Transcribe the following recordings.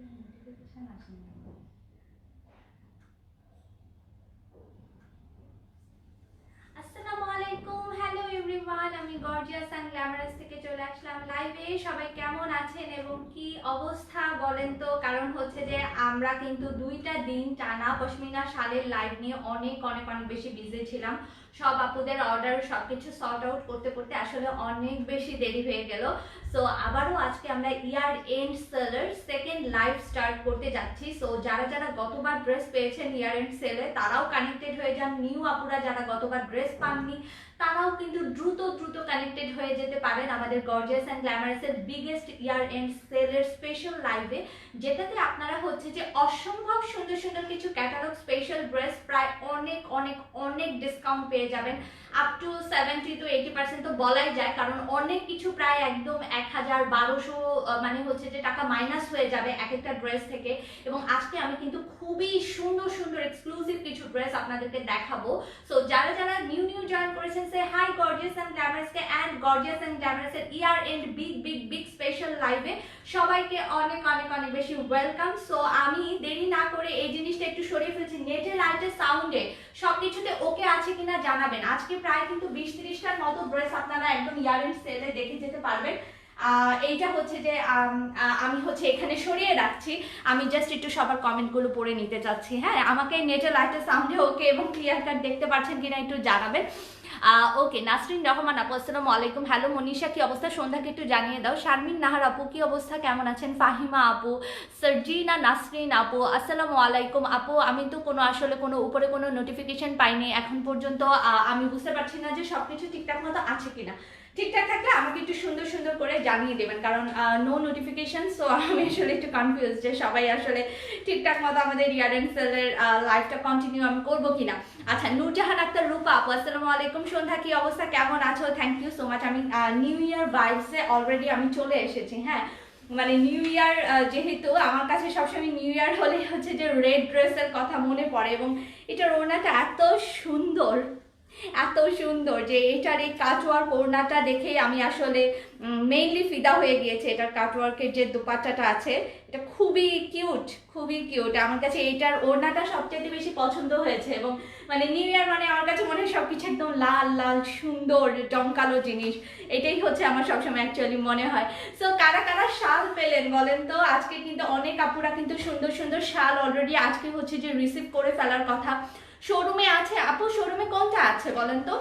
Notification আসেনি। আসসালামু আলাইকুম, হ্যালো এভরিওয়ান, আমি গর্জিয়াস অ্যান্ড গ্ল্যামারাস থেকে চলে আসলাম লাইভে। সবাই কেমন আছেন এবং কি অবস্থা বলেন তো? কারণ হচ্ছে যে আমরা কিন্তু 2টা দিন টানা পশমিনা শালের লাইভ নিয়ে অনেক অনেক অনেক বেশি বিজি ছিলাম। সব আপুদের অর্ডার সবকিছু সর্ট আউট করতে করতে আসলে অনেক বেশি দেরি হয়ে গেল। সো আবারও আজকে আমরা ইয়ার এন্ড সেলের সেকেন্ড লাইভ স্টার্ট করতে যাচ্ছি। সো যারা যারা গতবার ড্রেস পেয়েছেন ইয়ার এন্ড সেলে তারাও কানেক্টেড হয়ে যান। নিউ আপুরা যারা গতবার ড্রেস পাননি তারাও কিন্তু দ্রুত দ্রুত কানেক্টেড হয়ে যেতে পারেন আমাদের গর্জিয়াস অ্যান্ড গ্ল্যামারাসের বিগেস্ট ইয়ার এন্ড সেলের স্পেশাল লাইভে, যেটাতে আপনারা হচ্ছে যে অসম্ভব সুন্দর সুন্দর কিছু ক্যাটালগ স্পেশাল ড্রেস প্রায় অনেক অনেক অনেক ডিসকাউন্ট পেয়ে যাবেন। আপ টু 70-80% তো বলাই যায়, কারণ অনেক কিছু প্রায় একদম 1000-1200 মানে হচ্ছে যে টাকা মাইনাস হয়ে যাবে এক একটা ড্রেস থেকে। এবং আজকে আমি কিন্তু খুবই সুন্দর সুন্দর এক্সক্লুসিভ কিছু ড্রেস আপনাদেরকে দেখাবো। সো যারা যারা নিউ নিউ জয়েন করেছেন, সে হাই গর্জিয়াস অ্যান্ড গ্ল্যামারাসকে অ্যান্ড গর্জিয়াস অ্যান্ড গ্ল্যামারাসের year end big big big special লাইভে সবাইকে অনেক অনেক অনেক বেশি ওয়েলকাম। সো আমি দেরি না করে এই জিনিসটা একটু সরিয়ে ফেলছি। নেটের লাইটের সাউন্ডে সবকিছুতে ওকে আছে কিনা জানাবেন। আজকে প্রায় কিন্তু 20-30টার মতো ড্রেস আপনারা একদম ইয়ার এন্ড সেলে দেখে যেতে পারবেন। এইটা হচ্ছে যে আমি হচ্ছে এখানে সরিয়ে রাখছি। আমি জাস্ট একটু সবার কমেন্টগুলো পড়ে নিতে চাচ্ছি। হ্যাঁ, আমাকে নেটের লাইটের সাউন্ডে ওকে এবং ক্লিয়ার কাট দেখতে পাচ্ছেন কিনা একটু জানাবেন। ওকে, নাসরিন রহমান আপু আসসালামু আলাইকুম। হ্যালো মনীষা, কি অবস্থা? সন্ধ্যাকে একটু জানিয়ে দাও। শারমিন নাহার আপু, কি অবস্থা, কেমন আছেন? ফাহিমা আপু, সার্জিনা নাসরিন আপু আসসালামু আলাইকুম। আপু আমি তো আসলে উপরে কোনো নোটিফিকেশন পাইনি এখন পর্যন্ত। আমি বুঝতে পারছি না যে সবকিছু ঠিকঠাক মতো আছে কিনা। ঠিকঠাক থাকলে আমাকে একটু সুন্দর সুন্দর করে জানিয়ে দেবেন, কারণ নো নোটিফিকেশন। সো আমি আসলে একটু কনফিউজ যে সবাই আসলে ঠিকঠাক মতো আমাদের ইয়ার এন্ড সেলের লাইফটা কন্টিনিউ আমি করবো কিনা। আচ্ছা, নূরজাহান আক্তার রূপা আপু আসসালামু আলাইকুম। সন্ধ্যা, কি অবস্থা, কেমন আছো? Thank you so much. আমি নিউ ইয়ার ভাইবসে অলরেডি আমি চলে এসেছি। হ্যাঁ, মানে নিউ ইয়ার যেহেতু আমার কাছে সবসময় নিউ ইয়ার হলে হচ্ছে যে রেড ড্রেসের কথা মনে পড়ে, এবং এটার ওড়নাটা এত সুন্দর এত সুন্দর যে এটার এই কাটওয়ার্ক ওড়নাটা দেখেই আমি আসলে মেইনলি ফিদা হয়ে গিয়েছে। এটার কাটওয়ার্কের যে দুপাট্টাটা আছে এটা খুবই কিউট, খুবই কিউট। আমার কাছে এটার ওড়নাটা সবচেয়ে বেশি পছন্দ হয়েছে। এবং মানে নিউ ইয়ার মানে আমার কাছে মনে হয় সবকিছু একদম লাল লাল সুন্দর জমকালো জিনিস, এটাই হচ্ছে আমার সবসময় অ্যাকচুয়ালি মনে হয়। সো কারা কারা শাল পেলেন বলেন তো? আজকে কিন্তু অনেক আপুরা কিন্তু সুন্দর সুন্দর শাল অলরেডি আজকে হচ্ছে যে রিসিভ করে ফেলার কথা। শোরুমে আছে আপু? শোরুমে কোনটা আছে বলেন তো?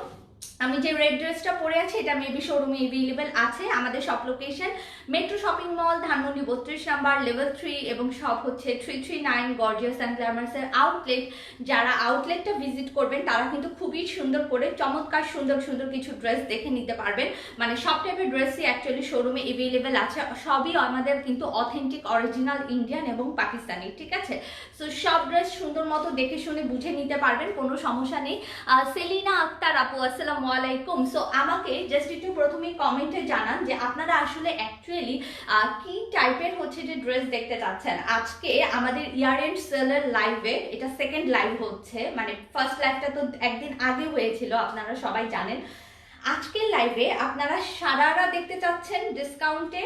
আমি যে রেড ড্রেসটা পরে আছি এটা মেবি শোরুমে এভেলেবেল আছে। আমাদের সব location metro shopping mall, Dhanmondi 32 number, level 3, এবং সব হচ্ছে 339 গর্জিয়াস অ্যান্ড গ্ল্যামারাসের আউটলেট। যারা আউটলেটটা ভিজিট করবেন তারা কিন্তু খুবই সুন্দর করে চমৎকার সুন্দর সুন্দর কিছু ড্রেস দেখে নিতে পারবেন। মানে সব টাইপের ড্রেসই অ্যাকচুয়ালি শোরুমে এভেলেবেল আছে। সবই আমাদের কিন্তু অথেন্টিক অরিজিনাল ইন্ডিয়ান এবং পাকিস্তানি, ঠিক আছে? সো সব ড্রেস সুন্দর মতো দেখে শুনে বুঝে নিতে পারবেন, কোনো সমস্যা নেই। সেলিনা আক্তার আপু আসসালামু আলাইকুম। সো আমাকে জাস্ট একটু প্রথমেই কমেন্টে জানান যে আপনারা আসলে অ্যাকচুয়ালি কি টাইপের হচ্ছে যে ড্রেস দেখতে চাচ্ছেন। আজকে আমাদের ইয়ার এন্ড সেলের লাইভে এটা সেকেন্ড লাইভ হচ্ছে, মানে ফার্স্ট লাইভটা তো একদিন আগে হয়েছিল আপনারা সবাই জানেন। আজকের লাইভে আপনারা সারারা দেখতে চাচ্ছেন ডিসকাউন্টে,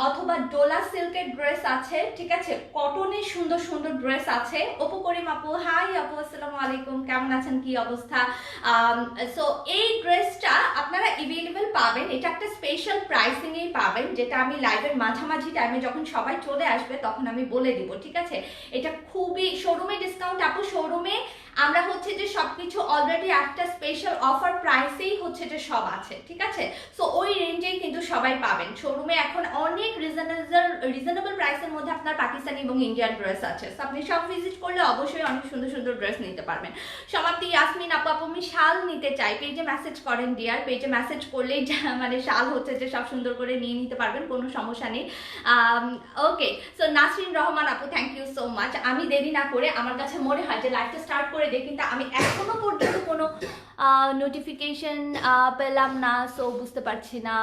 অথবা ডোলা সিল্কের ড্রেস আছে, ঠিক আছে, কটনের সুন্দর সুন্দর ড্রেস আছে। অপু করিম আপু, হাই আপু আসসালামু আলাইকুম, কেমন আছেন, কি অবস্থা? সো এই ড্রেসটা আপনারা এভেলেবেল পাবেন। এটা একটা স্পেশাল প্রাইসিংয়েই পাবেন, যেটা আমি লাইভের মাঝামাঝি টাইমে যখন সবাই চলে আসবে তখন আমি বলে দিব, ঠিক আছে? এটা খুবই শোরুমে ডিসকাউন্ট আপু। শোরুমে আমরা হচ্ছে যে সবকিছু অলরেডি একটা স্পেশাল অফার প্রাইসেই হচ্ছে যে সব আছে, ঠিক আছে? সো ওই রেঞ্জেই কিন্তু সবাই পাবেন। শোরুমে এখন অনেক রিজনেবল প্রাইসের মধ্যে আপনার পাকিস্তানি এবং ইন্ডিয়ান ড্রেস আছে। সো আপনি সব ভিজিট করলে অবশ্যই অনেক সুন্দর সুন্দর ড্রেস নিতে পারবেন। সমাপ্তি ইয়াসমিন আপু, আমি শাল নিতে চাই, পেজে মেসেজ করেন ডিয়ার। পেজে মেসেজ করলেই মানে শাল হচ্ছে যে সব সুন্দর করে নিয়ে নিতে পারবেন, কোনো সমস্যা নেই। ওকে, সো নাসরিন রহমান আপু, থ্যাংক ইউ সো মাচ। আমি দেরি না করে, আমার কাছে মনে হয় যে লাইভটা স্টার্ট করে দিই, কিন্তু আমি এখনো পর্যন্ত কোনো নোটিফিকেশন পেলাম না। সো বুঝতে পারছি না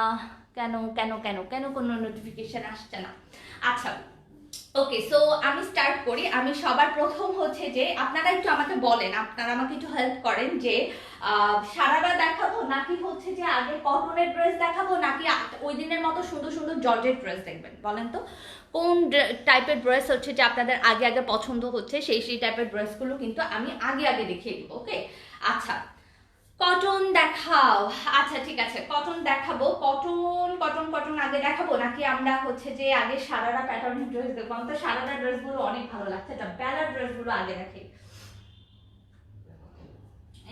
কেন কেন কেন কেন কোনো নোটিফিকেশন আসছে না। আচ্ছা, ওকে, সো আমি স্টার্ট করি। আমি সবার প্রথম হচ্ছে যে আপনারা একটু আমাকে বলেন, আপনারা আমাকে একটু হেল্প করেন যে সারারা দেখাবো নাকি হচ্ছে যে আগে কটনের ড্রেস দেখাবো নাকি ওই দিনের মতো সুন্দর সুন্দর জর্জেট ড্রেস দেখবেন, বলেন তো কোন টাইপের ড্রেস হচ্ছে যে আপনাদের আগে আগে পছন্দ হচ্ছে, সেই টাইপের ড্রেসগুলো কিন্তু আমি আগে আগে দেখিয়ে দিব। ওকে, আচ্ছা কটন দেখাও। আচ্ছা ঠিক আছে, কটন দেখাবো। কটন কটন কটন আগে দেখাবো নাকি আমরা হচ্ছে যে আগে সারারা প্যাটার্নের ড্রেস দেখবো? আমার তো সারারা ড্রেসগুলো অনেক ভালো লাগছে, বেলার ড্রেসগুলো আগে দেখি।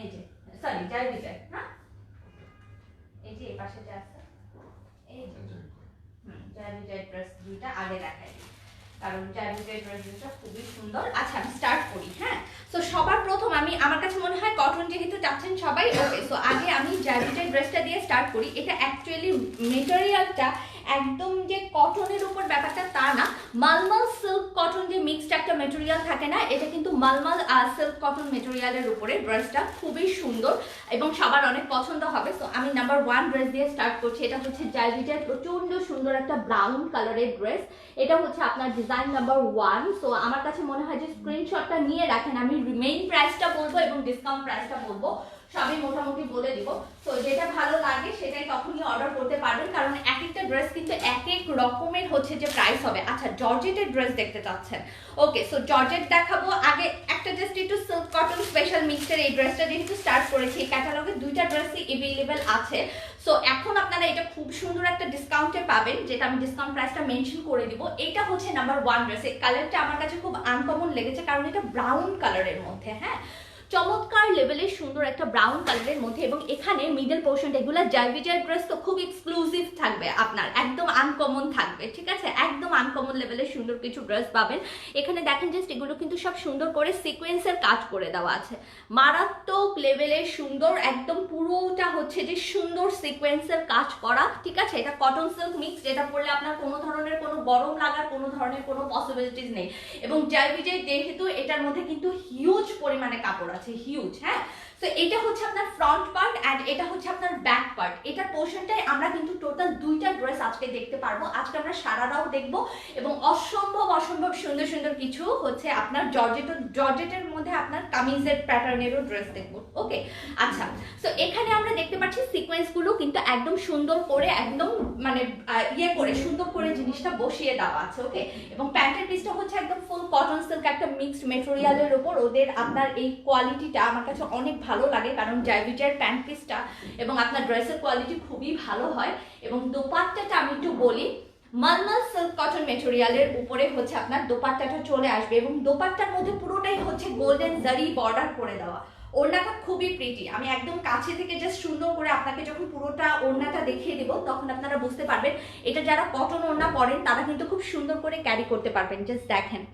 এই যে সরি জয় বিজয়, হ্যাঁ এই যে এই পাশে যে আছে এই যে জয় বিজয় ড্রেস দুইটা আগে দেখাই, কারণ জয় বিজয় ড্রেস দুটো খুবই সুন্দর। আচ্ছা আমি স্টার্ট করি। হ্যাঁ, সো সবার প্রথম আমি, আমার কাছে মনে হয় কটন যেহেতু চাচ্ছেন সবাই, ওকে সো আগে আমি জয় বিজয় ড্রেসটা দিয়ে স্টার্ট করি। এটা অ্যাকচুয়ালি মেটেরিয়ালটা একদম যে কটনের উপর ব্যাপারটা তা না, মালমাল সিল্ক কটন যে মিক্সড একটা মেটেরিয়াল থাকে না, এটা কিন্তু মালমাল সিল্ক কটন মেটেরিয়ালের উপরে ড্রেসটা খুবই সুন্দর এবং সবার অনেক পছন্দ হবে। সো আমি নাম্বার 1 ড্রেস দিয়ে স্টার্ট করছি। এটা হচ্ছে জয় বিজয় প্রচন্ড সুন্দর একটা ব্রাউন কালারের ড্রেস। এটা হচ্ছে আপনার ডিজাইন নাম্বার 1। সো আমার কাছে মনে হয় যে স্ক্রিনশটটা নিয়ে রাখেন, আমি মেইন প্রাইসটা বলবো এবং ডিসকাউন্ট প্রাইসটা বলবো, সবই মোটামুটি বলে দিব। তো যেটা ভালো লাগে সেটাই তখনই অর্ডার করতে পারবেন, কারণ এক একটা ড্রেস কিন্তু এক এক রকমের হচ্ছে যে প্রাইস হবে। আচ্ছা জর্জেটের ড্রেস দেখতে চাচ্ছেন, ওকে সো জর্জেট দেখাবো। আগে একটা জাস্ট একটু সিল্ক কটন স্পেশাল মিক্সের এই ড্রেসটা যেহেতু স্টার্ট করেছি, ক্যাটালগে দুইটা ড্রেসই অ্যাভেলেবেল আছে। সো এখন আপনারা এটা খুব সুন্দর একটা ডিসকাউন্টে পাবেন, যেটা আমি ডিসকাউন্ট প্রাইসটা মেনশন করে দিব। এটা হচ্ছে নাম্বার 1 ড্রেস। এই কালারটা আমার কাছে খুব আনকমন লেগেছে, কারণ এটা ব্রাউন কালারের মধ্যে, হ্যাঁ চমৎকার লেভেলের সুন্দর একটা ব্রাউন কালারের মধ্যে, এবং এখানে মিডল পোর্শনটা, এগুলো জয় বিজয় ড্রেস তো খুব এক্সক্লুসিভ থাকবে, আপনার একদম আনকমন থাকবে, ঠিক আছে একদম আনকমন লেভেলের সুন্দর কিছু ড্রেস পাবেন। এখানে দেখেন জাস্ট এগুলো কিন্তু সব সুন্দর করে সিকোয়েন্সের কাজ করে দেওয়া আছে, মারাত্মক লেভেলের সুন্দর, একদম পুরোটা হচ্ছে যে সুন্দর সিকোয়েন্সের কাজ করা, ঠিক আছে। এটা কটন সিল্ক মিক্স, যেটা পরলে আপনার কোনো ধরনের কোনো গরম লাগার কোনো ধরনের কোনো পসিবিলিটিস নেই। এবং জয় বিজয় যেহেতু এটার মধ্যে কিন্তু হিউজ পরিমাণে কাপড় আছে, হিউজ, হ্যাঁ। তো এটা হচ্ছে আপনার ফ্রন্ট পার্ট এন্ড এটা হচ্ছে আপনার ব্যাক পার্ট। এটার পোর্শনটাই আমরা কিন্তু টোটাল দুইটা ড্রেস আজকে দেখতে পারবো। আজকে আমরা সারারাও দেখবো এবং অসম্ভব অসম্ভব সুন্দর সুন্দর কিছু হচ্ছে আপনার জর্জেটের মধ্যে আপনার কামিজের প্যাটার্নেরও ড্রেস দেখবো। ওকে আচ্ছা, সো এখানে আমরা দেখতে পাচ্ছি সিকোয়েন্স গুলো কিন্তু একদম সুন্দর করে, একদম মানে ইয়ে করে সুন্দর করে জিনিসটা বসিয়ে দেওয়া আছে। ওকে, এবং প্যান্টের পিসটা হচ্ছে একদম ফুল কটন সিল্ক একটা মিক্সড মেটেরিয়ালের উপর। ওদের আপনার এই কোয়ালিটিটা আমার কাছে অনেক ভালো লাগে, কারণ জয় বিজয়ের প্যান্ট পিসটা এবং আপনার ড্রেসের কোয়ালিটি খুবই ভালো হয়। এবং দোপাট্টাটা আমি একটু বলি, মালমাল সিল্ক কটন মেটেরিয়ালের উপরে হচ্ছে আপনার দোপাট্টাটা চলে আসবে, এবং দোপাট্টার মধ্যে পুরোটাই হচ্ছে গোল্ডেন জারি বর্ডার করে দেওয়া। ওড়নাটা খুবই প্রিটি, আমি একদম কাছে থেকে জাস্ট সুন্দর করে আপনাকে যখন পুরোটা ওড়নাটা দেখিয়ে দিব তখন আপনারা বুঝতে পারবেন এটা যারা কটন ওড়না পরেন তারা কিন্তু খুব সুন্দর করে ক্যারি করতে পারবেন। জাস্ট দেখেন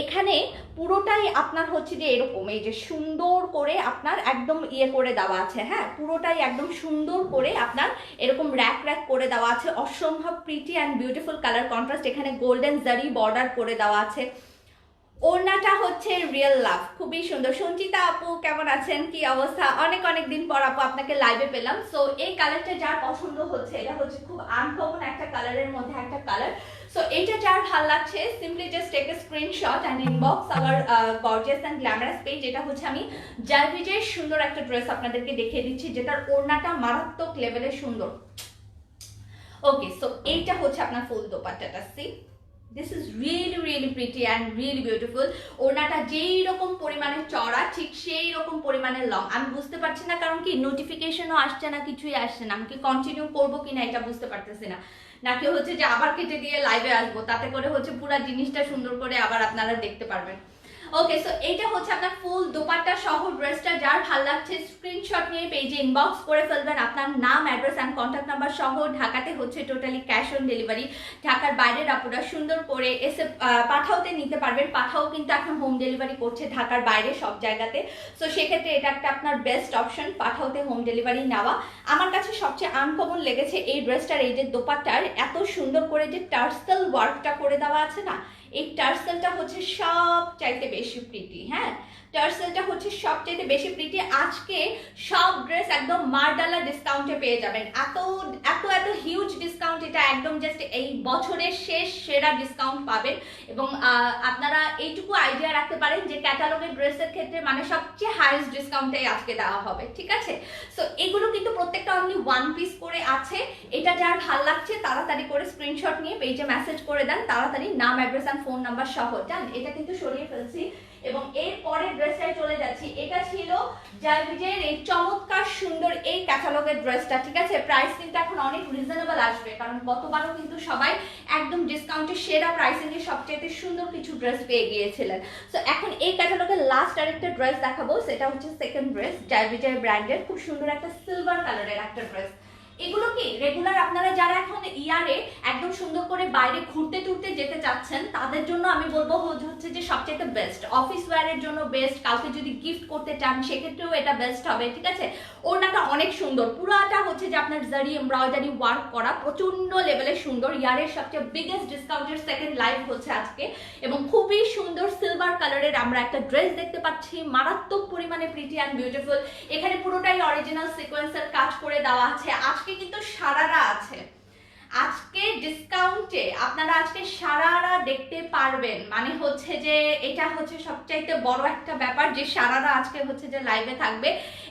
এখানে পুরোটাই আপনার হচ্ছে যে এরকম, এই যে সুন্দর করে আপনার একদম ইয়ে করে দেওয়া আছে, হ্যাঁ পুরোটাই একদম সুন্দর করে আপনার এরকম র্যাক র্যাক করে দেওয়া আছে, অসম্ভব pretty and beautiful colour contrast. এখানে গোল্ডেন জারি বর্ডার করে দেওয়া আছে। ওড়নাটা হচ্ছে রিয়েল লাভ, খুবই সুন্দর। সঞ্চিতা আপু কেমন আছেন, কি অবস্থা? অনেক অনেক দিন পর আপু আপনাকে লাইভে পেলাম। সো এই কালারটা যার পছন্দ হচ্ছে, এটা হচ্ছে খুব আনকমন একটা কালারের মধ্যে একটা কালার। সো এইটা যার ভালো লাগছে simply just take a screenshot and inbox our gorgeous and glamorous page. এটা হচ্ছে আমি জয় বিজয়ের সুন্দর একটা ড্রেস আপনাদেরকে দেখিয়ে দিচ্ছি, যেটার ওড়নাটা মারাত্মক লেভেলের সুন্দর। ওকে, সো এইটা হচ্ছে আপনার ফুল দোপাট্টাটা, C this is really really pretty and really beautiful. ওড়নাটা যেই রকম পরিমাণে চড়া ঠিক সেই রকম পরিমাণে লং। আমি বুঝতে পারছি না কারণ কি নোটিফিকেশনও আসছে না, কিছুই আসছে না, আমি কি কন্টিনিউ করবো কিনা এটা বুঝতে পারতেছি না, নাকি হচ্ছে যে আবার কেটে দিয়ে লাইভে আসবো, তাতে করে হচ্ছে পুরো জিনিসটা সুন্দর করে আবার আপনারা দেখতে পারবেন। ওকে, সো এইটা হচ্ছে আপনার ফুল দোপাট্টা সহ ড্রেসটা। যার ভালো লাগছে স্ক্রিনশট নিয়ে পেজে ইনবক্স করে ফেলবেন, আপনার নাম, অ্যাড্রেস অ্যান্ড কন্ট্যাক্ট নাম্বার সহ। ঢাকাতে হচ্ছে টোটালি ক্যাশ অন ডেলিভারি, ঢাকার বাইরের আপুরা সুন্দর করে এসে পাঠাওতে নিতে পারবেন। পাঠাও কিন্তু এখন হোম ডেলিভারি করছে ঢাকার বাইরে সব জায়গাতে। সো সেক্ষেত্রে এটা একটা আপনার বেস্ট অপশন, পাঠাওতে হোম ডেলিভারি নেওয়া। আমার কাছে সবচেয়ে আনকমন লেগেছে এই ড্রেসটার এই যে দোপাট্টার এত সুন্দর করে যে টার্সেল ওয়ার্কটা করে দেওয়া আছে না, এই টার্সেলটা হচ্ছে সবচাইতে বেশি প্রিটি। হ্যাঁ, টার্সেলটা হচ্ছে সবচাইতে বেশি প্রিটি। আজকে সব ড্রেস একদম মারডালা ডিসকাউন্টে পেয়ে যাবেন। এত এত এত হিউজ ডিসকাউন্ট, এটা একদম জাস্ট এই বছরের শেষ সেরা ডিসকাউন্ট পাবেন। এবং আপনারা এইটুকু আইডিয়া রাখতে পারেন যে ক্যাটালগের ড্রেসের ক্ষেত্রে মানে সবচেয়ে হাইয়েস্ট ডিসকাউন্টে আজকে দেওয়া হবে, ঠিক আছে? সো এগুলো কিন্তু প্রত্যেকটা অনলি 1 পিস করে আছে। এটা যার ভালো লাগছে তাড়াতাড়ি করে স্ক্রিনশট নিয়ে পেজে মেসেজ করে দেন, তাড়াতাড়ি নাম, অ্যাড্রেস অ্যান্ড ফোন নাম্বার সহ। জান, এটা কিন্তু সরিয়ে ফেলছি এবং এর পরের ড্রেসটায় চলে যাচ্ছি। এটা ছিল জাইভিজের এই চমৎকার সুন্দর এই ক্যাটালগের ড্রেসটা, ঠিক আছে? প্রাইস কিন্তু এখন অনেক রিজনেবল আসবে, কারণ গতবারও কিন্তু সবাই একদম ডিসকাউন্টে সেরা প্রাইসিং এ সবচেয়ে সুন্দর কিছু ড্রেস পেয়ে গিয়েছিলেন। সো এখন এই ক্যাটালগের লাস্ট আরেকটা ড্রেস দেখাবো, সেটা হচ্ছে সেকেন্ড ড্রেস, জাইভিজের ব্র্যান্ডের খুব সুন্দর একটা সিলভার কালারের একটা ড্রেস। এগুলো কি রেগুলার আপনারা যারা এখন ইয়ারে একদম সুন্দর করে বাইরে ঘুরতে টুরতে যেতে চাচ্ছেন তাদের জন্য আমি বলবো হচ্ছে যে সবচেয়ে বেস্ট, অফিস ওয়্যারের জন্য বেস্ট, কাউকে যদি গিফট করতে চান সেক্ষেত্রেও এটা বেস্ট হবে, ঠিক আছে? ওড়নাটা অনেক সুন্দর, পুরাটা হচ্ছে যে আপনার জারি এমব্রয়ডারি ওয়ার্ক করা, প্রচন্ড লেভেলের সুন্দর। ইয়ারের সবচেয়ে বিগেস্ট ডিসকাউন্টের সেকেন্ড লাইভ হচ্ছে আজকে এবং খুবই সুন্দর সিলভার কালারের আমরা একটা ড্রেস দেখতে পাচ্ছি, মারাত্মক পরিমাণে প্রিটি অ্যান্ড বিউটিফুল। এখানে পুরোটাই অরিজিনাল সিকোয়েন্সের কাজ করে দেওয়া আছে। আজকে কিন্তু সারারা আছে, আজকে ডিসকাউন্টে আপনারা আজকে সারারা দেখতে পারবেন, মানে হচ্ছে যে এটা হচ্ছে সবচাইতে বড় একটা ব্যাপার যে সারারা আজকে হচ্ছে যে লাইভে থাকবে।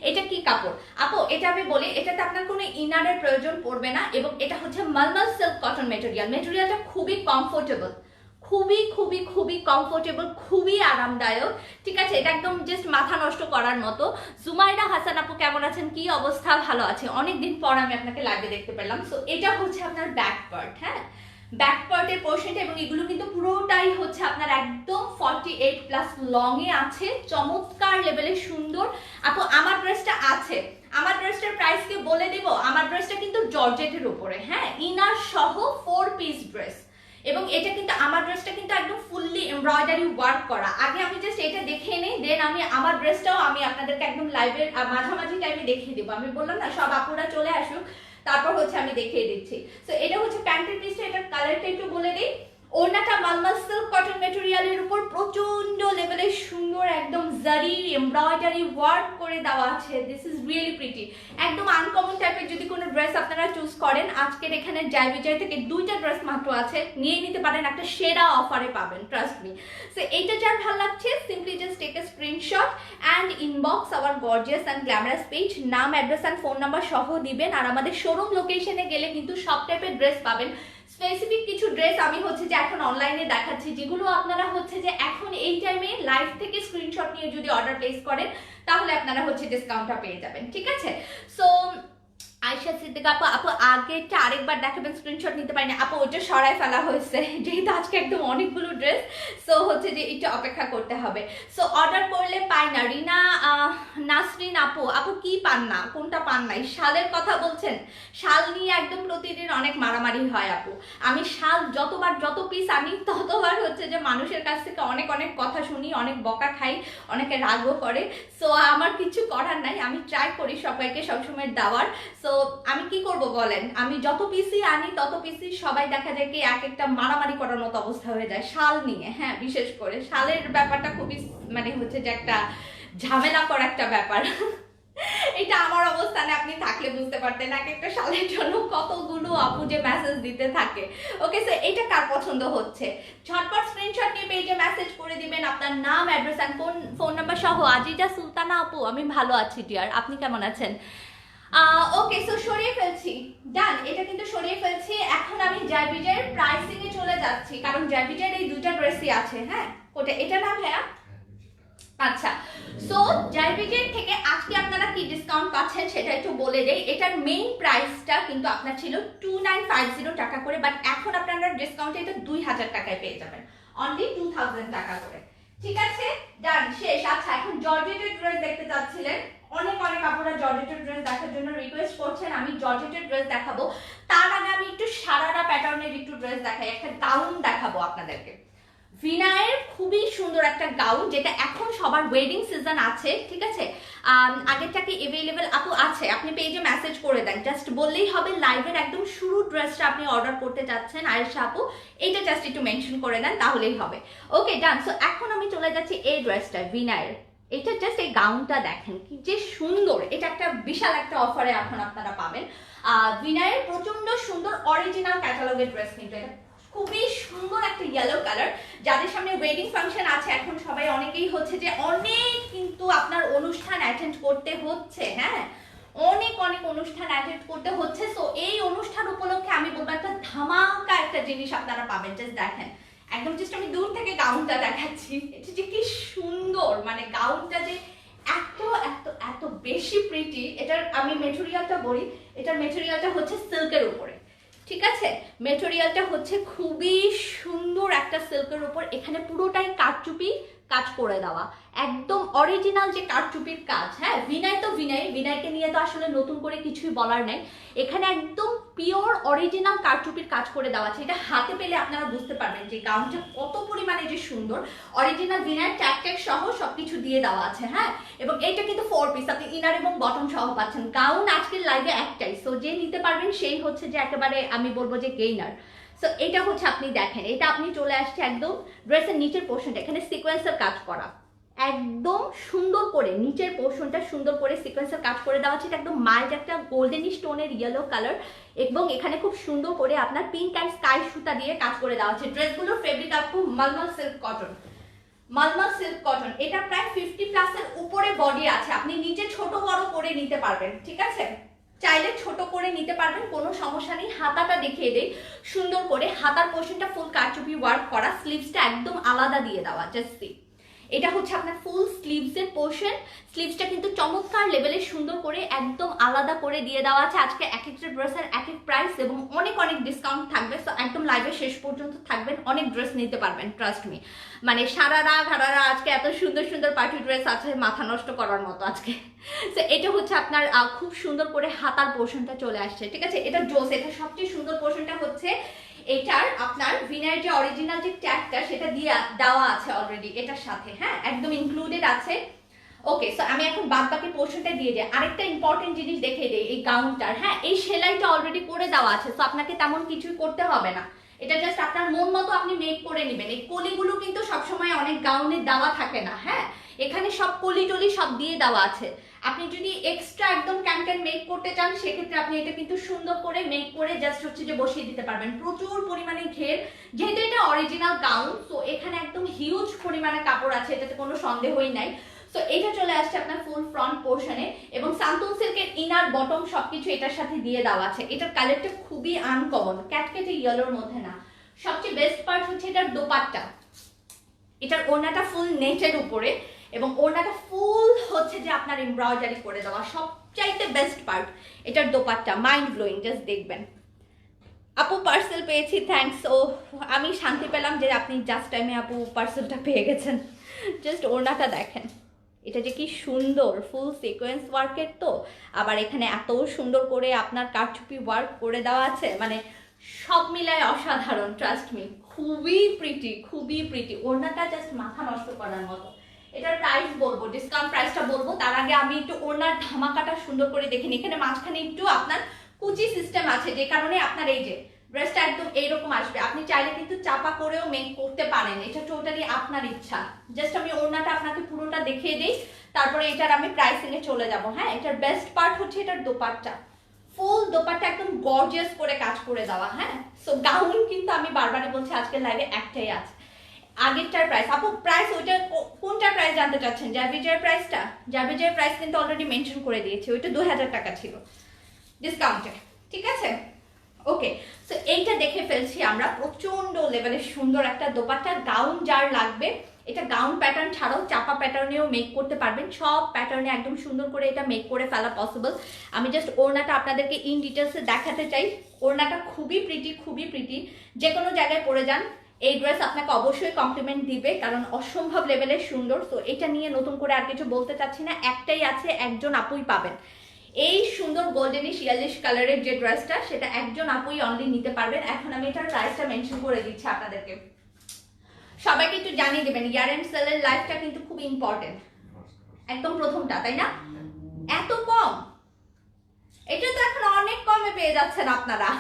এটা কি কাপড় আপু? এটা আমি বলি, এটাতে আপনার কোনো ইনারের প্রয়োজন পড়বে না এবং এটা হচ্ছে মালমাল সিল্ক কটন মেটেরিয়াল। মেটেরিয়ালটা খুবই কমফোর্টেবল, খুবই খুবই খুবই কমফোর্টেবল, খুবই আরামদায়ক, ঠিক আছে? এটা একদম জাস্ট মাথা নষ্ট করার মতো। সুমাইরা হাসান আপু কেমন আছেন? কি অবস্থা? ভালো আছে, অনেকদিন পর আমি আপনাকে লাইভে দেখতে পেলাম। সো এটা হচ্ছে আপনার ব্যাক পার্ট, হ্যাঁ, ব্যাক পার্টের পোর্শনটা, এবং এগুলো কিন্তু পুরোটাই হচ্ছে আপনার একদম 48+ লং এ আছে, চমৎকার লেভেলে সুন্দর। আপু আমার ড্রেসটা আছে, আমার ড্রেসটার প্রাইস কি বলে দিব? আমার ড্রেসটা কিন্তু জর্জেটের উপরে, হ্যাঁ, ইনার সহ 4 পিস ড্রেস, এবং এটা কিন্তু আমার ড্রেসটা কিন্তু একদম ফুললি এমব্রয়ডারি ওয়ার্ক করা। আগে আমি জাস্ট এটা দেখে নেই, দেন আমি আমার ড্রেসটাও আমি আপনাদেরকে একদম লাইভের মাঝামাঝি টাইমে দেখিয়ে দেবো। আমি বললাম না সব আপুরা চলে আসুক, তারপর হচ্ছে আমি দেখিয়ে দিচ্ছি। সো এটা হচ্ছে প্যান্টের পিসটা, এটার কালারটা একটু বলে দিই। ওড়নাটা মালমাল সিল্ক কটন মেটেরিয়ালের উপর প্রচন্ড লেভেলের সুন্দর একদম জারি এমব্রয়ডারি ওয়ার্ক করে দেওয়া আছে। দিস ইজ রিয়েলি প্রিটি, একদম আনকমন টাইপের যদি কোনো ড্রেস আপনারা চুজ করেন, আজকের এখানে জাইভিজয় থেকে 2টা ড্রেস মাত্র আছে, নিয়ে নিতে পারেন, একটা সেরা অফারে পাবেন, ট্রাস্ট মি। সো এইটা যার ভালো লাগছে simply just take a screenshot and inbox our gorgeous and glamorous page, নাম, অ্যাড্রেস অ্যান্ড ফোন নাম্বার সহ দিবেন। আর আমাদের শোরুম লোকেশনে গেলে কিন্তু সব টাইপের ড্রেস পাবেন। স্পেসিফিক কিছু ড্রেস আমি হচ্ছে যে এখন অনলাইনে দেখাচ্ছি, যেগুলো আপনারা হচ্ছে যে এখন এই টাইমে লাইভ থেকে স্ক্রিনশট নিয়ে যদি অর্ডার প্লেস করেন তাহলে আপনারা হচ্ছে ডিসকাউন্টটা পেয়ে যাবেন, ঠিক আছে? সো আয়শা সিদ্দিকা আপু, আপু আগেরটা আরেকবার দেখাবেন, স্ক্রিনশট নিতে পারিনি আপু, ওইটা সরাই ফেলা হয়েছে যেহেতু আজকে একদম অনেকগুলো ড্রেস, সো হচ্ছে যে একটু অপেক্ষা করতে হবে। সো অর্ডার করলে পাই না। রিনা নাসরিন আপু, আপু কি পান না? কোনটা পান নাই? শালের কথা বলছেন? শাল নিয়ে একদম প্রতিদিন অনেক মারামারি হয় আপু। আমি শাল যত পিস আনি ততবার হচ্ছে যে মানুষের কাছ থেকে অনেক অনেক কথা শুনি, অনেক বকা খাই, অনেকে রাগও করে। সো আমার কিছু করার নাই, আমি ট্রাই করি সবাইকে সবসময় দেওয়ার। সো আমি কি করব বলেন, আমি যত পিসি আনি তত পিসি সবাই দেখা যায় কি এক একটা মারামারি করার মতো অবস্থা হয়ে যায় শাল নিয়ে। হ্যাঁ, বিশেষ করে শালের ব্যাপারটা খুবই মানে হচ্ছে যে একটা ঝামেলা করা একটা ব্যাপার এটা আমার অবস্থানে আপনি থাকলে বুঝতে পারতেন, এক একটা শালের জন্য কতগুলো আপু যে মেসেজ দিতে থাকে। ওকে, সো এটা কার পছন্দ হচ্ছে ঝটপট স্ক্রিনশট নিয়ে পেজে মেসেজ করে দিবেন আপনার নাম, অ্যাড্রেস অ্যান্ড ফোন নাম্বার সহ। আজিজা সুলতানা আপু, আমি ভালো আছি ডিয়ার, আপনি কেমন আছেন? ওকে, সো সরিয়ে ফেলছি, ডান, এটা কিন্তু সরিয়ে ফেলছি। এখন আমি জাইভিজের প্রাইসিং এ চলে যাচ্ছি, কারণ জাইভিজের এই 2টা ড্রেসই আছে। হ্যাঁ, কোটা এটা না ভাইয়া? আচ্ছা, সো জাইভিজের থেকে আজকে আপনারা কি ডিসকাউন্ট পাচ্ছেন সেটা একটু বলে দেই। এটার মেইন প্রাইসটা কিন্তু আপনার ছিল 2950 টাকা করে, বাট এখন আপনারা ডিসকাউন্টে এটা 2000 টাকায় পেয়ে যাবেন, অনলি 2000 টাকা করে, ঠিক আছে? ডান, শেষ। আচ্ছা, এখন জর্জেটের ড্রেস দেখতে চাচ্ছিলেন, অনেক আপনারা জর্জেটের ড্রেস দেখার জন্য রিকোয়েস্ট করছেন, আমি জর্জেটের ড্রেস দেখাবো। তার আগে আমি একটু সারারা প্যাটার্নের একটু ড্রেস দেখাই, একটা গাউন দেখাবো আপনাদেরকে, ভিনায়ের খুবই সুন্দর একটা গাউন, যেটা এখন সবার ওয়েডিং সিজন আছে, ঠিক আছে। আগেরটা কি অ্যাভেলেবেল আপু আছে, আপনি পেজে মেসেজ করে দেন, জাস্ট বললেই হবে লাইভের একদম শুরু ড্রেসটা আপনি অর্ডার করতে চাচ্ছেন আয়েশা আপু, এটা জাস্ট একটু মেনশন করে দেন তাহলেই হবে। ওকে ডান। সো এখন আমি চলে যাচ্ছি এই ড্রেসটা ভিনায়ের। এটা জাস্ট এই গাউনটা দেখেন কি যে সুন্দর, এটা একটা বিশাল একটা অফারে এখন আপনারা পাবেন। ভিনায়ের প্রচন্ড সুন্দর অরিজিনাল ক্যাটালগের ড্রেস, কিন্তু এটা খুবই সুন্দর একটা ইয়েলো কালার। যাদের সামনে ওয়েডিং ফাংশন আছে এখন সবাই অনেকেই হচ্ছে যে অনেক কিন্তু আপনার অনুষ্ঠান অ্যাটেন্ড করতে হচ্ছে, হ্যাঁ অনেক অনেক অনুষ্ঠান অ্যাটেন্ড করতে হচ্ছে। সো এই অনুষ্ঠান উপলক্ষে আমি বলবো একটা ধামাকা একটা জিনিস আপনারা পাবেন। জাস্ট দেখেন একদম, জাস্ট আমি দূর থেকে গাউনটা দেখাচ্ছি, এটা যে কি সুন্দর, মানে গাউনটা যে এত এত এত বেশি প্রিটি। এটার আমি মেটেরিয়ালটা বলি, এটার মেটেরিয়ালটা হচ্ছে সিল্কের উপরে, ঠিক আছে। মেটেরিয়ালটা হচ্ছে খুবই সুন্দর একটা সিল্কের উপর, এখানে পুরোটাই কারচুপি কাজ করে দেওয়া, একদম অরিজিনাল যে কারচুপির কাজ। হ্যাঁ ভিনাই তো ভিনাইকে নিয়ে তো আসলে নতুন করে কিছুই বলার নেই, এখানে একদম পিওর অরিজিনাল কারচুপির কাজ করে দেওয়া আছে। এটা হাতে পেলে আপনারা বুঝতে পারবেন যে গাউনটা কত পরিমাণে যে সুন্দর, অরিজিনাল ভিনাই ট্যাগ সহ সবকিছু দিয়ে দেওয়া আছে। হ্যাঁ এবং এটা কিন্তু 4 পিস, আপনি ইনার এবং বটম সহ পাচ্ছেন। গাউন আজকের লাইভে একটাই, সো যে নিতে পারবেন সেই হচ্ছে যে একেবারে আমি বলবো যে গেইনার। সো এটা হচ্ছে আপনি দেখেন, এটা আপনি চলে আসছে একদম ড্রেসের নিচের পোর্শনটা, এখানে সিকোয়েন্সের কাজ করা, একদম সুন্দর করে নিচের পোর্শনটা সুন্দর করে সিকোয়েন্সের কাজ করে দেওয়া আছে। এটা একদম মাইল্ড একটা গোল্ডেন স্টোনের ইয়েলো কালার, এবং এখানে খুব সুন্দর করে আপনার পিঙ্ক অ্যান্ড স্কাই সুতা দিয়ে কাজ করে দেওয়া আছে। ড্রেসগুলোর ফেব্রিক আপু মালমাল সিল্ক কটন, মালমাল সিল্ক কটন। এটা প্রায় 50+ এর উপরে বডি আছে, আপনি নিচে ছোট বড় করে নিতে পারবেন, ঠিক আছে, চাইলে ছোট করে নিতে পারবেন, কোনো সমস্যা নেই। হাতাটা দেখিয়ে দেই সুন্দর করে, হাতার পোর্শনটা ফুল কারচুপি ওয়ার্ক করা, স্লিভসটা একদম আলাদা দিয়ে দেওয়া। জাস্ট সি, এটা হচ্ছে আপনার ফুল স্লিভসের পোর্শন, স্লিভসটা কিন্তু চমৎকার লেভেলে সুন্দর করে একদম আলাদা করে দিয়ে দেওয়া আছে। আজকে এক একটা ড্রেসের এক এক প্রাইস এবং অনেক অনেক ডিসকাউন্ট থাকবে, সো একদম লাইভের শেষ পর্যন্ত থাকবেন, অনেক ড্রেস নিতে পারবেন, ট্রাস্ট মি। মানে সারারা ঘাড়ারা আজকে এত সুন্দর সুন্দর পার্টি ড্রেস আছে মাথা নষ্ট করার মতো আজকে। সো এটা হচ্ছে আপনার খুব সুন্দর করে হাতার পোর্শনটা চলে আসছে, ঠিক আছে। এটা জোস, এটা সবচেয়ে সুন্দর পোর্শনটা হচ্ছে এটার আপনার ভিনার যে অরিজিনাল যে ট্যাগটা সেটা দিয়ে দেওয়া আছে অলরেডি এটার সাথে, হ্যাঁ একদম ইনক্লুডেড আছে। ওকে সো আমি এখন বাদ বাকি পোর্শনটা দিয়ে যাই। আরেকটা ইম্পর্টেন্ট জিনিস দেখিয়ে দিই এই গাউনটার, হ্যাঁ এই সেলাইটা অলরেডি করে দেওয়া আছে, সো আপনাকে তেমন কিছুই করতে হবে না, এটা জাস্ট আপনার মন মতো আপনি মেক করে নেবেন। এই কলিগুলো কিন্তু সবসময় অনেক গাউনে দেওয়া থাকে না, হ্যাঁ এখানে সব কলি টলি সব দিয়ে দেওয়া আছে। আপনি যদি এক্সট্রা একদম ক্যান মেক করতে চান সেক্ষেত্রে আপনি এটা কিন্তু সুন্দর করে মেক করে জাস্ট হচ্ছে যে বসিয়ে দিতে পারবেন। প্রচুর পরিমাণে ঘের, যেহেতু এটা অরিজিনাল গাউন তো এখানে একদম হিউজ পরিমাণে কাপড় আছে, এটাতে কোনো সন্দেহই নাই। সো এটা চলে আসছে আপনার ফুল ফ্রন্ট পোর্শনে, এবং সান্তন সিল্কের ইনার বটম সবকিছু এটার সাথে দিয়ে দেওয়া আছে। এটার কালারটা খুবই আনকমন, ক্যাটকেটে ইয়েলোর মধ্যে না। সবচেয়ে বেস্ট পার্ট হচ্ছে এটার দোপাট্টা, এটার ওড়নাটা ফুল নেটের উপরে এবং ওড়নাটা ফুল হচ্ছে যে আপনার এমব্রয়ডারি করে দেওয়া। সবচাইতে বেস্ট পার্ট এটার দোপাট্টা, মাইন্ড ব্লোয়িং, জাস্ট দেখবেন। আপু পার্সেল পেয়েছি, থ্যাঙ্কস। ও আমি শান্তি পেলাম যে আপনি জাস্ট টাইমে আপু পার্সেলটা পেয়ে গেছেন। জাস্ট ওড়নাটা দেখেন, এটা যে কি সুন্দর, ফুল সিকোয়েন্স ওয়ার্কের তো, আবার এখানে এত সুন্দর করে আপনার কারচুপি ওয়ার্ক করে দেওয়া আছে, মানে সব মিলায় অসাধারণ, ট্রাস্ট মি। খুবই প্রিটি, খুবই প্রিটি, ওড়নাটা জাস্ট মাথা নষ্ট করার মতো। এটার প্রাইস বলবো, ডিসকাউন্ট প্রাইসটা বলবো, তার আগে আমি একটু ওড়নার ধামাকাটা সুন্দর করে দেখিনি। এখানে মাঝখানে একটু আপনার কুচি সিস্টেম আছে, যে কারণে আপনার এই যে ড্রেসটা একদম এইরকম আসবে। আপনি চাইলে কিন্তু চাপা করেও মেক করতে পারেন, এটা টোটালি আপনার ইচ্ছা। জাস্ট আমি ওড়নাটা আপনাকে পুরোটা দেখিয়ে দিই, তারপরে এটার আমি প্রাইসিং এ চলে যাব। হ্যাঁ এটার বেস্ট পার্ট হচ্ছে এটার দোপাট্টা, ফুল দোপাট্টা একদম গর্জিয়াস করে কাজ করে দেওয়া। হ্যাঁ সো গাউন কিন্তু আমি বারবারই বলছি আজকের লাইভে একটাই আছে। আগেরটার প্রাইস আপু, প্রাইস ওইটা কোনটার প্রাইস জানতে চাচ্ছেন? জাবিজের প্রাইসটা, জাবিজের প্রাইস কিন্তু অলরেডি মেনশন করে দিয়েছি, ওইটা 2000 টাকা ছিল ডিসকাউন্টে, ঠিক আছে। ওকে সো এইটা দেখে ফেলছি আমরা, প্রচন্ড লেভেলের সুন্দর একটা দোপাট্টা। গাউন যার লাগবে, এটা গাউন প্যাটার্ন ছাড়াও চাপা প্যাটার্নেও মেক করতে পারবেন, সব প্যাটার্নে একদম সুন্দর করে এটা মেক করে ফেলা পসিবল। আমি জাস্ট ওড়নাটা আপনাদেরকে ইন ডিটেলসে দেখাতে চাই। ওড়নাটা খুবই প্রিটি, খুবই প্রিটি, যে কোনো জায়গায় পরে যান এই ড্রেস আপনাকে অবশ্যই কমপ্লিমেন্ট দিবে, কারণ অসম্ভব লেভেলের সুন্দর। তো এটা নিয়ে নতুন করে আর কিছু বলতে চাচ্ছি না, একটাই আছে, একজন আপুই পাবেন এই সুন্দর গোল্ডেনিশ ইয়েলিশ কালারের যে ড্রেসটা, সেটা একজন আপুই অনলি নিতে পারবেন। এখন আমি এটার প্রাইসটা মেনশন করে দিচ্ছি আপনাদেরকে। সবাইকে একটু জানিয়ে দেবেন ইয়ার এন্ড সেলের লাইভটা কিন্তু খুব ইম্পর্টেন্ট, একদম প্রথমটা, তাই না? এত কম, এটা তো এখন অনেক কমে পেয়ে যাচ্ছেন আপনারা।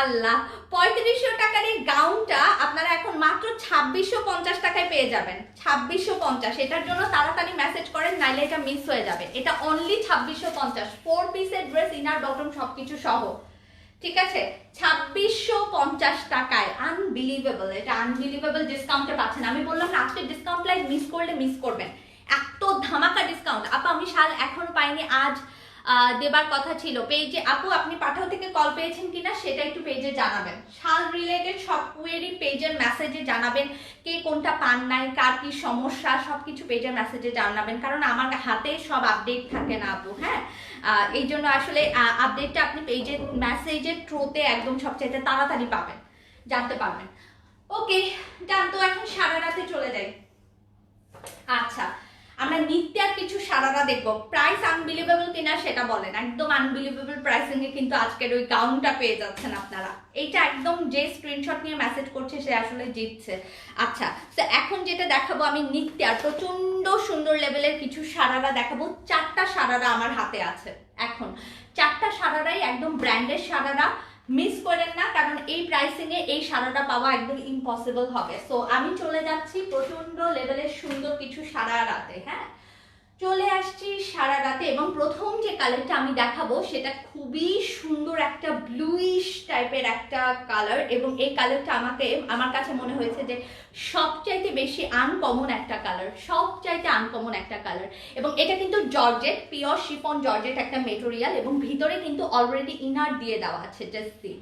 আল্লাহ, 3500 টাকার এই গাউনটা আপনারা এখন মাত্র 2650 টাকায় পেয়ে যাবেন। 2650, এটার জন্য তাড়াতাড়ি মেসেজ করেন, নাইলে এটা মিস হয়ে যাবে। এটা অনলি 2650, 4 পিসের ড্রেস, ইনার বটম সবকিছু সহ, ঠিক আছে? 2650 টাকায়, আনবিলিভেবল, এটা আনবিলিভেবল ডিসকাউন্টে পাচ্ছেন। আমি বললাম না আজকে ডিসকাউন্ট লাইভ মিস করলে মিস করবেন, এত ধামাকা ডিসকাউন্ট। আপু আমি শাল এখনো পাইনি, আজ দেবার কথা ছিল পেজে। আপু আপনি পাঠাও থেকে কল পেয়েছেন কিনা সেটা একটু পেজে জানাবেন। শাল রিলেটেড সব কোয়েরি পেজের মেসেজে জানাবেন, কে কোনটা পান নাই, কার কি সমস্যা, সবকিছু পেজের মেসেজে জানাবেন, কারণ আমার হাতে সব আপডেট থাকে না আপু। হ্যাঁ, এই জন্য আসলে আপডেটটা আপনি পেজের মেসেজের থ্রুতে একদম সবচাইতে তাড়াতাড়ি পাবেন, জানতে পারবেন। ওকে ডান, তো এখন সারা রাতে চলে যাই। আচ্ছা, আমরা নিত্যার কিছু সারারা দেখবো। প্রাইস আনবিলিভেবল কিনা সেটা বলেন, একদম আনবিলিভেবল প্রাইসিং এ কিন্তু আজকের ওই গাউনটা পেয়ে যাচ্ছেন আপনারা। এইটা একদম যে স্ক্রিনশট নিয়ে মেসেজ করছে সে আসলে জিতছে। আচ্ছা, তো এখন যেটা দেখাবো আমি নিত্যার প্রচন্ড সুন্দর লেভেলের কিছু সারারা দেখাবো। 4টা সারারা আমার হাতে আছে এখন, 4টা সারারাই একদম ব্র্যান্ডের সারারা, মিস করেন না, কারণ এই প্রাইসিং এ এই সারাটা পাওয়া একদম ইম্পসিবল হবে। সো আমি চলে যাচ্ছি প্রচন্ড লেভেলের সুন্দর কিছু সারা রাতে। হ্যাঁ, চলে আসছি সারা রাতে, এবং প্রথম যে কালারটা আমি দেখাবো সেটা খুবই সুন্দর একটা ব্লুইশ টাইপের একটা কালার, এবং এই কালারটা আমার কাছে মনে হয়েছে যে সবচাইতে বেশি আনকমন একটা কালার, সবচাইতে আনকমন একটা কালার। এবং এটা কিন্তু জর্জেট, পিওর শিফন জর্জেট একটা মেটেরিয়াল, এবং ভিতরে কিন্তু অলরেডি ইনার দিয়ে দেওয়া আছে। জাস্ট সি,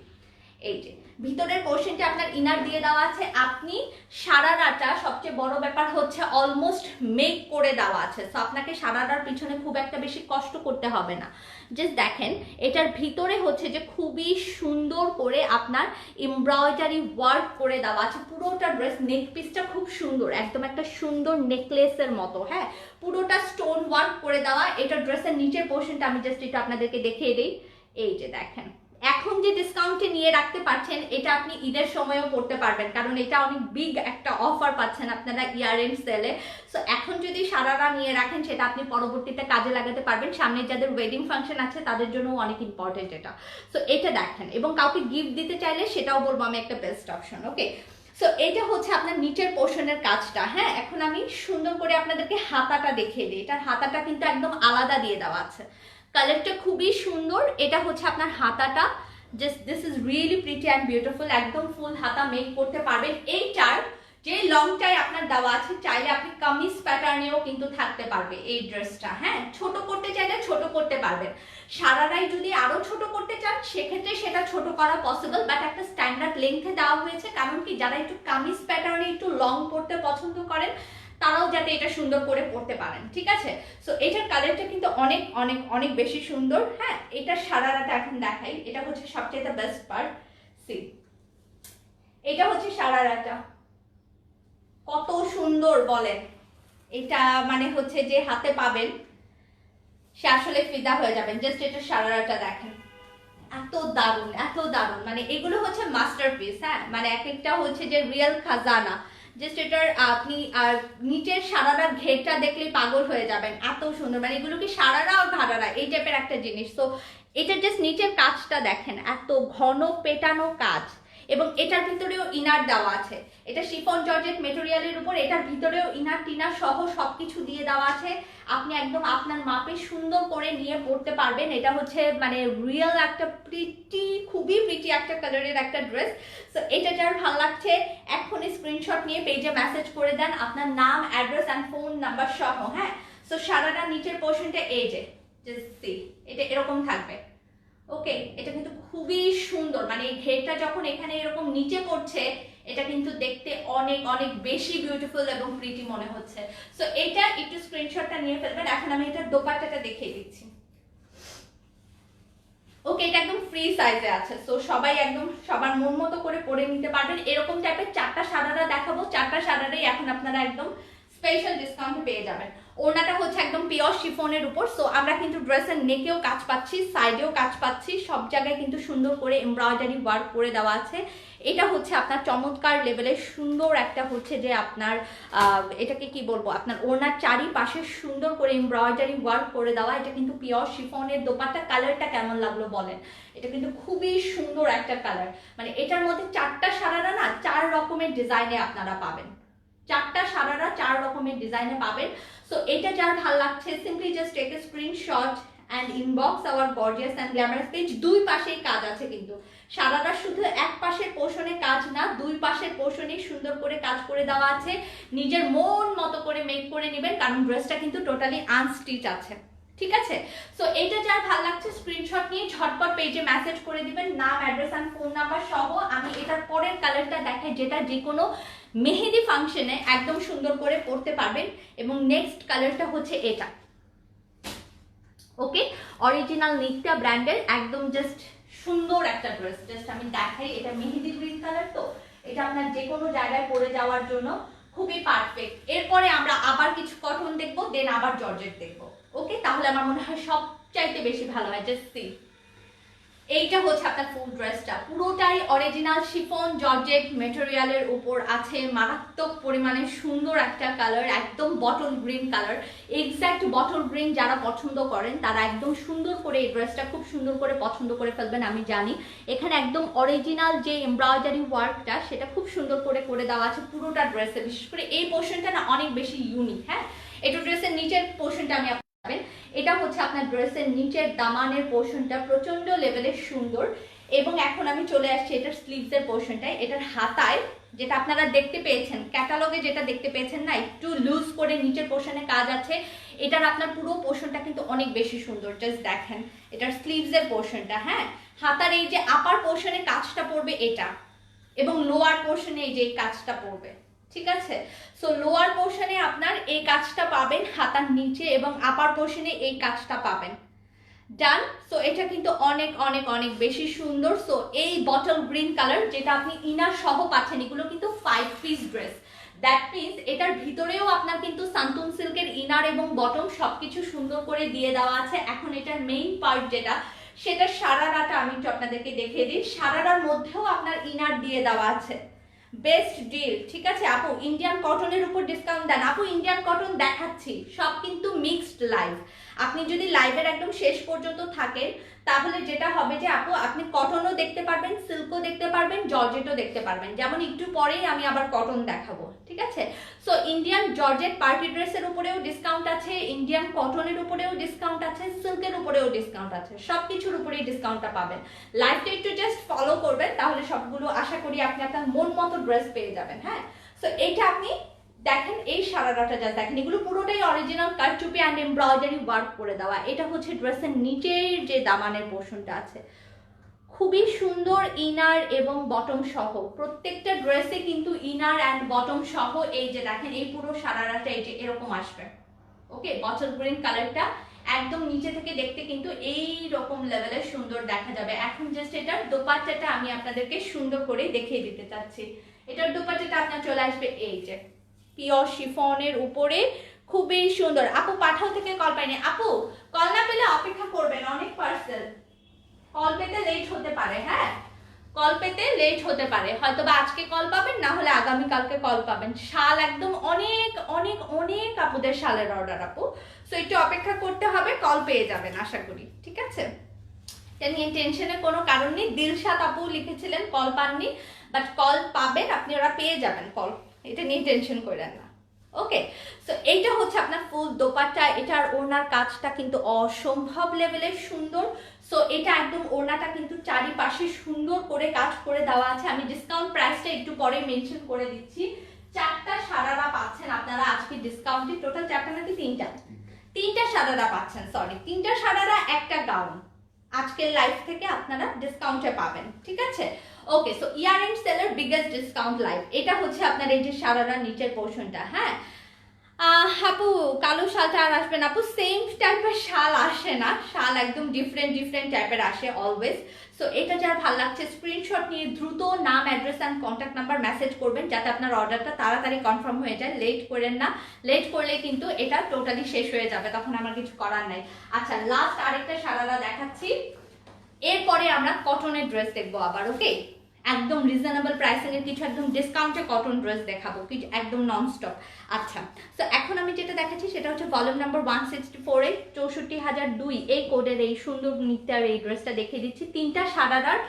এই যে ভিতরের পোর্শনটা আপনার ইনার দিয়ে দেওয়া আছে। আপনি সারারাটা সবচেয়ে বড় ব্যাপার হচ্ছে অলমোস্ট মেক করে দেওয়া আছে, সো আপনাকে সারারার পিছনে খুব একটা বেশি কষ্ট করতে হবে না। জাস্ট দেখেন এটার ভিতরে হচ্ছে যে খুবই সুন্দর করে আপনার এমব্রয়ডারি ওয়ার্ক করে দেওয়া আছে পুরোটা ড্রেস। নেক পিসটা খুব সুন্দর, একদম একটা সুন্দর নেকলেসের মতো। হ্যাঁ, পুরোটা স্টোন ওয়ার্ক করে দেওয়া। এটা ড্রেসের নিচের পোর্শনটা আমি জাস্ট এটা আপনাদেরকে দেখিয়ে দিই। এই যে দেখেন, এখন যে ডিসকাউন্টে নিয়ে রাখতে পারছেন এটা আপনি ঈদের সময়ও করতে পারবেন, কারণ এটা অনেক বিগ একটা অফার পাচ্ছেন আপনারা ইয়ার এন্ড সেলে। সো এখন যদি সারারা নিয়ে রাখেন সেটা আপনি পরবর্তীতে কাজে লাগাতে পারবেন। সামনে যাদের ওয়েডিং ফাংশন আছে তাদের জন্য অনেক ইম্পর্টেন্ট এটা। সো এটা দেখেন, এবং কাউকে গিফট দিতে চাইলে সেটাও বলবো আমি একটা বেস্ট অপশন। ওকে, সো এটা হচ্ছে আপনার নিচের পোর্শনের কাজটা। হ্যাঁ, এখন আমি সুন্দর করে আপনাদেরকে হাতাটা দেখিয়ে দিই। এটার হাতাটা কিন্তু একদম আলাদা দিয়ে দেওয়া আছে, কালারটা খুবই সুন্দর। এটা হচ্ছে আপনার হাতাটা, just this is really pretty and beautiful, একদম ফুল হাতা মেক করতে পারবেন। এইটার যে লংটাই আপনার দেওয়া আছে, চাইলে আপনি কামিজ প্যাটার্নেও কিন্তু থাকতে পারবে এই ড্রেসটা। হ্যাঁ, ছোট করতে চাইলে ছোট করতে পারবেন। সারারাই যদি আরো ছোট করতে চান সেক্ষেত্রে সেটা ছোট করা পসিবল, বাট একটা স্ট্যান্ডার্ড লেন্থে দেওয়া হয়েছে, কারণ কি যারা একটু কামিজ প্যাটার্নে একটু লং পড়তে পছন্দ করেন তারাও যাতে এটা সুন্দর করে পড়তে পারেন। ঠিক আছে, সো এটার কালারটা কিন্তু অনেক অনেক অনেক বেশি সুন্দর। হ্যাঁ, এটা সারারাটা এখন দেখাই, এটা হচ্ছে সবচেয়ে বেস্ট পার্ট। সি, এটা হচ্ছে সারারাটা, কত সুন্দর বলেন। এটা মানে হচ্ছে যে হাতে পাবেন সে আসলে ফিদা হয়ে যাবেন। জাস্ট এটা সারারাটা দেখেন, এত দারুণ, এত দারুণ, মানে এগুলো হচ্ছে মাস্টারপিস। হ্যাঁ, মানে এক একটা হচ্ছে যে রিয়েল খাজানা। জাস্ট এটার আপনি আর নিচের সারারার ঘেরটা দেখলেই পাগল হয়ে যাবেন, এত সুন্দর। মানে এগুলো কি সারারা আর ঘাড়ারা এই টাইপের একটা জিনিস। তো এটার জাস্ট নিচের কাজটা দেখেন, এত ঘন পেটানো কাজ, এবং এটার ভিতরেও ইনার দেওয়া আছে। এটা শিফন জর্জেট মেটেরিয়ালের উপর, এটার ভিতরেও ইনার টিনার সহ সবকিছু দিয়ে দেওয়া আছে। আপনি একদম আপনার মাপে সুন্দর করে নিয়ে পড়তে পারবেন। এটা হচ্ছে মানে রিয়েল একটা প্রিটি, খুবই প্রিটি একটা কালারের একটা ড্রেস। সো এটা যার ভালো লাগছে এখনই স্ক্রিনশট নিয়ে পেজে মেসেজ করে দেন আপনার নাম, অ্যাড্রেস অ্যান্ড ফোন নাম্বার সহ। হ্যাঁ, সো সারাটা নিচের পোর্শনটা এই যে জাস্ট সি, এটা এরকম থাকবে। ওকে, এটা কিন্তু খুবই সুন্দর, মানে এই ঘেরটা যখন এখানে এরকম নিচে পড়ছে এটা কিন্তু দেখতে অনেক অনেক বেশি বিউটিফুল এবং প্রিটি মনে হচ্ছে। সো এটা একটু স্ক্রিনশটটা নিয়ে ফেলবেন। এখন আমি এটার দোপাট্টাটা দেখিয়ে দিচ্ছি। ওকে, এটা একদম ফ্রি সাইজে আছে, সো সবাই একদম সবার মন মতো করে পরে নিতে পারবেন। এরকম টাইপের 4টা সারারা দেখাবো, 4টা সারারাই এখন আপনারা একদম স্পেশাল ডিসকাউন্ট পেয়ে যাবেন। ওড়নাটা হচ্ছে একদম পিওর শিফনের উপর। সো আমরা কিন্তু ড্রেসের নেকেও কাজ পাচ্ছি, সাইডেও কাজ পাচ্ছি, সব জায়গায় কিন্তু সুন্দর করে এমব্রয়ডারি ওয়ার্ক করে দেওয়া আছে। এটা হচ্ছে আপনার চমৎকার লেভেলের সুন্দর একটা হচ্ছে যে আপনার এটাকে কি বলবো, আপনার ওড়নার চারিপাশে সুন্দর করে এমব্রয়ডারি ওয়ার্ক করে দেওয়া। এটা কিন্তু পিওর শিফনের দোপাট্টা। কালারটা কেমন লাগলো বলেন? এটা কিন্তু খুবই সুন্দর একটা কালার। মানে এটার মধ্যে 4টা সারারা না 4 রকমের ডিজাইনে আপনারা পাবেন, 4টা সারারা 4 রকমের ডিজাইনে পাবেন। সো এটা যার ভালো লাগছে simply just take a screenshot and inbox our gorgeous and glamorous page. দুই পাশেই কাজ আছে কিন্তু, সারারা শুধু এক পাশের পোর্শনে কাজ না, দুই পাশের পোর্শনে সুন্দর করে কাজ করে দেওয়া আছে। নিজের মন মতো করে মেক করে নেবেন, কারণ ড্রেসটা কিন্তু টোটালি আনস্টিচ আছে, ঠিক আছে? সো এটা যার ভালো লাগছে স্ক্রিনশট নিয়ে ঝটপট পেজে মেসেজ করে দিবেন, নাম, অ্যাড্রেস অ্যান্ড ফোন নাম্বার সহ। আমি এটার পরের কালারটা দেখাই, যেটা যে কোনো মেহেদি ফাংশনে একদম সুন্দর করে পরতে পারবেন। এবং নেক্সট কালারটা হচ্ছে এটা, ওকে? অরিজিনাল নিত্যা ব্র্যান্ডের একদম জাস্ট সুন্দর একটা ড্রেস। জাস্ট আমি দেখাই, এটা মেহেদি গ্রিন কালার, তো এটা আপনার যে কোনো জায়গায় পরে যাওয়ার জন্য খুবই পারফেক্ট। এরপরে আমরা আবার কিছু কটন দেখবো, দেন আবার জর্জেট দেখবো, ওকে? তাহলে আমার মনে হয় সবচাইতে বেশি ভালো হয়। জাস্ট সি, এইটা হচ্ছে আপনার ফুল ড্রেসটা, পুরোটাই অরিজিনাল শিফন জর্জেট মেটেরিয়ালের উপর আছে। মারাত্মক পরিমাণে সুন্দর একটা কালার, একদম bottle green colour, exact bottle green. যারা পছন্দ করেন তারা একদম সুন্দর করে এই ড্রেসটা খুব সুন্দর করে পছন্দ করে ফেলবেন, আমি জানি। এখানে একদম অরিজিনাল যে এমব্রয়ডারি ওয়ার্কটা সেটা খুব সুন্দর করে করে দেওয়া আছে পুরোটা ড্রেসে। বিশেষ করে এই পোর্শনটা না অনেক বেশি ইউনিক। হ্যাঁ, এটা ড্রেসের নিচের পোর্শনটা আমি এটা হচ্ছে আপনার ড্রেসের নিচের দামানের পোর্শনটা প্রচন্ড লেভেলের সুন্দর। এবং এখন আমি চলে আসছি এটার স্লিভসের পোর্শনটায়। এটার হাতায় যেটা আপনারা দেখতে পেয়েছেন ক্যাটালগে, যেটা দেখতে পেয়েছেন না, একটু লুজ করে নিচের পোর্শনে কাজ আছে। এটার আপনার পুরো পোর্শনটা কিন্তু অনেক বেশি সুন্দর। জাস্ট দেখেন এটার স্লিভসের পোর্শনটা। হ্যাঁ, হাতার এই যে আপার পোর্শনে কাজটা পড়বে এটা, এবং লোয়ার পোর্শনে এই যে কাজটা পড়বে, ঠিক আছে? সো লোয়ার পোর্শনে আপনার এই কাজটা পাবেন হাতার নিচে, এবং আপার পোর্শনে এই কাজটা পাবেন। ডান। সো এটা কিন্তু অনেক অনেক অনেক বেশি সুন্দর। সো এই বটল গ্রিন কালার, যেটা আপনি ইনার সহ পাচ্ছেন, এগুলো কিন্তু 5 পিস ড্রেস। দ্যাট মিনস এটার ভিতরেও আপনার কিন্তু সান্তুন সিল্কের ইনার এবং বটম সবকিছু সুন্দর করে দিয়ে দেওয়া আছে। এখন এটার মেইন পার্ট যেটা, সেটা সারারাটা আমি একটু আপনাদেরকে দেখিয়ে দিই। সারারার মধ্যেও আপনার ইনার দিয়ে দেওয়া আছে। বেস্ট ডিল, ঠিক আছে? আপু ইন্ডিয়ান কটনের উপর ডিসকাউন্ট দেন। আপু ইন্ডিয়ান কটন দেখাচ্ছি, সব কিন্তু মিক্সড লাইভ। আপনি যদি লাইভের একদম শেষ পর্যন্ত থাকেন তাহলে যেটা হবে যে আপু আপনি কটনও দেখতে পারবেন, সিল্কও দেখতে পারবেন, জর্জেটও দেখতে পারবেন। যেমন একটু পরেই আমি আবার কটন দেখাবো, ঠিক আছে? সো ইন্ডিয়ান জর্জেট পার্টি ড্রেসের উপরেও ডিসকাউন্ট আছে, ইন্ডিয়ান কটনের উপরেও ডিসকাউন্ট আছে, সিল্কের উপরেও ডিসকাউন্ট আছে, সবকিছুর উপরেই ডিসকাউন্টটা পাবেন। লাইভটা একটু জাস্ট ফলো করবেন, তাহলে সবগুলো আশা করি আপনি আপনার মন মতো ড্রেস পেয়ে যাবেন। হ্যাঁ, সো এইটা আপনি দেখেন, এই সারারাটা যা দেখেন, এগুলো পুরোটাই অরিজিনাল কারচুপি অ্যান্ড এমব্রয়ডারি ওয়ার্ক করে দেওয়া। এটা হচ্ছে ড্রেসের নিচের যে দামানের পোর্শনটা আছে, খুবই সুন্দর ইনার এবং বটম সহ। প্রত্যেকটা ড্রেসে কিন্তু ইনার অ্যান্ড বটম সহ এই যে দেখেন এই পুরো সারারাটা এই যে এরকম আসবে, ওকে? বটল গ্রিন কালারটা একদম নিচে থেকে দেখতে কিন্তু এই রকম লেভেলের সুন্দর দেখা যাবে। এখন জাস্ট এটার দোপাট্টাটা আমি আপনাদেরকে সুন্দর করে দেখিয়ে দিতে চাচ্ছি। এটার দোপাট্টাটা আপনার চলে আসবে এই যে পিওর শিফনের উপরে, খুবই সুন্দর। আপু পাঠাও থেকে কল পাইনি। আপু কল না পেলে অপেক্ষা করবেন, অনেক পার্সেল কল পেতে লেট হতে পারে। হ্যাঁ, কল পেতে লেট হতে পারে, হয়তো বা আজকে কল পাবেন, না হলে আগামীকালকে কল পাবেন। শাল একদম অনেক অনেক অনেক আপুদের শালের অর্ডার আপু, সো একটু অপেক্ষা করতে হবে, কল পেয়ে যাবেন আশা করি, ঠিক আছে? এটা নিয়ে টেনশনের কোনো কারণ নেই। দিলশাদ আপু লিখেছিলেন কল পাননি, বাট কল পাবেন আপনি, ওরা পেয়ে যাবেন কল, এটা নিয়ে টেনশন করেন না, ওকে? সো এইটা হচ্ছে আপনার ফুল দোপাট্টা। এটার ওড়নার কাজটা কিন্তু অসম্ভব লেভেলের সুন্দর। সো এটা একদম ওড়নাটা কিন্তু চারিপাশে সুন্দর করে কাজ করে দেওয়া আছে। আমি ডিসকাউন্ট প্রাইসটা একটু পরে মেনশন করে দিচ্ছি। 4টা সারারা পাচ্ছেন আপনারা আজকে ডিসকাউন্টে। টোটাল 4টা নাকি 3টা সারারা পাচ্ছেন, সরি 3টা সারারা একটা গাউন আজকের লাইভ থেকে আপনারা ডিসকাউন্টে পাবেন, ঠিক আছে? ওকে, সো ইয়ার এন্ড সেলের বিগেস্ট ডিসকাউন্ট লাইভ। এটা হচ্ছে আপনার এই যে সারারা নিচের পোর্শনটা। হ্যাঁ আপু কালো শালটা আর আসবে না। আপু সেম টাইপের শাল আসে না, শাল একদম ডিফারেন্ট টাইপের আসে অলওয়েজ। সো এটা যার ভালো লাগছে স্ক্রিনশট নিয়ে দ্রুত নাম, address and contact number message করবেন, যাতে আপনার অর্ডারটা তাড়াতাড়ি কনফার্ম হয়ে যায়। লেট করেন না, লেট করলে কিন্তু এটা টোটালি শেষ হয়ে যাবে, তখন আমার কিছু করার নাই। আচ্ছা, লাস্ট আরেকটা সারারা দেখাচ্ছি, এরপরে আমরা কটনের ড্রেস দেখবো আবার। ওকে, একদম রিজনেবল প্রাইসিং এর কিছু একদম ডিসকাউন্টে কটন ড্রেস দেখাবো, কি একদম নন স্টপ। আচ্ছা, তো এখন আমি যেটা দেখাচ্ছি সেটা হচ্ছে ভলিউম নাম্বার 164 এর 64,002 এই কোডের এই সুন্দর নিত্যার এই ড্রেসটা দেখিয়ে দিচ্ছি। তিনটা সারারার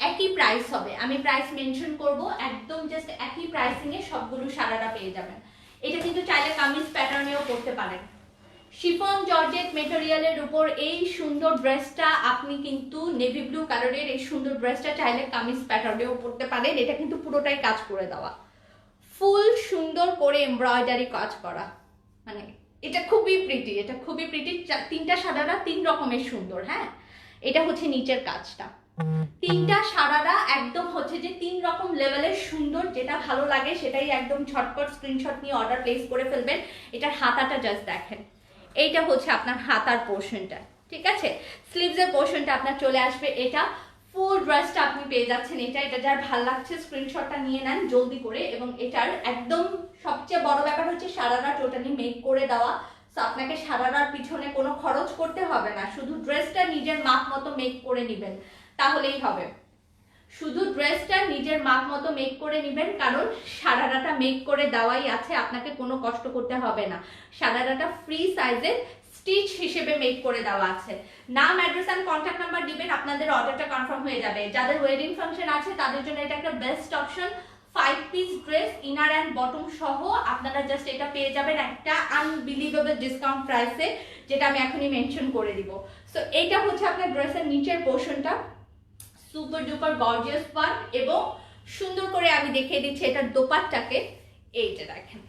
একই প্রাইস হবে, আমি প্রাইস মেনশন করব, একদম জাস্ট একই প্রাইসিং এ সবগুলো সারারা পেয়ে যাবেন। এটা কিন্তু চাইলে কামিজ প্যাটার্নেও করতে পারেন। শিফন জর্জেট মেটেরিয়ালের উপর এই সুন্দর ড্রেসটা আপনি কিন্তু নেভি ব্লু কালারের এই সুন্দর ড্রেসটা চাইলে কামিজ প্যাটার্নেও পরতে পারেন। এটা কিন্তু পুরোটাই কাজ করে দেওয়া, ফুল সুন্দর করে এমব্রয়ডারি কাজ করা, মানে এটা খুবই প্রিটি, এটা খুবই প্রিটি। তিনটা সারারা তিন রকমের সুন্দর। হ্যাঁ, এটা হচ্ছে নিচের কাজটা, তিনটা সারারা একদম হচ্ছে যে তিন রকম লেভেলের সুন্দর, যেটা ভালো লাগে সেটাই একদম ঝটপট স্ক্রিনশট নিয়ে অর্ডার প্লেস করে ফেলবেন। এটার হাতাটা জাস্ট দেখেন, এইটা হচ্ছে আপনার হাতার পোর্শনটা, ঠিক আছে। স্লিভসের পোর্শনটা আপনার চলে আসবে, এটা ফুল ড্রেসটা আপনি পেয়ে যাচ্ছেন। এটা যার ভালো লাগছে স্ক্রিনশটটা নিয়ে নেন জলদি করে। এবং এটার একদম সবচেয়ে বড় ব্যাপার হচ্ছে সারারা টোটালি মেক করে দেওয়া, সো আপনাকে সারারার পিছনে কোনো খরচ করতে হবে না, শুধু ড্রেসটা নিজের মাপ মতো মেক করে নেবেন তাহলেই হবে। শুধু ড্রেসটা নিজের মাপ মতো মেক করে নেবেন, কারণ সারারাটা মেক করে দেওয়াই আছে, আপনাকে কোনো কষ্ট করতে হবে না। সারারাটা ফ্রি সাইজের স্টিচ হিসেবে মেক করে দেওয়া আছে। নাম, অ্যাড্রেস অ্যান্ড কন্ট্যাক্ট নাম্বার দিবেন, আপনাদের অর্ডারটা কনফার্ম হয়ে যাবে। যাদের ওয়েডিং ফাংশন আছে তাদের জন্য এটা একটা best option. 5 piece dress inner and bottom সহ আপনারা জাস্ট এটা পেয়ে যাবেন একটা আনবিলিভেবল ডিসকাউন্ট প্রাইসে, যেটা আমি এখনই মেনশন করে দিব। সো এইটা হচ্ছে আপনার ড্রেসের নিচের পোর্শনটা, সুপার ডুপার গর্জিয়াস ওয়ান। এবং সুন্দর করে আমি দেখিয়ে দিচ্ছি এটার দোপাট্টাকে, এইটা দেখেন,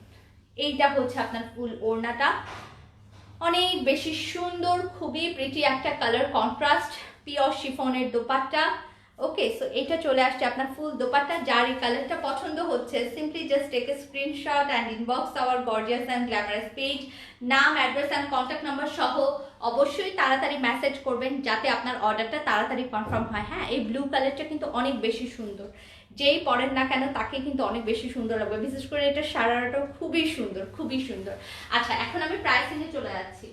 এইটা হচ্ছে আপনার ফুল ওড়নাটা, অনেক বেশি সুন্দর, খুবই প্রিটি একটা কালার কন্ট্রাস্ট, পিওর শিফনের দোপাট্টা। ওকে, সো এটা চলে আসছে আপনার ফুল দোপাট্টা। যার এই কালারটা পছন্দ হচ্ছে simply just take a screenshot and inbox our gorgeous and glamorous page. নাম, অ্যাড্রেস অ্যান্ড কন্ট্যাক্ট নাম্বার সহ অবশ্যই তাড়াতাড়ি মেসেজ করবেন, যাতে আপনার অর্ডারটা তাড়াতাড়ি কনফার্ম হয়। হ্যাঁ, এই ব্লু কালারটা কিন্তু অনেক বেশি সুন্দর, যেই পরেন না কেন তাকে কিন্তু অনেক বেশি সুন্দর লাগবে, বিশেষ করে এটা সারারাটাও খুবই সুন্দর, খুবই সুন্দর। আচ্ছা, এখন আমি প্রাইসিংয়ে চলে যাচ্ছি।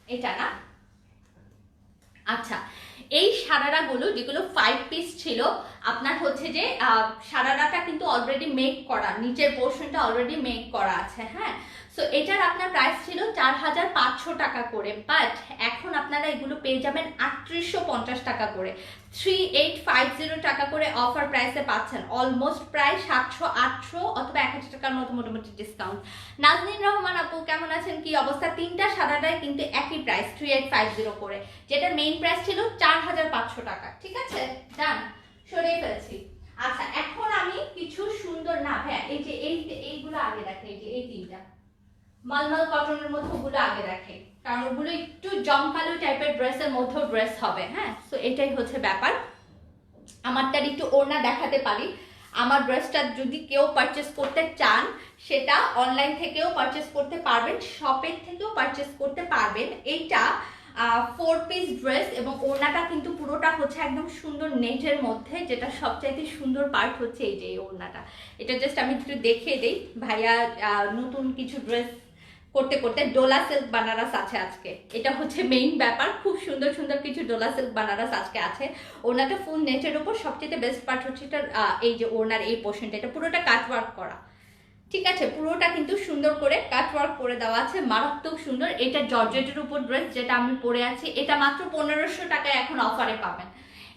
এটা না, আচ্ছা, এই সারারাগুলো যেগুলো 5 পিস ছিল আপনার হচ্ছে যে সারারাটা কিন্তু অলরেডি মেক করা, নিচের পোর্শনটা অলরেডি মেক করা আছে। হ্যাঁ, সো এটার আপনার প্রাইস ছিল 4,500 টাকা করে, বাট এখন আপনারা এগুলো পেয়ে যাবেন 3,850 টাকা করে, 3,850 টাকা করে অফার প্রাইসে পাচ্ছেন। অলমোস্ট প্রায় 700-800 অথবা 1,000 টাকার মতো মোটামুটি ডিসকাউন্ট। নাজনীন রহমান আপু কেমন আছেন, কি অবস্থা? তিনটা সারাটাই কিন্তু একই প্রাইস 3,850 করে, যেটা মেইন প্রাইস ছিল 4,500 টাকা। ঠিক আছে, ডান, সরিয়ে ফেলছি। আচ্ছা, এখন আমি কিছু সুন্দর না ভাইয়া, এই যে এইগুলো আগে রাখে, এই যে এই তিনটা মালমাল কটনের মধ্যে ওগুলো আগে রাখে, কারণ ওগুলো একটু জমকালো টাইপের ড্রেসের মধ্যেও ড্রেস হবে। হ্যাঁ, সো এটাই হচ্ছে ব্যাপার। আমারটার একটু ওড়না দেখাতে পারি। আমার ড্রেসটা যদি কেউ পারচেস করতে চান, সেটা অনলাইন থেকেও পারচেস করতে পারবেন, শপের থেকেও পারচেস করতে পারবেন। এইটা 4 পিস ড্রেস এবং ওড়নাটা কিন্তু পুরোটা হচ্ছে একদম সুন্দর নেটের মধ্যে, যেটা সবচাইতে সুন্দর পার্ট হচ্ছে এই যে এই ওড়নাটা। এটা জাস্ট আমি একটু দেখিয়ে দিই, ভাইয়া নতুন কিছু ড্রেস করতে করতে ডোলা সিল্ক বানারস আছে আজকে, এটা হচ্ছে মেইন ব্যাপার। খুব সুন্দর সুন্দর কিছু ডোলা সিল্ক বানারস আজকে আছে। ওড়নাটা ফুল নেটের উপর, সবচেয়ে বেস্ট পার্ট হচ্ছে এটা এই যে ওড়নার এই পোর্শনটা, এটা পুরোটা কাট ওয়ার্ক করা। ঠিক আছে, পুরোটা কিন্তু সুন্দর করে কাট ওয়ার্ক করে দেওয়া আছে, মারাত্মক সুন্দর। এটা জর্জেটের উপর ড্রেস, যেটা আমি পরে আছি, এটা মাত্র 1,500 টাকায় এখন অফারে পাবেন।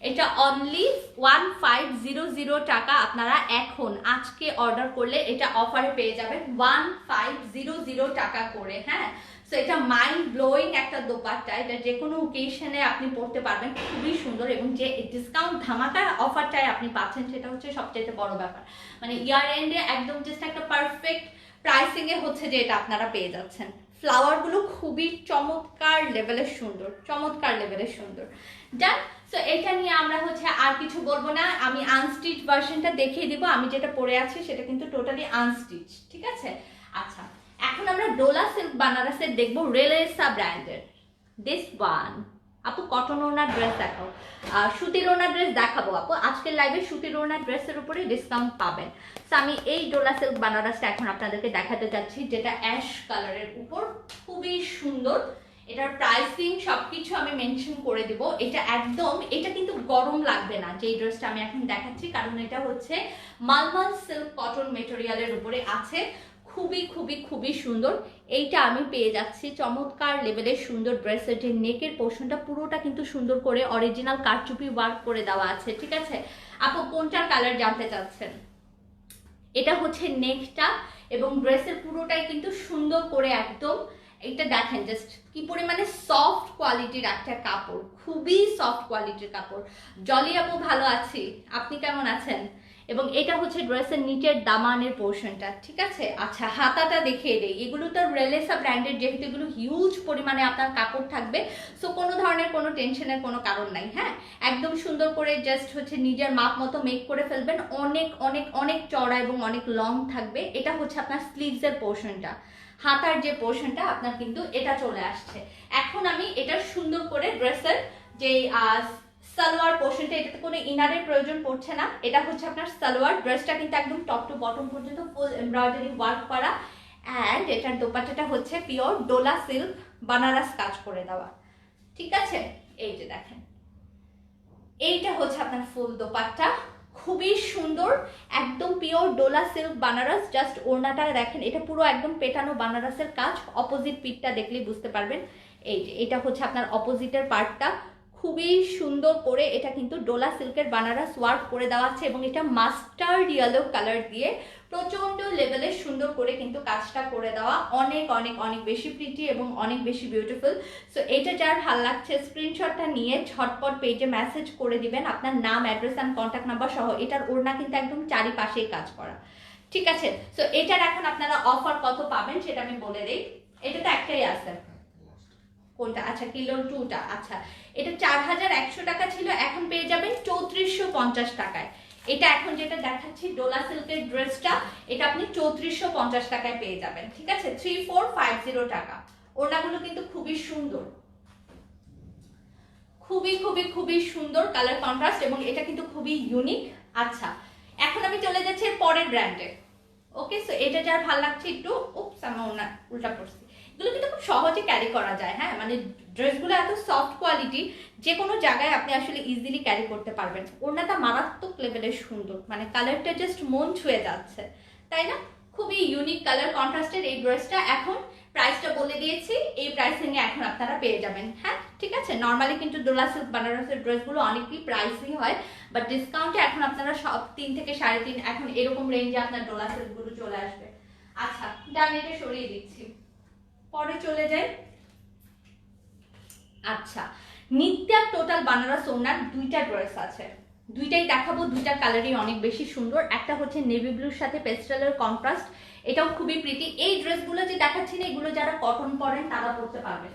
এটা অনলি 1,500 টাকা। আপনারা এখন আজকে অর্ডার করলে এটা অফারে পেয়ে যাবেন 1,500 টাকা করে। হ্যাঁ, সো এটা মাইন্ড ব্লোয়িং একটা দোপাট্টা, এটা যে কোনো ওকেশনে আপনি পরতে পারবেন, খুবই সুন্দর। এবং যে ডিসকাউন্ট ধামাকা অফারটাই আপনি পাচ্ছেন, সেটা হচ্ছে সবচেয়ে বড় ব্যাপার। মানে ইয়ার এন্ডে একদম জাস্ট একটা পারফেক্ট প্রাইসিং এ হচ্ছে যে এটা আপনারা পেয়ে যাচ্ছেন। ফ্লাওয়ারগুলো খুবই চমৎকার লেভেলের সুন্দর, চমৎকার লেভেলের সুন্দর। ডান। সো এটা নিয়ে আমরা হচ্ছে আর কিছু বলবো না, আমি আনস্টিচ ভার্সনটা দেখিয়ে দিব। আমি যেটা পরে আছি সেটা কিন্তু টোটালি আনস্টিচ। ঠিক আছে, আচ্ছা, এখন আমরা ডোলা সিল্ক বানারসের দেখবো, রেলেসা ব্র্যান্ডের। দিস ওয়ান আপু কটন ওড়নার ড্রেস দেখাও। সুতির ওড়নার ড্রেস দেখাবো আপু, আজকের লাইভে সুতির ওড়নার ড্রেসের উপরে ডিসকাউন্ট পাবেন। তো আমি এই ডোলা সিল্ক বানারসটা এখন আপনাদেরকে দেখাতে চাচ্ছি, যেটা অ্যাশ কালারের উপর, খুবই সুন্দর। এটার প্রাইসিং সবকিছু আমি মেনশন করে দিব। এটা একদম, এটা কিন্তু গরম লাগবে না যে ড্রেসটা আমি এখন দেখাচ্ছি, কারণ এটা হচ্ছে মালমাল সিল্ক কটন মেটেরিয়ালের উপরে আছে। খুবই খুবই খুবই সুন্দর। এইটা আমি পেয়ে যাচ্ছি চমৎকার লেভেলের সুন্দর ড্রেসের যে নেকের পোর্শনটা পুরোটা কিন্তু সুন্দর করে অরিজিনাল কারচুপি ওয়ার্ক করে দেওয়া আছে, ঠিক আছে। আপু কোনটার কালার জানতে চাচ্ছেন? এটা হচ্ছে নেকটা, এবং ড্রেসের পুরোটাই কিন্তু সুন্দর করে একদম, এটা দেখেন জাস্ট কি পরিমাণে সফট কোয়ালিটির একটা কাপড়, খুবই সফট কোয়ালিটির কাপড়। জলি আপু ভালো আছি, আপনি কেমন আছেন? এবং এটা হচ্ছে ড্রেসের নিচের দামানের পোর্শনটা, ঠিক আছে। আচ্ছা হাতাটা দেখিয়ে দেই। এগুলো তো রেলেসা ব্র্যান্ডের, যেহেতু এগুলো হিউজ পরিমাণে আপনার কাপড় থাকবে, সো কোনো ধরনের কোনো টেনশনের কোনো কারণ নাই। হ্যাঁ, একদম সুন্দর করে জাস্ট হচ্ছে নিজের মাপ মতো মেক করে ফেলবেন। অনেক অনেক অনেক চড়া এবং অনেক লং থাকবে। এটা হচ্ছে আপনার স্লিভসের পোর্শনটা, হাতার যে পোর্শনটা আপনার কিন্তু এটা চলে আসছে। এখন আমি এটা সুন্দর করে ড্রেসের যে সালোয়ার পোর্শনটা, এটাতে কোনো ইনারের প্রয়োজন পড়ছে না। এটা হচ্ছে আপনার সালোয়ার। ড্রেসটা কিন্তু একদম টপ টু বটম পর্যন্ত ফুল এমব্রয়ডারি ওয়ার্ক করা, অ্যান্ড এটার দোপাট্টাটা হচ্ছে পিওর ডোলা সিল্ক বানারস কাজ করে দেওয়া, ঠিক আছে। এই যে দেখেন, এইটা হচ্ছে আপনার ফুল দোপাট্টা, খুবই সুন্দর, একদম pure Dola silk Banaras. Just ওড়নাটা দেখেন, এটা পুরো একদম পেটানো বানারসের কাজ। অপোজিট পিঠটা দেখলেই বুঝতে পারবেন। এই যে এটা হচ্ছে আপনার অপোজিটের পার্টটা, খুবই সুন্দর করে এটা কিন্তু ডোলা সিল্কের বানারস ওয়ার্ক করে দেওয়া আছে, এবং এটা মাস্টার্ড ইয়েলো কালার দিয়ে প্রচন্ড লেভেলের সুন্দর করে কিন্তু কাজটা করে দেওয়া। অনেক অনেক অনেক বেশি প্রিটি এবং অনেক বেশি বিউটিফুল। সো এটা যার ভাল লাগছে স্ক্রিনশটটা নিয়ে ঝটপট পেজে মেসেজ করে দিবেন আপনার নাম, অ্যাড্রেস অ্যান্ড কন্ট্যাক্ট নাম্বার সহ। এটার ওড়না কিন্তু একদম চারিপাশেই কাজ করা, ঠিক আছে। সো এটার এখন আপনারা অফার কত পাবেন সেটা আমি বলে দিই। এটা তো একটাই আছে, কোনটা? আচ্ছা কিলো টুটা। আচ্ছা, এটা 4100 টাকা ছিল, এখন পেয়ে যাবেন 3450 টাকায়। এটা এখন যেটা দেখাচ্ছি ডোলা সিল্কের ড্রেসটা, এটা আপনি 3450 টাকায় পেয়ে যাবেন, ঠিক আছে। 3450 টাকা। ওড়নাগুলো কিন্তু খুবই সুন্দর, খুবই খুবই খুবই সুন্দর কালার কন্ট্রাস্ট, এবং এটা কিন্তু খুবই ইউনিক। আচ্ছা এখন আমি চলে যাচ্ছি পরের ব্র্যান্ডে। ওকে, সো এটা যার ভালো লাগছে একটু, উপস আমি উল্টা পড়ছি। এগুলো কিন্তু খুব সহজে ক্যারি করা যায়। হ্যাঁ, মানে ড্রেসগুলো এত সফট কোয়ালিটি, যে কোনো জায়গায় আপনি আসলে ইজিলি ক্যারি করতে পারবেন। ওড়নাটা মারাত্মক লেভেলের সুন্দর, মানে কালারটা জাস্ট মন ছুঁয়ে যাচ্ছে, তাই না? খুবই ইউনিক কালার কন্ট্রাস্টের এই ড্রেসটা। এখন প্রাইসটা বলে দিয়েছি, এই প্রাইসে নিয়ে এখন আপনারা পেয়ে যাবেন। হ্যাঁ ঠিক আছে, নর্মালি কিন্তু ডোলা সিল্ক বানারসের ড্রেসগুলো অনেকই প্রাইসই হয়, বাট ডিসকাউন্টে এখন আপনারা সব 3 থেকে 3.5 এখন এরকম রেঞ্জে আপনার ডোলা সিল্কগুলো চলে আসবে। আচ্ছা ডান, এটা সরিয়ে দিচ্ছি, পরে চলে যাই। আচ্ছা, নিত্যা টোটাল বানারস ওড়নার দুইটা ড্রেস আছে, দুইটাই দেখাবো। দুইটা কালারই অনেক বেশি সুন্দর। একটা হচ্ছে নেভি ব্লুর সাথে পেস্টেলের কন্ট্রাস্ট, এটাও খুবই প্রিটি। এই ড্রেসগুলো যে দেখাচ্ছি না, এগুলো যারা কটন পরেন তারা পরতে পারবেন,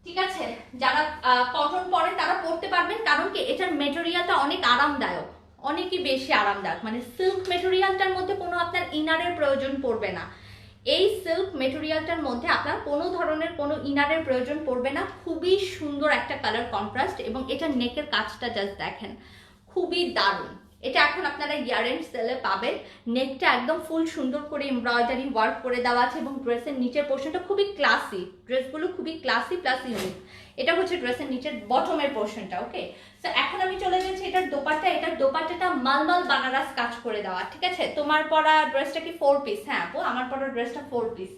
ঠিক আছে। যারা কটন পরেন তারা পরতে পারবেন, কারণ কি এটার মেটেরিয়ালটা অনেক আরামদায়ক, অনেকই বেশি আরামদায়ক। মানে সিল্ক মেটেরিয়ালটার মধ্যে কোনো আপনার ইনারের প্রয়োজন পড়বে না। এই সিল্ক মেটেরিয়ালটার মধ্যে আপনার কোনো ধরনের কোনো ইনারের প্রয়োজন পড়বে না। খুবই সুন্দর একটা কালার কন্ট্রাস্ট, এবং এটা নেকের কাজটা জাস্ট দেখেন, খুবই দারুণ। এটা এখন আপনারা ইয়ার এন্ড সেলে পাবেন। নেকটা একদম ফুল সুন্দর করে এমব্রয়ডারি ওয়ার্ক করে দেওয়া আছে, এবং ড্রেসের নিচের পোর্শনটা খুবই ক্লাসি। ড্রেসগুলো খুবই ক্লাসি প্লাস ইউনিক। এটা হচ্ছে ড্রেসের নিচের বটমের পোর্শনটা। ওকে, তো এখন আমি চলে যাচ্ছি এটার দোপাট্টা। এটার দোপাট্টাটা মালমাল বানারস কাজ করে দেওয়া, ঠিক আছে। তোমার পরা ড্রেসটা কি 4 পিস? হ্যাঁ আপু, আমার পরা ড্রেসটা 4 পিস,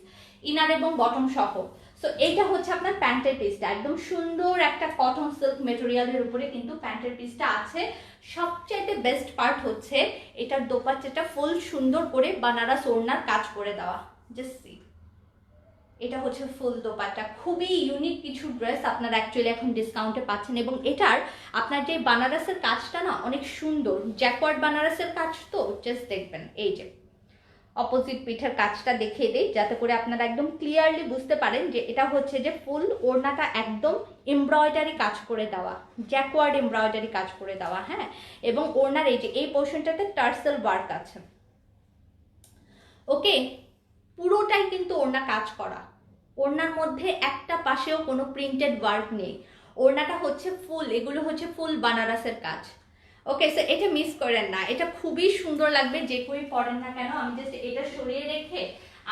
ইনার এবং বটম সহ। সো এইটা হচ্ছে আপনার প্যান্টের পিসটা, একদম সুন্দর একটা কটন সিল্ক মেটেরিয়ালের উপরে কিন্তু প্যান্টের পিসটা আছে। সবচাইতে বেস্ট পার্ট হচ্ছে এটার দোপাট্টাটা ফুল সুন্দর করে বানারস ওড়নার কাজ করে দেওয়া। জাস্ট সি, এটা হচ্ছে ফুল দোপাট্টা। খুবই ইউনিক কিছু ড্রেস আপনারা অ্যাকচুয়ালি এখন ডিসকাউন্টে পাচ্ছেন, এবং এটার আপনার যে বানারসের কাজটা না অনেক সুন্দর, জ্যাকওয়ার্ড বানারসের কাজ। তো জাস্ট দেখবেন, এই যে অপোজিট পিঠের কাজটা দেখিয়ে দিই, যাতে করে আপনারা একদম ক্লিয়ারলি বুঝতে পারেন যে এটা হচ্ছে যে ফুল ওড়নাটা একদম এমব্রয়ডারি কাজ করে দেওয়া, জ্যাকওয়ার্ড এমব্রয়ডারি কাজ করে দেওয়া। হ্যাঁ, এবং ওড়নার এই যে এই পোর্শনটাতে টার্সেল ওয়ার্ক আছে। ওকে, পুরোটাই কিন্তু ওড়না কাজ করা, ওড়নার মধ্যে একটা পাশেও কোনো প্রিন্টেড ওয়ার্ক নেই। ওড়নাটা হচ্ছে ফুল, এগুলো হচ্ছে ফুল বানারসের কাজ। ওকে, সো এটা মিস করেন না, এটা খুবই সুন্দর লাগবে যে কেউই পরেন না কেন। আমি জাস্ট এটা সরিয়ে রেখে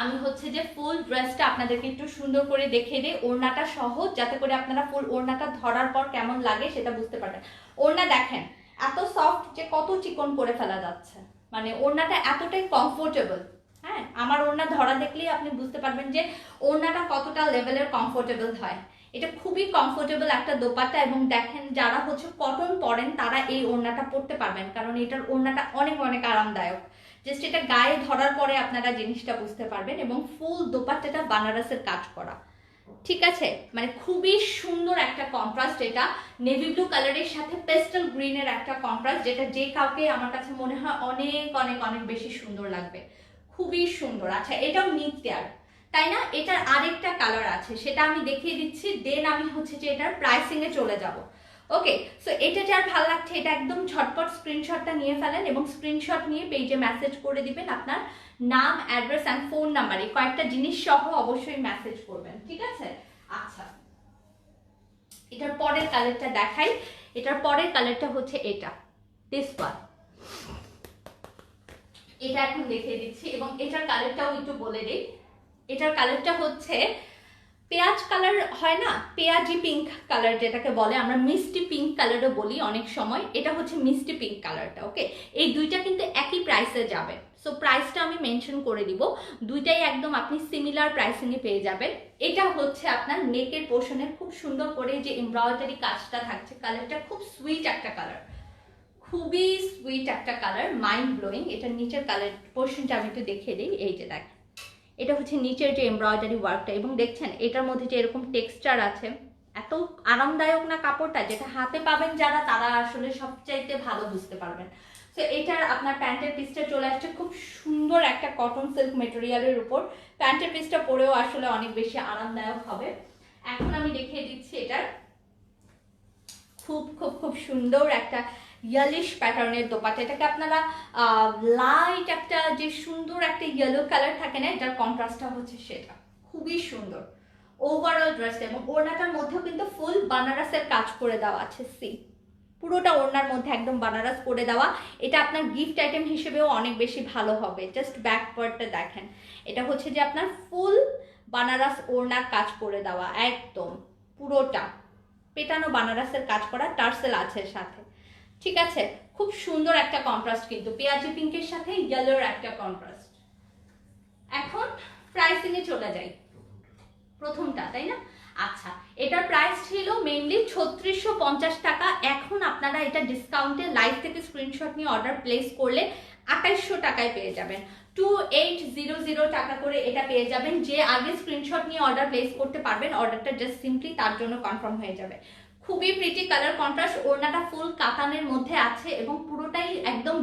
আমি হচ্ছে যে ফুল ড্রেসটা আপনাদেরকে একটু সুন্দর করে দেখিয়ে দিই, ওড়নাটা সহজ, যাতে করে আপনারা ফুল ওড়নাটা ধরার পর কেমন লাগে সেটা বুঝতে পারবেন। ওড়না দেখেন এত সফট যে কত চিকন করে ফেলা যাচ্ছে, মানে ওড়নাটা এতটাই কমফোর্টেবল। হ্যাঁ, আমার ওড়না ধরা দেখলেই আপনি বুঝতে পারবেন যে ওড়নাটা কতটা লেভেলের কমফোর্টেবল হয়। এটা খুবই কমফোর্টেবল একটা দোপাট্টা, এবং দেখেন যারা হচ্ছে কটন পরেন তারা এই ওড়নাটা পরতে পারবেন, কারণ এটার ওড়নাটা অনেক অনেক আরামদায়ক। জাস্ট এটা গায়ে ধরার পরে আপনারা জিনিসটা বুঝতে পারবেন। এবং ফুল দোপাট্টাটা বানারসের কাজ করা, ঠিক আছে, মানে খুবই সুন্দর একটা কন্ট্রাস্ট। এটা নেভি ব্লু কালারের সাথে পেস্টেল গ্রিনের একটা কন্ট্রাস্ট, যেটা যে কাউকে আমার কাছে মনে হয় অনেক অনেক অনেক বেশি সুন্দর লাগবে, খুবই সুন্দর। আচ্ছা, এটাও নিত্যার, তাই না? এটার আরেকটা কালার আছে, সেটা আমি দেখিয়ে দিচ্ছি, দেন আমি হচ্ছে যে এটার প্রাইসিং এ চলে যাব। ওকে, সো এটা যার ভালো লাগছে এটা একদম ঝটপট স্ক্রিনশটটা নিয়ে ফেলেন, এবং স্ক্রিনশট নিয়ে পেজে মেসেজ করে দিবেন আপনার নাম, অ্যাড্রেস অ্যান্ড ফোন নাম্বার, এই কয়েকটা জিনিস সহ অবশ্যই মেসেজ করবেন, ঠিক আছে? আচ্ছা, এটার পরের কালারটা দেখাই। এটার পরের কালারটা হচ্ছে এটা, দিস ওয়ান। এটা এখন দেখিয়ে দিচ্ছি, এবং এটার কালারটাও একটু বলে দিই। এটার কালারটা হচ্ছে পেঁয়াজ কালার, হয় না, পেঁয়াজি পিঙ্ক কালার যেটাকে বলে, আমরা মিষ্টি পিঙ্ক কালারও বলি অনেক সময়। এটা হচ্ছে মিষ্টি পিঙ্ক কালারটা। ওকে, এই দুইটা কিন্তু একই প্রাইসে যাবে, সো প্রাইসটা আমি মেনশন করে দিব। দুইটাই একদম আপনি সিমিলার প্রাইসিংয়ে পেয়ে যাবেন। এটা হচ্ছে আপনার নেকের পোর্শনের খুব সুন্দর করে যে এমব্রয়ডারি কাজটা থাকছে, কালারটা খুব সুইট একটা কালার, খুবই সুইট একটা কালার, মাইন্ড ব্লোয়িং। এটার নিচের কালার পোর্শনটা আমি একটু দেখিয়ে দিই। এই যে দেখ, এটা হচ্ছে নিচের যে এমব্রয়ডারি ওয়ার্কটা, এবং দেখছেন এটার মধ্যে যে এরকম টেক্সচার আছে, এত আরামদায়ক না কাপড়টা, যেটা হাতে পাবেন যারা, তারা আসলে সবচাইতে ভালো বুঝতে পারবেন। তো এটার আপনার প্যান্টের পিসটা চলে আসছে খুব সুন্দর একটা কটন সিল্ক মেটেরিয়ালের উপর। প্যান্টের পিসটা পরেও আসলে অনেক বেশি আরামদায়ক হবে। এখন আমি দেখিয়ে দিচ্ছি এটার খুব খুব খুব সুন্দর একটা ইয়েলিশ প্যাটার্নের দোপাট্টা। এটাকে আপনারা লাইট একটা যে সুন্দর একটা ইয়েলো কালার থাকে না, এটার কন্ট্রাস্টটা হচ্ছে সেটা, খুবই সুন্দর ওভারঅল ড্রেস। এবং ওড়নাটার মধ্যেও কিন্তু ফুল বানারসের কাজ করে দেওয়া আছে, সি পুরোটা ওড়নার মধ্যে একদম বানারস করে দেওয়া। এটা আপনার গিফট আইটেম হিসেবেও অনেক বেশি ভালো হবে। জাস্ট ব্যাক পার্টটা দেখেন, এটা হচ্ছে যে আপনার ফুল বানারস ওড়নার কাজ করে দেওয়া, একদম পুরোটা পেটানো বানারসের কাজ করা, টার্সেল আছে সাথে, ঠিক আছে? খুব সুন্দর একটা কন্ট্রাস্ট, কিন্তু পেঁয়াজি পিঙ্কের সাথে ইয়েলোর একটা কন্ট্রাস্ট। এখন প্রাইসিং এ চলে যাই, প্রথমটা, তাই না? আচ্ছা, এটার প্রাইস ছিল মেইনলি 3650 টাকা। এখন আপনারা এটা ডিসকাউন্টে লাইভ থেকে স্ক্রিনশট নিয়ে অর্ডার প্লেস করলে 2800 টাকায় পেয়ে যাবেন। 2800 টাকা করে এটা পেয়ে যাবেন। যে আগে স্ক্রিনশট নিয়ে অর্ডার প্লেস করতে পারবেন, অর্ডারটা জাস্ট সিম্পলি তার জন্য কনফার্ম হয়ে যাবে। খুবই প্রিটি কালার কন্ট্রাস্ট, ওড়নাটা ফুল কাতানের মধ্যে আছে, এবং পুরোটাই একদম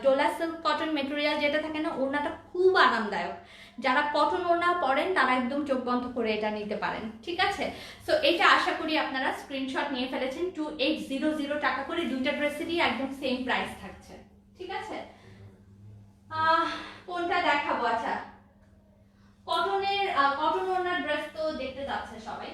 ডোলা সিল্ক কটন মেটেরিয়াল যেটা থাকে না, ওড়নাটা খুব আরামদায়ক। যারা কটন ওড়না পরেন তারা একদম চোখ বন্ধ করে এটা নিতে পারেন, ঠিক আছে? সো এটা আশা করি আপনারা স্ক্রিনশট নিয়ে ফেলেছেন। 2800 টাকা করে দুইটা ড্রেসেরই একদম সেম প্রাইস থাকছে, ঠিক আছে? কোনটা দেখাবো? আচ্ছা, কটন ওড়নার ড্রেস তো দেখতে যাচ্ছে সবাই।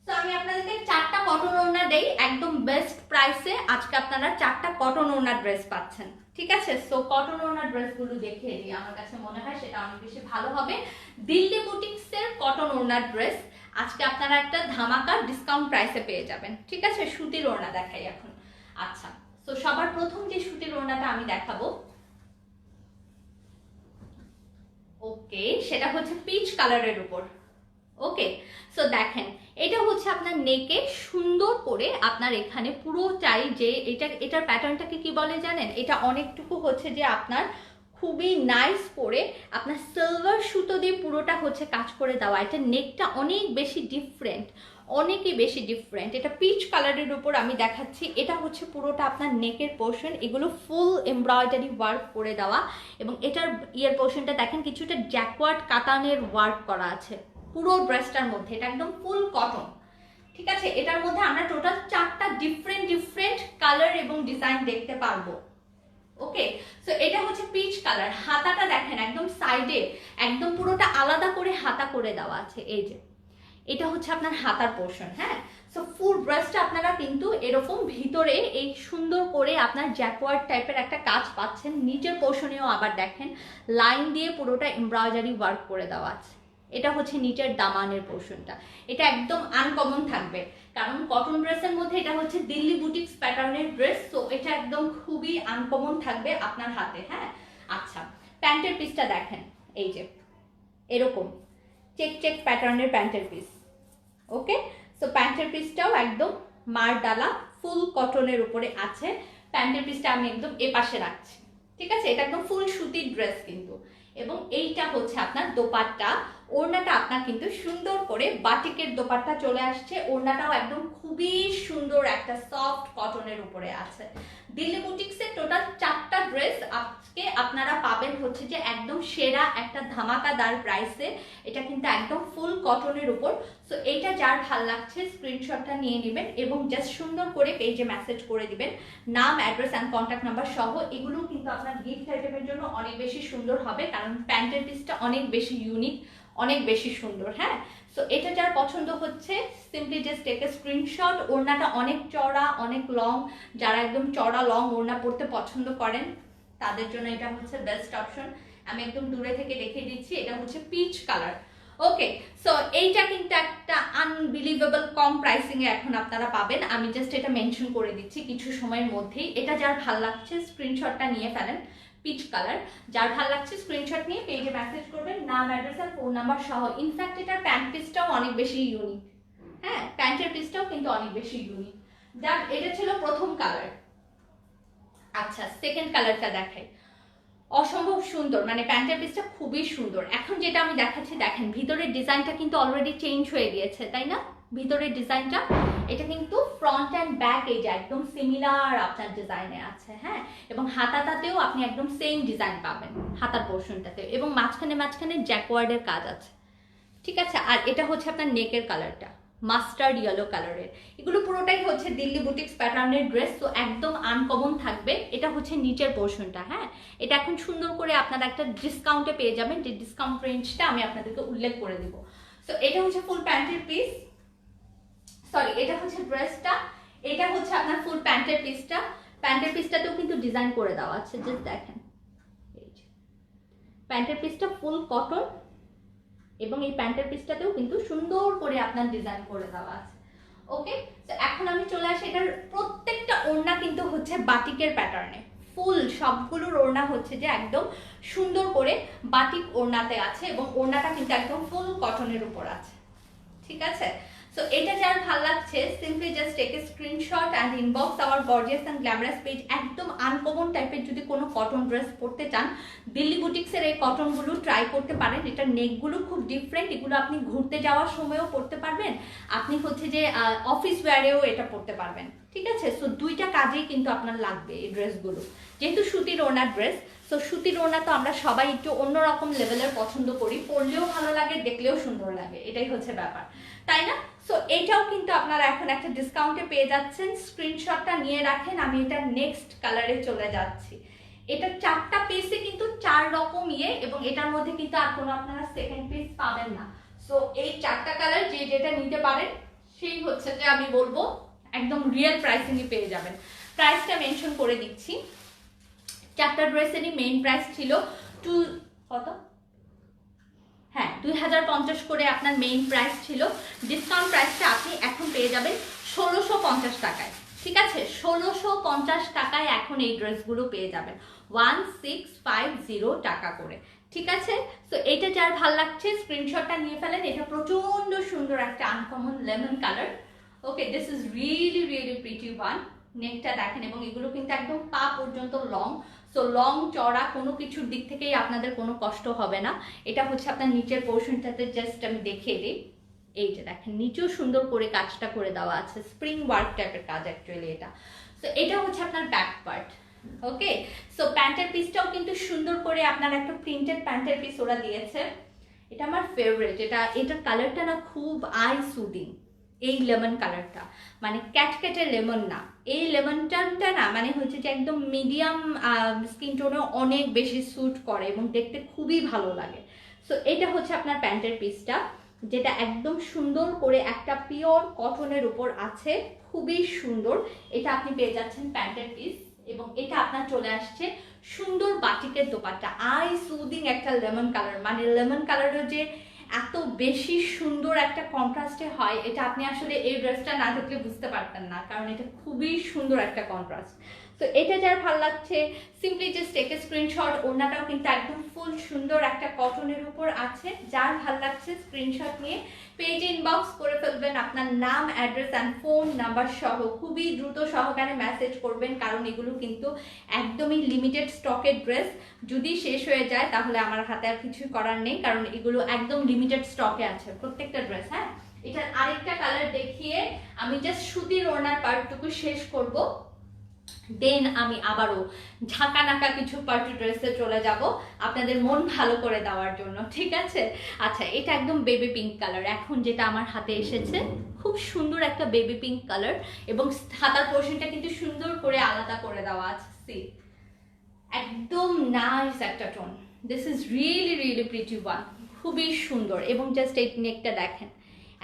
তো আমি আপনাদেরকে 4টা কটন ওড়না দেই একদম বেস্ট প্রাইসে। আজকে আপনারা 4টা কটন ওড়না ড্রেস পাচ্ছেন, ঠিক আছে? সো কটন ওড়না ড্রেসগুলো দেখিয়ে দিই, আমার কাছে মনে হয় সেটা অনেক বেশি ভালো হবে। দিল্লি বুটিক্সের কটন ওড়না ড্রেস আজকে আপনারা একটা ধামাকা ডিসকাউন্ট প্রাইসে পেয়ে যাবেন, ঠিক আছে? সুতির ওড়না দেখাই এখন। আচ্ছা, তো সবার প্রথম যে সুতির ওড়নাটা আমি দেখাবো, ওকে, সেটা হচ্ছে পিচ কালারের উপর। ওকে, সো দেখেন এটা হচ্ছে আপনার নেকে সুন্দর করে আপনার এখানে পুরোটাই যে এটার প্যাটার্নটাকে কি বলে জানেন? এটা অনেকটুকু হচ্ছে যে আপনার খুবই নাইস করে আপনার সিলভার সুতো দিয়ে পুরোটা হচ্ছে কাজ করে দেওয়া। এটা নেকটা অনেক বেশি ডিফারেন্ট, অনেকই বেশি ডিফারেন্ট। এটা পিচ কালারের উপর আমি দেখাচ্ছি। এটা হচ্ছে পুরোটা আপনার নেকের পোর্শন, এগুলো ফুল এমব্রয়ডারি ওয়ার্ক করে দেওয়া, এবং এটার ইয়ের পোর্শনটা দেখেন কিছুটা জ্যাকওয়ার্ড কাতানের ওয়ার্ক করা আছে পুরো ড্রেসটার মধ্যে। এটা একদম ফুল কটন, ঠিক আছে? এটার মধ্যে আমরা টোটাল 4টা ডিফারেন্ট কালার এবং ডিজাইন দেখতে পারবো। ওকে, সো এটা হচ্ছে পিচ কালার। হাতাটা দেখেন একদম সাইডে একদম পুরোটা আলাদা করে হাতা করে দেওয়া আছে, এই যে এটা হচ্ছে আপনার হাতার পোর্শন। হ্যাঁ, সো ফুল ড্রেসটা আপনারা কিন্তু এরকম ভিতরে এই সুন্দর করে আপনার জ্যাকওয়ার্ড টাইপের একটা কাজ পাচ্ছেন। নিচের পোর্শনেও আবার দেখেন লাইন দিয়ে পুরোটা এমব্রয়ডারি ওয়ার্ক করে দেওয়া আছে। এটা হচ্ছে নিচের দামানের পোর্শনটা, এটা একদম আনকমন থাকবে কারণ কটন ড্রেসের মধ্যে এটা হচ্ছে দিল্লি বুটিক্স প্যাটার্নের ড্রেস, তো এটা একদম খুবই আনকমন থাকবে আপনার হাতে। হ্যাঁ, আচ্ছা প্যান্টের পিসটা দেখেন, এই যে এরকম চেক চেক প্যাটার্নের প্যান্টের পিস। ওকে, সো প্যান্টের পিসটাও একদম মার ডালা ফুল কটনের উপরে আছে। প্যান্টের পিসটা আমি একদম এ পাশে রাখছি, ঠিক আছে? এটা একদম ফুল সুতির ড্রেস কিন্তু। এবং এইটা হচ্ছে আপনার দোপাট্টা, ওড়নাটা আপনার কিন্তু সুন্দর করে বাটিকের দোপাট্টা চলে আসছে। ওড়নাটাও একদম খুবই সুন্দর একটা সফট কটনের উপরে আছে। দিল্লি বুটিক্সের টোটাল 4টা ড্রেস আজকে আপনারা পাবেন হচ্ছে যে একদম সেরা একটা ধামাকাদার প্রাইসে। এটা কিন্তু একদম ফুল কটনের উপর। সো এইটা যার ভাল লাগছে স্ক্রিনশটটা নিয়ে নেবেন এবং জাস্ট সুন্দর করে পেজে মেসেজ করে দিবেন নাম, অ্যাড্রেস অ্যান্ড কন্ট্যাক্ট নাম্বার সহ। এগুলো কিন্তু আপনার গিফট আইটেমের জন্য অনেক বেশি সুন্দর হবে কারণ প্যান্টের পিসটা অনেক বেশি ইউনিক, অনেক বেশি সুন্দর। হ্যাঁ, সো এটা যার পছন্দ হচ্ছে simply just take a screenshot. ওড়নাটা অনেক চড়া, অনেক লং, যারা একদম চড়া লং ওড়না পড়তে পছন্দ করেন তাদের জন্য এটা হচ্ছে বেস্ট অপশন। আমি একদম দূরে থেকে দেখিয়ে দিচ্ছি, এটা হচ্ছে পিচ কালার। ওকে, সো এইটা কিন্তু একটা আনবিলিভেবল কম প্রাইসিং এ এখন আপনারা পাবেন। আমি জাস্ট এটা মেনশন করে দিচ্ছি কিছু সময়ের মধ্যেই। এটা যার ভাল লাগছে স্ক্রিনশটটা নিয়ে ফেলেন, পিচ কালার। যার ভাল লাগছে স্ক্রিনশট নিয়ে পেজে মেসেজ করবেন নাম, অ্যাড্রেস আর ফোন নাম্বার সহ। ইনফ্যাক্ট এটার প্যান্ট পিসটাও অনেক বেশি ইউনিক। হ্যাঁ, প্যান্টের পিসটাও কিন্তু অনেক বেশি ইউনিক। যার এটা ছিল প্রথম কালার। আচ্ছা, সেকেন্ড কালারটা দেখাই। অসম্ভব সুন্দর, মানে প্যান্টের পিসটা খুবই সুন্দর। এখন যেটা আমি দেখাচ্ছি দেখেন, ভিতরের ডিজাইনটা কিন্তু অলরেডি চেঞ্জ হয়ে গিয়েছে, তাই না? ভিতরের ডিজাইনটা এটা কিন্তু ফ্রন্ট অ্যান্ড ব্যাক এই যে একদম সিমিলার আপনার ডিজাইনে আছে। হ্যাঁ, এবং হাতাটাতেও আপনি একদম সেম ডিজাইন পাবেন হাতার পোর্শনটাতে, এবং মাঝখানে মাঝখানে জ্যাকওয়ার্ডের কাজ আছে, ঠিক আছে? আর এটা হচ্ছে আপনার নেকের কালারটা মাস্টার্ড ইয়েলো কালারের। এগুলো পুরোটাই হচ্ছে দিল্লি বুটিক্স প্যাটার্নের ড্রেস, তো একদম আনকমন থাকবে। এটা হচ্ছে নিচের পোর্শনটা। হ্যাঁ, এটা এখন সুন্দর করে আপনারা একটা ডিসকাউন্টে পেয়ে যাবেন, যে ডিসকাউন্ট রেঞ্জটা আমি আপনাদেরকে উল্লেখ করে দিব। তো এটা হচ্ছে ফুল প্যান্টের পিস, সরি এটা হচ্ছে ড্রেসটা, এটা হচ্ছে আপনার ফুল প্যান্টের পিসটা। প্যান্টের পিসটাতেও কিন্তু ডিজাইন করে দেওয়া আছে, জাস্ট দেখেন এই যে প্যান্টের পিসটা ফুল কটন এবং এই প্যান্টের পিসটাতেও কিন্তু সুন্দর করে আপনার ডিজাইন করে দেওয়া আছে। ওকে, তো এখন আমি চলে আসি, এটার প্রত্যেকটা ওড়না কিন্তু হচ্ছে বাটিকের প্যাটার্নে। ফুল সবগুলোর ওড়না হচ্ছে যে একদম সুন্দর করে বাটিক ওড়নাতে আছে এবং ওড়নাটা কিন্তু একদম ফুল কটনের উপর আছে, ঠিক আছে? সো এটা যার ভালো লাগছে simply just take a screenshot and inbox our gorgeous and glamorous page. একদম আনকমন টাইপের যদি কোনো কটন ড্রেস পরতে চান, দিল্লি বুটিক্সের এই কটনগুলো ট্রাই করতে পারেন। এটা নেকগুলো খুব ডিফারেন্ট, এগুলো আপনি ঘুরতে যাওয়ার সময়ও পরতে পারবেন, আপনি হচ্ছে যে অফিস ওয়্যারেও এটা পরতে পারবেন, ঠিক আছে? সো দুইটা কাজেই কিন্তু আপনার লাগবে এই ড্রেসগুলো, যেহেতু সুতির ওড়নার ড্রেস। সো সুতির ওড়না তো আমরা সবাই একটু অন্যরকম লেভেলের পছন্দ করি, পরলেও ভালো লাগে, দেখলেও সুন্দর লাগে, এটাই হচ্ছে ব্যাপার, তাই না? সো এইটাও কিন্তু আপনারা এখন একটা ডিসকাউন্টে পেয়ে যাচ্ছেন। স্ক্রিনশটটা নিয়ে রাখেন, আমি এটা নেক্সট কালারে চলে যাচ্ছি। এটা 4টা পিসে কিন্তু 4 রকম ইয়ে, এবং এটার মধ্যে কিন্তু আর কোনো আপনারা সেকেন্ড পিস পাবেন না। সো এই 4টা কালার যে যেটা নিতে পারেন সেই হচ্ছে যে আমি বলবো একদম রিয়েল প্রাইসিংই পেয়ে যাবেন। প্রাইসটা মেনশন করে দিচ্ছি। 4টা ড্রেসেরই মেইন প্রাইস ছিল কত? হ্যাঁ, 2050 করে আপনার মেইন প্রাইস ছিল। ডিসকাউন্ট প্রাইসটা আপনি এখন পেয়ে যাবেন 1650 টাকায়, ঠিক আছে? 1650 টাকায় এখন এই ড্রেসগুলো পেয়ে যাবেন, 1650 টাকা করে, ঠিক আছে? তো এটা যার ভাল লাগছে স্ক্রিনশটটা নিয়ে ফেলেন। এটা প্রচন্ড সুন্দর একটা uncommon lemon colour. Okay, this is really really pretty one. নেকটা দেখেন, এবং এগুলো কিন্তু একদম পা পর্যন্ত লং। সো লং চড়া কোনো কিছুর দিক থেকেই আপনাদের কোনো কষ্ট হবে না। এটা হচ্ছে আপনার নিচের পোর্শনটাতে, জাস্ট আমি দেখিয়ে দিই, এই যে দেখেন নিচেও সুন্দর করে কাজটা করে দেওয়া আছে, স্প্রিং ওয়ার্ক টাইপের কাজ অ্যাকচুয়ালি এটা। সো এটা হচ্ছে আপনার ব্যাক পার্ট। ওকে, সো প্যান্টের পিসটাও কিন্তু সুন্দর করে আপনার একটা প্রিন্টেড প্যান্টের পিস ওরা দিয়েছে। এটা আমার ফেভারিট। এটার কালারটা না খুব আই সুদিং। এই লেমন কালারটা মানে ক্যাটক্যাটে লেমন না, এই লেমন টানটা না মানে হচ্ছে যে একদম মিডিয়াম স্কিন টোনে অনেক বেশি স্যুট করে এবং দেখতে খুবই ভালো লাগে। সো এটা হচ্ছে আপনার প্যান্টের পিসটা। যেটা একদম সুন্দর করে একটা পিওর কটনের উপর আছে, খুবই সুন্দর। এটা আপনি পেয়ে যাচ্ছেন প্যান্টের পিস, এবং এটা আপনার চলে আসছে সুন্দর বাটিকের দোপাট্টা। আই সুদিং একটা লেমন কালার, মানে লেমন কালারের যে এত বেশি সুন্দর একটা কন্ট্রাস্টে হয়, এটা আপনি আসলে এই ড্রেসটা না দেখলে বুঝতে পারতেন না, কারণ এটা খুবই সুন্দর একটা কন্ট্রাস্ট। তো এটা যার ভালো লাগছে simply just take a screenshot. ওড়নাটাও কিন্তু একদম ফুল সুন্দর একটা কটনের উপর আছে। যার ভালো লাগছে স্ক্রিনশট নিয়ে পেজে ইনবক্স করে ফেলবেন আপনার নাম, অ্যাড্রেস অ্যান্ড ফোন নাম্বার সহ। খুবই দ্রুত সহকারে মেসেজ করবেন, কারণ এগুলো কিন্তু একদমই লিমিটেড স্টকের ড্রেস। যদি শেষ হয়ে যায় তাহলে আমার হাতে আর কিছুই করার নেই, কারণ এগুলো একদম লিমিটেড স্টকে আছে প্রত্যেকটা ড্রেস। হ্যাঁ, এটার আরেকটা কালার দেখিয়ে আমি জাস্ট সুতির ওড়নার পার্টটুকু শেষ করব, দেন আমি আবারও ঝাঁকা নাকা কিছু পার্টি ড্রেসে চলে যাব আপনাদের মন ভালো করে দেওয়ার জন্য, ঠিক আছে? আচ্ছা, এটা একদম বেবি পিঙ্ক কালার, এখন যেটা আমার হাতে এসেছে খুব সুন্দর একটা বেবি পিঙ্ক কালার, এবং হাতার পোর্শনটা কিন্তু সুন্দর করে আলাদা করে দেওয়া আছে। সি, একদম নাইস একটা tone. This is really really pretty one, খুবই সুন্দর। এবং জাস্ট এই নেকটা দেখেন,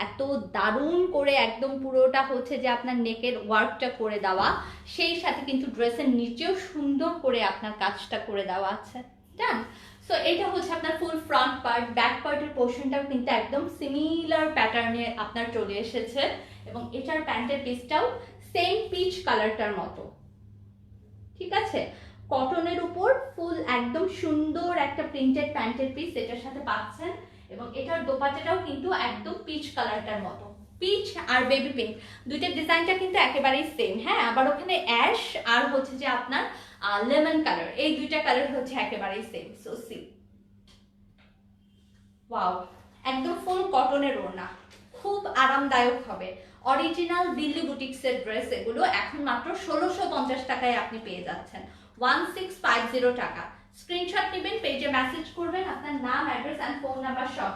এত দারুণ করে একদম পুরোটা হচ্ছে যে আপনার নেকের ওয়ার্কটা করে দেওয়া, সেই সাথে কিন্তু ড্রেসের নিচেও সুন্দর করে আপনার কাজটা করে দেওয়া আছে। ডান। সো এটা হচ্ছে আপনার ফুল ফ্রন্ট পার্ট। ব্যাক পার্টের পোর্শনটাও কিন্তু একদম সিমিলার প্যাটার্নে আপনার চলে এসেছে, এবং এটার প্যান্টের পিসটাও সেম পিচ কালারটার মতো, ঠিক আছে? কটনের উপর ফুল একদম সুন্দর একটা প্রিন্টেড প্যান্টের পিস এটার সাথে পাচ্ছেন, এবং এটার দোপাট্টাটাও কিন্তু একদম পিচ কালারটার মতো। পিচ আর বেবি পিঙ্ক দুইটার ডিজাইনটা কিন্তু একেবারেই সেম। হ্যাঁ, আবার ওখানে অ্যাশ আর হচ্ছে যে আপনার লেমন কালার, এই দুইটা কালার হচ্ছে একেবারেই সেম। সো সি, ওয়াও, একদম ফুল কটনের ওড়না, খুব আরামদায়ক হবে। অরিজিনাল দিল্লি বুটিক্সের ড্রেস এগুলো, এখন মাত্র 1650 টাকায় আপনি পেয়ে যাচ্ছেন, 1650 টাকা। স্ক্রিনশট নেবেন, পেজে মেসেজ করবেন আপনার নাম, অ্যাড্রেস এন্ড ফোন নাম্বার সহ।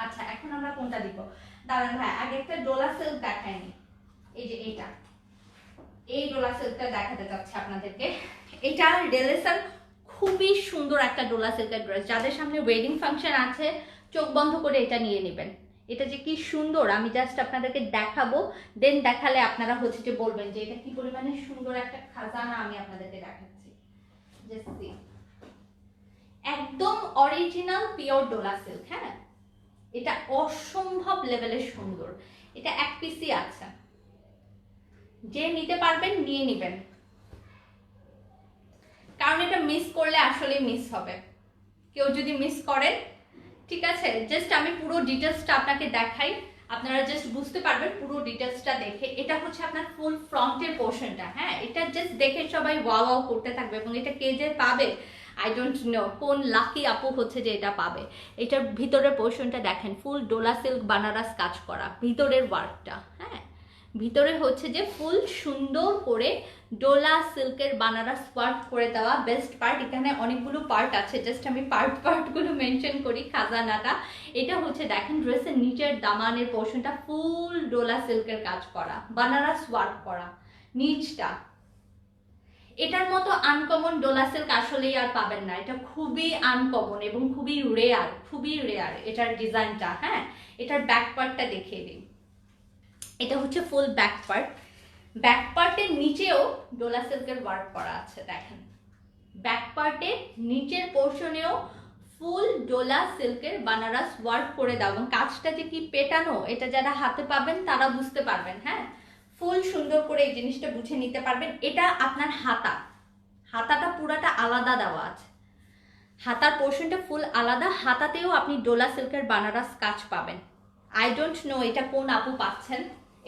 আচ্ছা, এখন আমরা কোনটা দিব? দাঁড়ান ভাই, আগে একটা ডোলা সিল্ক দেখাইনি। এই যে এটা, এই ডোলা সিল্কটা দেখাতে চাচ্ছি আপনাদেরকে। এটা রেলেসার খুবই সুন্দর একটা ডোলা সিল্কের ড্রেস। যাদের সামনে ওয়েডিং ফাংশন আছে, চোখ বন্ধ করে এটা নিয়ে নেবেন। এটা যে কি সুন্দর, আমি জাস্ট আপনাদেরকে দেখাবো, দেন দেখালে আপনারা হচ্ছে যে বলবেন যে এটা কি পরিমাণে সুন্দর একটা খাজানা আমি আপনাদেরকে দেখাচ্ছি। একদম অরিজিনাল পিওর ডোলা সিল্ক। হ্যাঁ, এটা অসম্ভব লেভেলের সুন্দর। এটা এক পিসই আছে, যে নিতে পারবেন নিয়ে নেবেন, কারণ এটা মিস করলে আসলে মিস হবে। কেউ যদি মিস করেন, ঠিক আছে, জাস্ট আমি পুরো ডিটেলসটা আপনাকে দেখাই, আপনারা জাস্ট বুঝতে পারবেন পুরো ডিটেলসটা দেখে। এটা হচ্ছে আপনার ফুল ফ্রন্টের পোর্শনটা। হ্যাঁ, এটা জাস্ট দেখে সবাই ওয়াও ওয়াও করতে থাকবে, এবং এটা কে যে পাবে আই ডোন্ট নো, কোন লাকি আপু হচ্ছে যে এটা পাবে। এটার ভিতরের পোর্শনটা দেখেন, ফুল ডোলা সিল্ক বানারস কাজ করা ভিতরের ওয়ার্কটা। হ্যাঁ, ভিতরে হচ্ছে যে ফুল সুন্দর করে ডোলা সিল্কের বানারস ওয়ার্ক করে দেওয়া। বেস্ট পার্ট, এখানে অনেকগুলো পার্ট আছে, জাস্ট আমি পার্টগুলো মেনশন করি। খাজানাটা এটা হচ্ছে দেখেন, ড্রেসের নিচের দামানের পোর্শনটা ফুল ডোলা সিল্কের কাজ করা, বানারস ওয়ার্ক করা। নিচটা এটার মতো আনকমন ডোলা সিল্ক আসলেই আর পাবেন না। এটা খুবই আনকমন এবং খুবই রেয়ার এটার ডিজাইনটা। হ্যাঁ, এটার ব্যাক পার্টটা দেখিয়ে দিই। এটা হচ্ছে ফুল ব্যাক পার্ট। ব্যাক পার্টের নিচেও ডোলা সিল্কের ওয়ার্ক করা আছে দেখেন। ব্যাক পার্টের নিচের পোর্শনেও ফুল ডোলা সিল্কের বানারস ওয়ার্ক করে দাও, এবং কাজটা যে কি পেটানো, এটা যারা হাতে পাবেন তারা বুঝতে পারবেন। হ্যাঁ, ফুল সুন্দর করে এই জিনিসটা বুঝে নিতে পারবেন। এটা আপনার হাতাটা পুরাটা আলাদা দেওয়া আছে, হাতার পোর্শনটা ফুল আলাদা। হাতাতেও আপনি ডোলা সিল্কের বানারস কাজ পাবেন। আই ডোন্ট নো এটা কোন আপু পাচ্ছেন।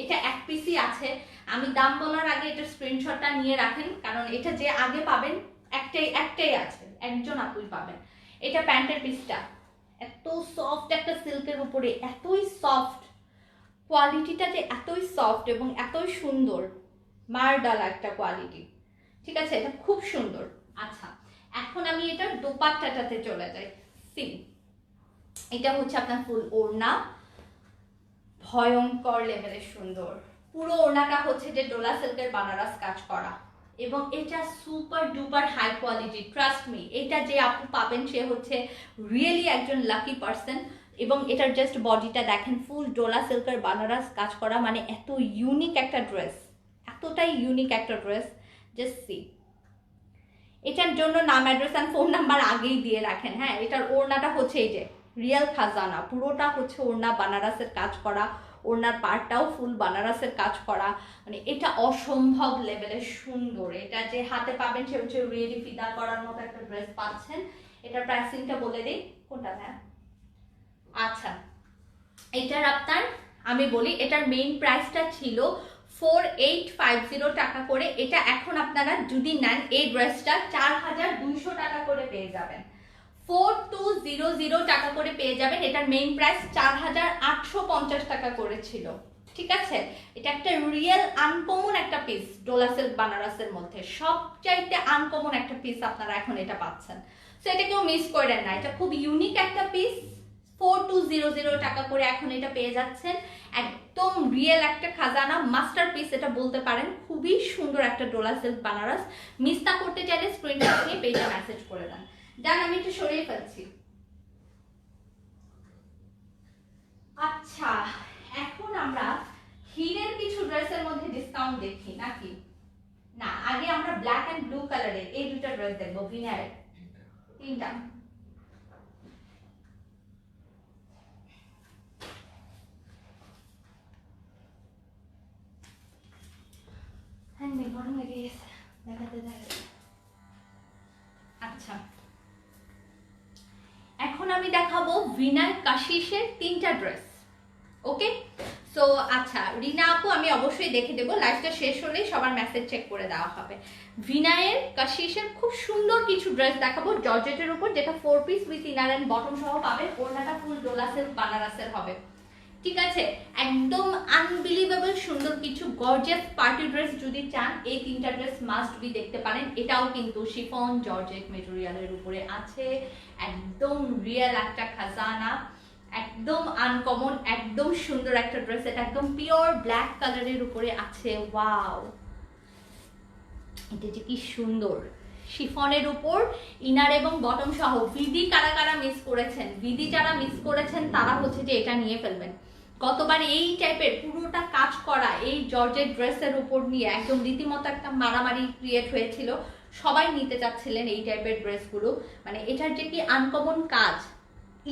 এটা এক পিসই আছে। আমি দাম বলার আগে এটা স্ক্রিনশটটা নিয়ে রাখেন, কারণ এটা যে আগে পাবেন একটাই আছে, একজন আপুই পাবেন। এটা প্যান্টের পিসটা এত সফট একটা সিল্কের উপরে, এতই সফট, কোয়ালিটিটা যে এতই সফট এবং এতই সুন্দর, মারডালা একটা কোয়ালিটি, ঠিক আছে? এটা খুব সুন্দর। আচ্ছা, এখন আমি এটার দোপাট্টাটাতে চলে যাই। সি, এটা হচ্ছে আপনার ফুল ওড়না, ভয়ঙ্কর লেভেলের সুন্দর। পুরো ওড়নাটা হচ্ছে যে ডোলা সিল্কের বানারস কাজ করা, এবং এটা super duper high quality. Trust me, এটা যে আপু পাবেন সে হচ্ছে রিয়েলি একজন লাকি পার্সন। এবং এটার জাস্ট বডিটা দেখেন ফুল ডোলা সিল্কের বানারস কাজ করা, মানে এত ইউনিক একটা ড্রেস, এতটাই ইউনিক একটা ড্রেস। জাস্ট সি, এটার জন্য নাম, অ্যাড্রেস অ্যান্ড ফোন নাম্বার আগেই দিয়ে রাখেন। হ্যাঁ, এটার ওড়নাটা হচ্ছে এই যে রিয়েল খাজানা, পুরোটা হচ্ছে ওড়না বানারসের কাজ করা, ওড়নার পার্টটাও ফুল বানারসের কাজ করা, মানে এটা অসম্ভব লেভেলের সুন্দর। এটা যে হাতে পাবেন সে হচ্ছে রিয়েলি ফিদা করার মতো একটা ড্রেস পাচ্ছেন। এটার প্রাইসিংটা বলে দিই, কোনটা? হ্যাঁ আচ্ছা, এটার আপনার আমি বলি, এটার মেইন প্রাইসটা ছিল 4850 টাকা করে। এটা এখন আপনারা যদি নেন এই ড্রেসটা 4200 টাকা করে পেয়ে যাবেন, 4200 টাকা করে পেয়ে যাবেন। এটার মেইন প্রাইস 4850 টাকা করে ছিল, ঠিক আছে? এটা একটা রিয়েল আনকমন একটা পিস, ডোলা সিল্ক বানারসের মধ্যে সবচাইতে আনকমন একটা পিস আপনারা এখন এটা পাচ্ছেন। সো এটা কেউ মিস করেন না, এটা খুব ইউনিক একটা পিস। 4200 টাকা করে এখন এটা পেয়ে যাচ্ছেন। একদম রিয়েল একটা খাজানা মাস্টারপিস এটা বলতে পারেন। খুবই সুন্দর একটা ডোলা সিল্ক বানারস। মিস না করতে চাইলে স্ক্রিনশট নিয়ে পেজে মেসেজ করে দেন। ডান, আমি একটু সরিয়ে ফেলছি। আচ্ছা, এখন আমরা হিরের কিছু ড্রেসের মধ্যে ডিসকাউন্ট দেখি নাকি? না, আগে আমরা ব্ল্যাক এন্ড ব্লু কালারের এই দুটো ড্রেস দেখবো, ভিনারের তিনটা। গরম লেগে গেছে, দেখাতে দেখাতে। আচ্ছা, এখন আমি দেখাবো ভিনার কাশিশের তিনটা ড্রেস। ওকে, সো আচ্ছা রিনা আপু আমি অবশ্যই দেখে দেবো, লাইভটা শেষ হলেই সবার মেসেজ চেক করে দেওয়া হবে। ভিনায়ের কাশিশের খুব সুন্দর কিছু ড্রেস দেখাবো জর্জেটের উপর, যেটা 4 piece with inner and bottom সহ পাবেন। ওড়নাটা ফুল ডোলা সিল্ক বানারসের হবে, ঠিক আছে? একদম আনবিলিভেবল সুন্দর কিছু গর্জিয়াস পার্টি ড্রেস যদি চান, এই তিনটা ড্রেস মাস্ট বি দেখতে পারেন। এটাও কিন্তু শিফন জর্জেট মেটেরিয়ালের উপরে আছে, একদম রিয়েল একটা খাজানা, একদম আনকমন, একদম সুন্দর একটা ড্রেস। এটা একদম পিওর ব্ল্যাক কালারের উপরে আছে। ওয়াও, এটা যে কি সুন্দর, শিফনের উপর ইনার এবং বটম সহ। ভিডি কারা কারা মিস করেছেন? ভিডি যারা মিস করেছেন তারা হচ্ছে যে এটা নিয়ে ফেলবেন। গতবার এই টাইপের পুরোটা কাজ করা এই জর্জেট ড্রেসের উপর নিয়ে একদম রীতিমতো একটা মারামারি ক্রিয়েট হয়েছিল, সবাই নিতে চাচ্ছিলেন এই টাইপের ড্রেসগুলো। মানে এটার যে কি আনকমন কাজ,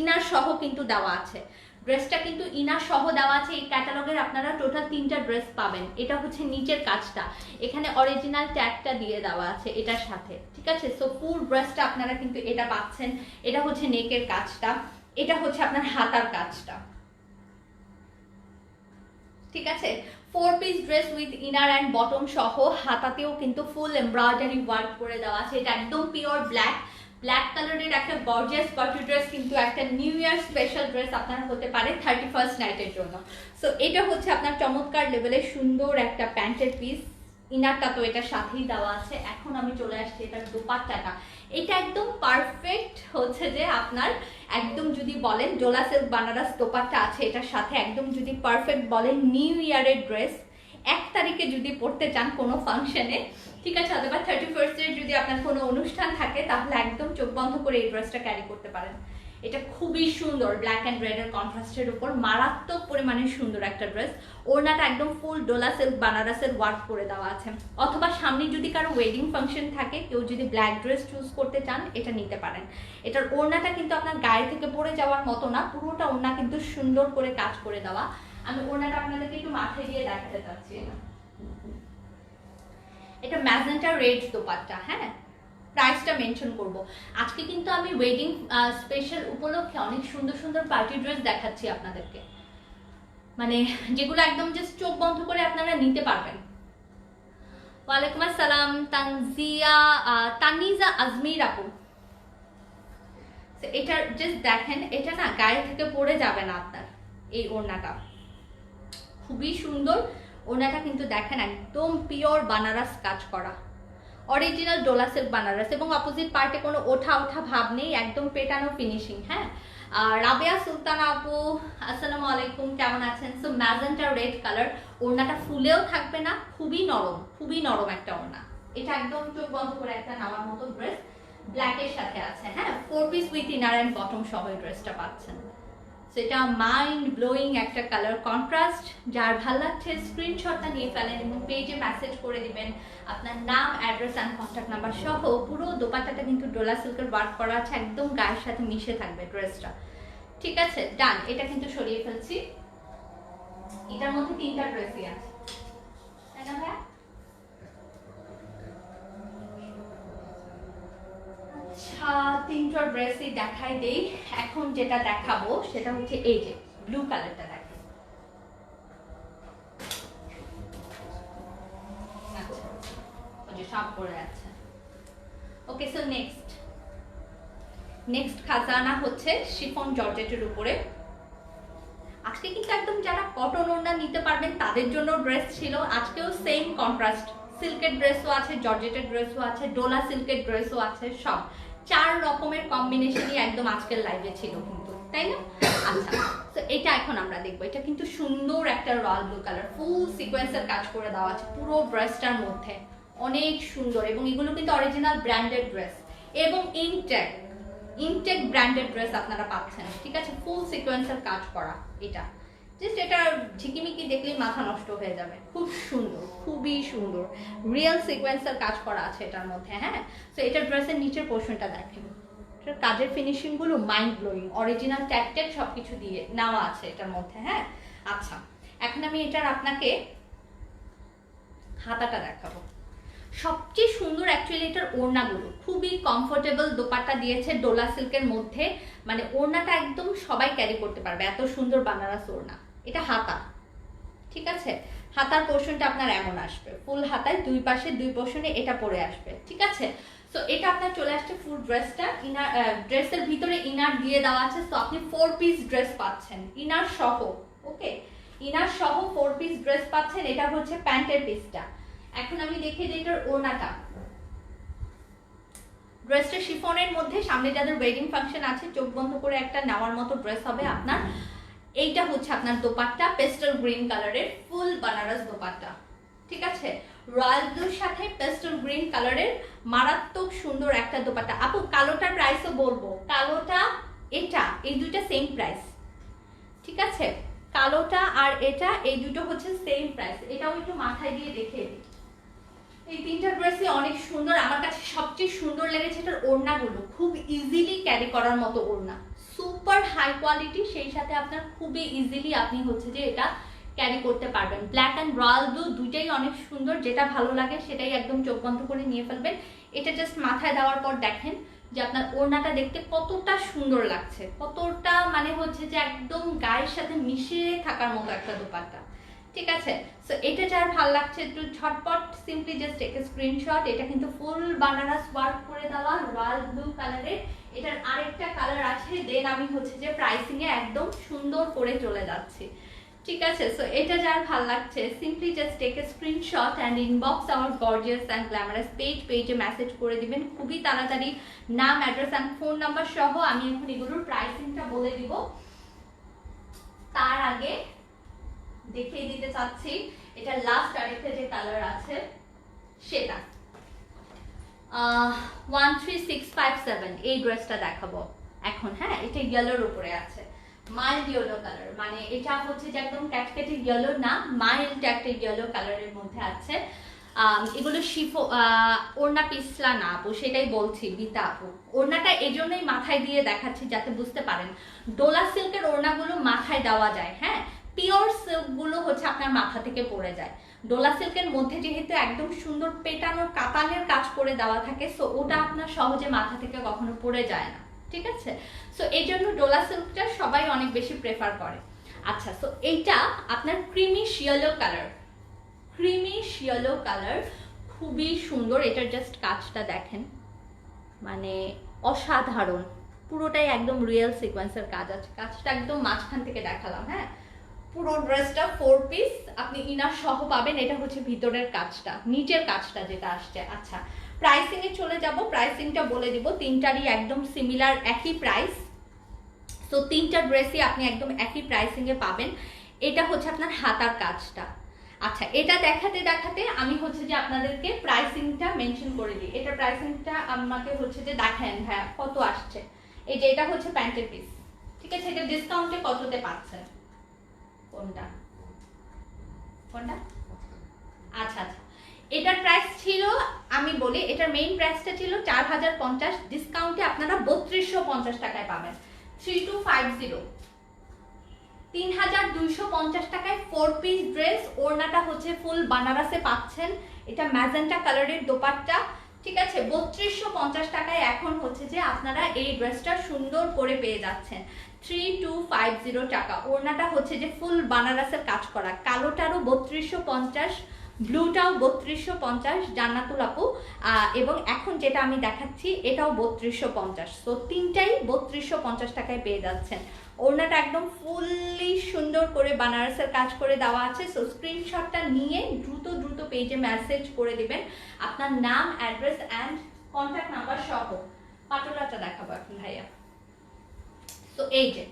ইনার সহ কিন্তু দেওয়া আছে, ড্রেসটা কিন্তু ইনার সহ দেওয়া আছে। এই ক্যাটালগের আপনারা টোটাল তিনটা ড্রেস পাবেন। এটা হচ্ছে নিচের কাজটা, এখানে অরিজিনাল ট্যাগটা দিয়ে দেওয়া আছে এটার সাথে, ঠিক আছে? সো ফুল ড্রেসটা আপনারা কিন্তু এটা পাচ্ছেন। এটা হচ্ছে নেকের কাজটা, এটা হচ্ছে আপনার হাতার কাজটা, ঠিক আছে? 4 piece dress with inner and bottom সহ, হাতাতেও কিন্তু ফুল এমব্রয়ডারি ওয়ার্ক করে দেওয়া আছে। এটা একদম পিওর ব্ল্যাক কালারের একটা গর্জিয়াস পার্টি ড্রেস, কিন্তু একটা নিউ ইয়ার স্পেশাল ড্রেস আপনার হতে পারে 31st নাইটের জন্য। সো এটা হচ্ছে আপনার চমৎকার লেভেলের সুন্দর একটা প্যান্টের পিস, ইনারটা তো এটার সাথেই দেওয়া আছে। এখন আমি চলে আসছি এটার দোপাট্টাটা। এটা একদম পারফেক্ট হচ্ছে যে আপনার একদম যদি বলেন ডোলা সিল্ক বানারস দোপাট্টা আছে এটার সাথে, একদম যদি পারফেক্ট বলেন নিউ ইয়ারের ড্রেস 1 তারিখে যদি পড়তে চান কোনো ফাংশনে, ঠিক আছে, অথবা 31st যদি আপনার কোনো অনুষ্ঠান থাকে, তাহলে একদম চোখ বন্ধ করে এই ড্রেসটা ক্যারি করতে পারেন। এটা খুবই সুন্দর, ব্ল্যাক অ্যান্ড রেড এর কন্ট্রাস্টের উপর মারাত্মক পরিমাণে সুন্দর একটা ড্রেস। ওড়নাটা একদম ফুল ডোলা সিল্ক বানারসের ওয়ার্ক করে দেওয়া আছে। অথবা সামনে যদি কারো ওয়েডিং ফাংশন থাকে, কেউ যদি ব্ল্যাক ড্রেস চুজ করতে চান, এটা নিতে পারেন। এটার ওড়নাটা কিন্তু আপনার গায়ে থেকে পড়ে যাওয়ার মতো না, পুরোটা ওড়না কিন্তু সুন্দর করে কাজ করে দেওয়া। আমি ওড়নাটা আপনাদেরকে একটু মাথায় দিয়ে দেখাতে চাচ্ছি। এটা ম্যাজেন্টা রেড দোপাট্টা। হ্যাঁ, প্রাইসটা মেনশন করব। আজকে কিন্তু আমি ওয়েডিং স্পেশাল উপলক্ষে অনেক সুন্দর সুন্দর পার্টি ড্রেস দেখাচ্ছি আপনাদেরকে, মানে যেগুলো একদম জাস্ট চোখ বন্ধ করে আপনারা নিতে পারবেন। ওয়ালাইকুম আসসালাম তানিজা আজমির আপু। এটা জাস্ট দেখেন, এটা না গায়ে থেকে পড়ে যাবে না আপনার। এই ওড়নাটা খুবই সুন্দর, ওড়নাটা কিন্তু দেখেন একদম পিওর বানারস কাজ করা, অরিজিনাল ডোলা সিল্ক বানারস, এবং অপোজিট পার্টে কোনো ওঠা ওঠা ভাব নেই, একদম পেটানো ফিনিশিং। হ্যাঁ, রাবেয়া সুলতানা আপু আসসালামু আলাইকুম, কেমন আছেন? সো ম্যাজেন্টা রেড কালার, ওড়নাটা ফুলেও থাকবে না, খুবই নরম একটা ওড়না। এটা একদম চোখ বন্ধ করে একটা নেওয়ার মতো ড্রেস, ব্ল্যাকের সাথে আছে। হ্যাঁ, 4 piece with inner and bottom সহ এই ড্রেসটা পাচ্ছেন। সেটা মাইন্ড ব্লোয়িং একটা কালার কন্ট্রাস্ট। যার ভাল লাগছে স্ক্রিনশটটা নিয়ে ফেলেন এবং পেজে মেসেজ করে দিবেন আপনার নাম, অ্যাড্রেস অ্যান্ড কন্ট্যাক্ট নাম্বার সহ। পুরো দোপাট্টাটা কিন্তু ডোলা সিল্কের ওয়ার্ক করা আছে, একদম গায়ের সাথে মিশে থাকবে ড্রেসটা। ঠিক আছে, ডান। এটা কিন্তু সরিয়ে ফেলছি। এটার মধ্যে 3টা ড্রেসই আছে, তাই না ভাই? আচ্ছা, 3টা ড্রেসই দেখাই দেই। এখন যেটা দেখাবো সেটা হচ্ছে এই যে ব্লু কালারটা দেখেন। আচ্ছা, ওই যে সব পরে আছে। ওকে, সো নেক্সট খাজানা হচ্ছে শিফন জর্জেটের উপরে। আজকে কিন্তু একদম যারা কটন ওড়না নিতে পারবেন তাদের জন্য ড্রেস ছিল। আজকেও সেম কন্ট্রাস্ট সিল্কের ড্রেসও আছে, জর্জেটের ড্রেসও আছে, ডোলা সিল্কের ড্রেসও আছে, সব 4 রকমের কম্বিনেশনই একদম আজকের লাইভে ছিল কিন্তু, তাই না? আচ্ছা, তো এটা এখন আমরা দেখবো। এটা কিন্তু সুন্দর একটা রয়্যাল ব্লু কালার, ফুল সিকোয়েন্সের কাজ করে দেওয়া আছে পুরো ড্রেসটার মধ্যে, অনেক সুন্দর। এবং এগুলো কিন্তু অরিজিনাল ব্র্যান্ডেড ড্রেস এবং ইনটেক ব্র্যান্ডেড ড্রেস আপনারা পাচ্ছেন। ঠিক আছে, ফুল সিকোয়েন্সের কাজ করা। এটা জাস্ট এটা ঝিকিমিকি দেখলেই মাথা নষ্ট হয়ে যাবে, খুব সুন্দর, খুবই সুন্দর। রিয়েল সিকোয়েন্সের কাজ করা আছে এটার মধ্যে। হ্যাঁ, তো এটা ড্রেসের নিচের পোর্শনটা দেখেন, এটার কাজের ফিনিশিং গুলো মাইন্ড ব্লোয়িং, অরিজিনাল ট্যাগ সবকিছু দিয়ে নেওয়া আছে এটার মধ্যে। হ্যাঁ, আচ্ছা, এখন আমি এটার আপনাকে হাতাটা দেখাবো। সবচেয়ে সুন্দর অ্যাকচুয়ালি এটার ওড়নাগুলো, খুবই কমফোর্টেবল দোপাট্টা দিয়েছে ডোলা সিল্কের মধ্যে। মানে ওড়নাটা একদম সবাই ক্যারি করতে পারবে, এত সুন্দর বানারস ওড়না। এটা হাতা, ঠিক আছে? হাতার পোর্শনটা আপনার এমন আসবে, ফুল হাতায় দুই পোর্শনে এটা পরে আসবে। ঠিক আছে, সো এটা আপনার চলে আসছে ফুল ড্রেসটা। ইনার ড্রেসের ভিতরে ইনার দিয়ে দেওয়া আছে, সো আপনি 4 পিস ড্রেস পাচ্ছেন ইনার সহ। ওকে, ইনার সহ 4 পিস ড্রেস পাচ্ছেন। এটা হচ্ছে প্যান্টের পিসটা। এখন আমি দেখে দিই এটার ওড়নাটা। ড্রেসটা শিফনের মধ্যে, সামনে যাদের ওয়েডিং ফাংশন আছে চোখ বন্ধ করে একটা নেওয়ার মতো ড্রেস হবে আপনার। এইটা হচ্ছে আপনার দোপাট্টা, পেস্টেল গ্রিন কালারের ফুল বানারস দোপাট্টা। ঠিক আছে, রয়্যাল ব্লুর সাথে পেস্টেল গ্রিন কালারের মারাত্মক সুন্দর একটা দোপাট্টা। আপু কালোটার প্রাইসও বলবো, কালোটা এটা এই দুইটা সেম প্রাইস। ঠিক আছে, কালোটা আর এটা এই দুটো হচ্ছে সেম প্রাইস। এটাও একটু মাথায় দিয়ে দেখে দিই। এই 3টা ড্রেসই অনেক সুন্দর। আমার কাছে সবচেয়ে সুন্দর লেগেছে এটার ওড়নাগুলো, খুব ইজিলি ক্যারি করার মতো ওড়না, সুপার হাই কোয়ালিটি। সেই সাথে আপনার খুবই ইজিলি আপনি হচ্ছে যে এটা ক্যারি করতে পারবেন। ব্ল্যাক অ্যান্ড রয়্যাল ব্লু দুইটাই অনেক সুন্দর, যেটা ভালো লাগে সেটাই একদম চোখ বন্ধ করে নিয়ে ফেলবেন। এটা জাস্ট মাথায় দেওয়ার পর দেখেন যে আপনার ওড়নাটা দেখতে কতটা সুন্দর লাগছে, কতটা মানে হচ্ছে যে একদম গায়ের সাথে মিশে থাকার মতো একটা দোপাট্টা। ঠিক আছে, সো এটা যার ভালো লাগছে একটু ঝটপট simply just take a screenshot. এটা কিন্তু ফুল বানারস ওয়ার্ক করে দেওয়া রয়্যাল ব্লু কালারের। এটার আরেকটা কালার আছে, দেন আমি হচ্ছে যে প্রাইসিং এ একদম সুন্দর করে চলে যাচ্ছি। ঠিক আছে, সো এটা যার ভালো লাগছে simply just take a screenshot and inbox our gorgeous and glamorous পেজে মেসেজ করে দিবেন খুবই তাড়াতাড়ি, নাম, অ্যাড্রেস অ্যান্ড ফোন নাম্বার সহ। আমি এখন এগুলোর প্রাইসিংটা বলে দিব। তার আগে দেখিয়ে দিতে চাচ্ছি এটা লাস্ট আরেকটা যে কালার আছে সেটা 13657 এই ড্রেসটা দেখাবো এখন। হ্যাঁ, এটা ইয়েলোর উপরে আছে, মাইল্ড ইয়েলো কালার। মানে এটা হচ্ছে যে একদম ক্যাটকেটে ইয়েলো না, মাইল্ড একটা ইয়েলো কালারের মধ্যে আছে। এগুলো ওড়না পিছলা না আপু, সেটাই বলছি বিতা আপু। ওড়নাটা এজন্যই মাথায় দিয়ে দেখাচ্ছি যাতে বুঝতে পারেন ডোলা সিল্কের ওড়নাগুলো মাথায় দেওয়া যায়। হ্যাঁ, পিওর সিল্ক গুলো হচ্ছে আপনার মাথা থেকে পড়ে যায়। ডোলা সিল্কের মধ্যে যেহেতু একদম সুন্দর পেটানোর কাতানের কাজ করে দেওয়া থাকে, সো ওটা আপনার সহজে মাথা থেকে কখনো পড়ে যায় না। ঠিক আছে, সো এই জন্য ডোলা সিল্কটা সবাই অনেক বেশি প্রেফার করে। আচ্ছা, সো এইটা আপনার ক্রিমিশ ইয়েলো কালার, খুবই সুন্দর। এটার জাস্ট কাজটা দেখেন, মানে অসাধারণ, পুরোটাই একদম রিয়েল সিকোয়েন্সের কাজ আছে। কাজটা একদম মাঝখান থেকে দেখালাম। হ্যাঁ, পুরো ড্রেসটা 4 পিস আপনি ইনার সহ পাবেন। এটা হচ্ছে ভিতরের কাজটা, নিচের কাজটা যেটা আসছে। আচ্ছা, প্রাইসিং এ চলে যাব, প্রাইসিংটা বলে দিব। 3টারই একদম সিমিলার, একই প্রাইস। তো 3টা ড্রেসই আপনি একদম একই প্রাইসিং এ পাবেন। এটা হচ্ছে আপনার হাতার কাজটা। আচ্ছা, এটা দেখাতে দেখাতে আমি হচ্ছে যে আপনাদেরকে প্রাইসিংটা মেনশন করে দিই। এটা প্রাইসিংটা আমাকে হচ্ছে যে দেখান ভাইয়া কত আসছে। এই যে এটা হচ্ছে প্যান্টের পিস। ঠিক ঠিক আছে, এটা ডিসকাউন্টে কততে পাচ্ছেন? কোনটা কোনটা? আচ্ছা আচ্ছা, এটার প্রাইস ছিল, আমি বলি এটার মেইন প্রাইসটা ছিল 4050, ডিসকাউন্টে আপনারা 3250 টাকায় পাবেন। 3250, 3250 টাকায় 4 পিস ড্রেস। ওড়নাটা হচ্ছে ফুল বানারসে পাচ্ছেন, এটা ম্যাজেন্টা কালারের দোপাট্টা, ঠিক আছে। 3250 টাকায় এখন হচ্ছে যে আপনারা এই ড্রেসটা সুন্দর করে পেয়ে যাচ্ছেন। 3250 টাকা। ওড়নাটা হচ্ছে যে ফুল বানারসের কাজ করা, কালোটারও 3250, ব্লুটাও 3250 জান্নাতুল আপু, এবং এখন যেটা আমি দেখাচ্ছি এটাও 3250। তো তিনটাই 3250 টাকায় পেয়ে যাচ্ছেন। ওড়নাটা একদম ফুললি সুন্দর করে বানারসের কাজ করে দেওয়া আছে। সো স্ক্রিনশটটা নিয়ে দ্রুত দ্রুত পেজে মেসেজ করে দিবেন আপনার নাম, অ্যাড্রেস অ্যান্ড কন্ট্যাক্ট নাম্বার সহ। পাটোলাটা দেখাবো এখন ভাইয়া। তো এই যে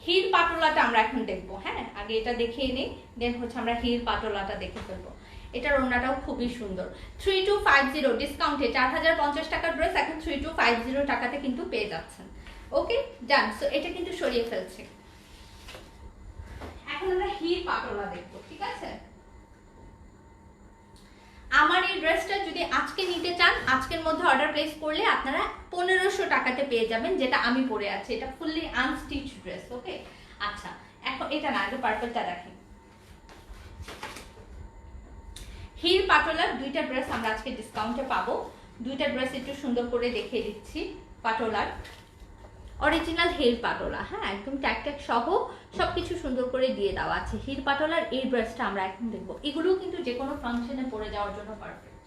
হিল পাটোলাটা আমরা এখন দেখবো, হ্যাঁ আগে এটা দেখিয়ে নিই, দেন হচ্ছে আমরা হিল পাটোলাটা দেখে ফেলবো। এটার ওড়নাটাও খুবই সুন্দর। 3250 ডিসকাউন্টে 4050 টাকার ড্রেস এখন 3250 টাকাতে কিন্তু পেয়ে যাচ্ছেন। ওকে ডান। সো এটা কিন্তু সরিয়ে ফেলছে। এখন আমরা হিল পাটোলা দেখবো, ঠিক আছে। আমার এই ড্রেসটা যদি আজকে নিতে চান, আজকের মধ্যে অর্ডার প্লেস করলে আপনারা 1500 টাকাতে পেয়ে যাবেন, যেটা আমি পরে আছি। এটা ফুললি আনস্টিচ ড্রেস। ওকে আচ্ছা, এখন এটা না, আগে পার্পলটা দেখেন। হিল পাটোলার দুইটা ড্রেস আমরা আজকে ডিসকাউন্টে পাবো। দুইটা ড্রেস একটু সুন্দর করে দেখিয়ে দিচ্ছি। পাটোলার অরিজিনাল হিল পাটোলা, হ্যাঁ একদম ট্যাগ ট্যাগ সহ সবকিছু সুন্দর করে দিয়ে দেওয়া আছে। হিল পাটোলার এই ড্রেসটা আমরা এখন দেখবো। এগুলোও কিন্তু যে কোনো ফাংশনে পরে যাওয়ার জন্য পারফেক্ট।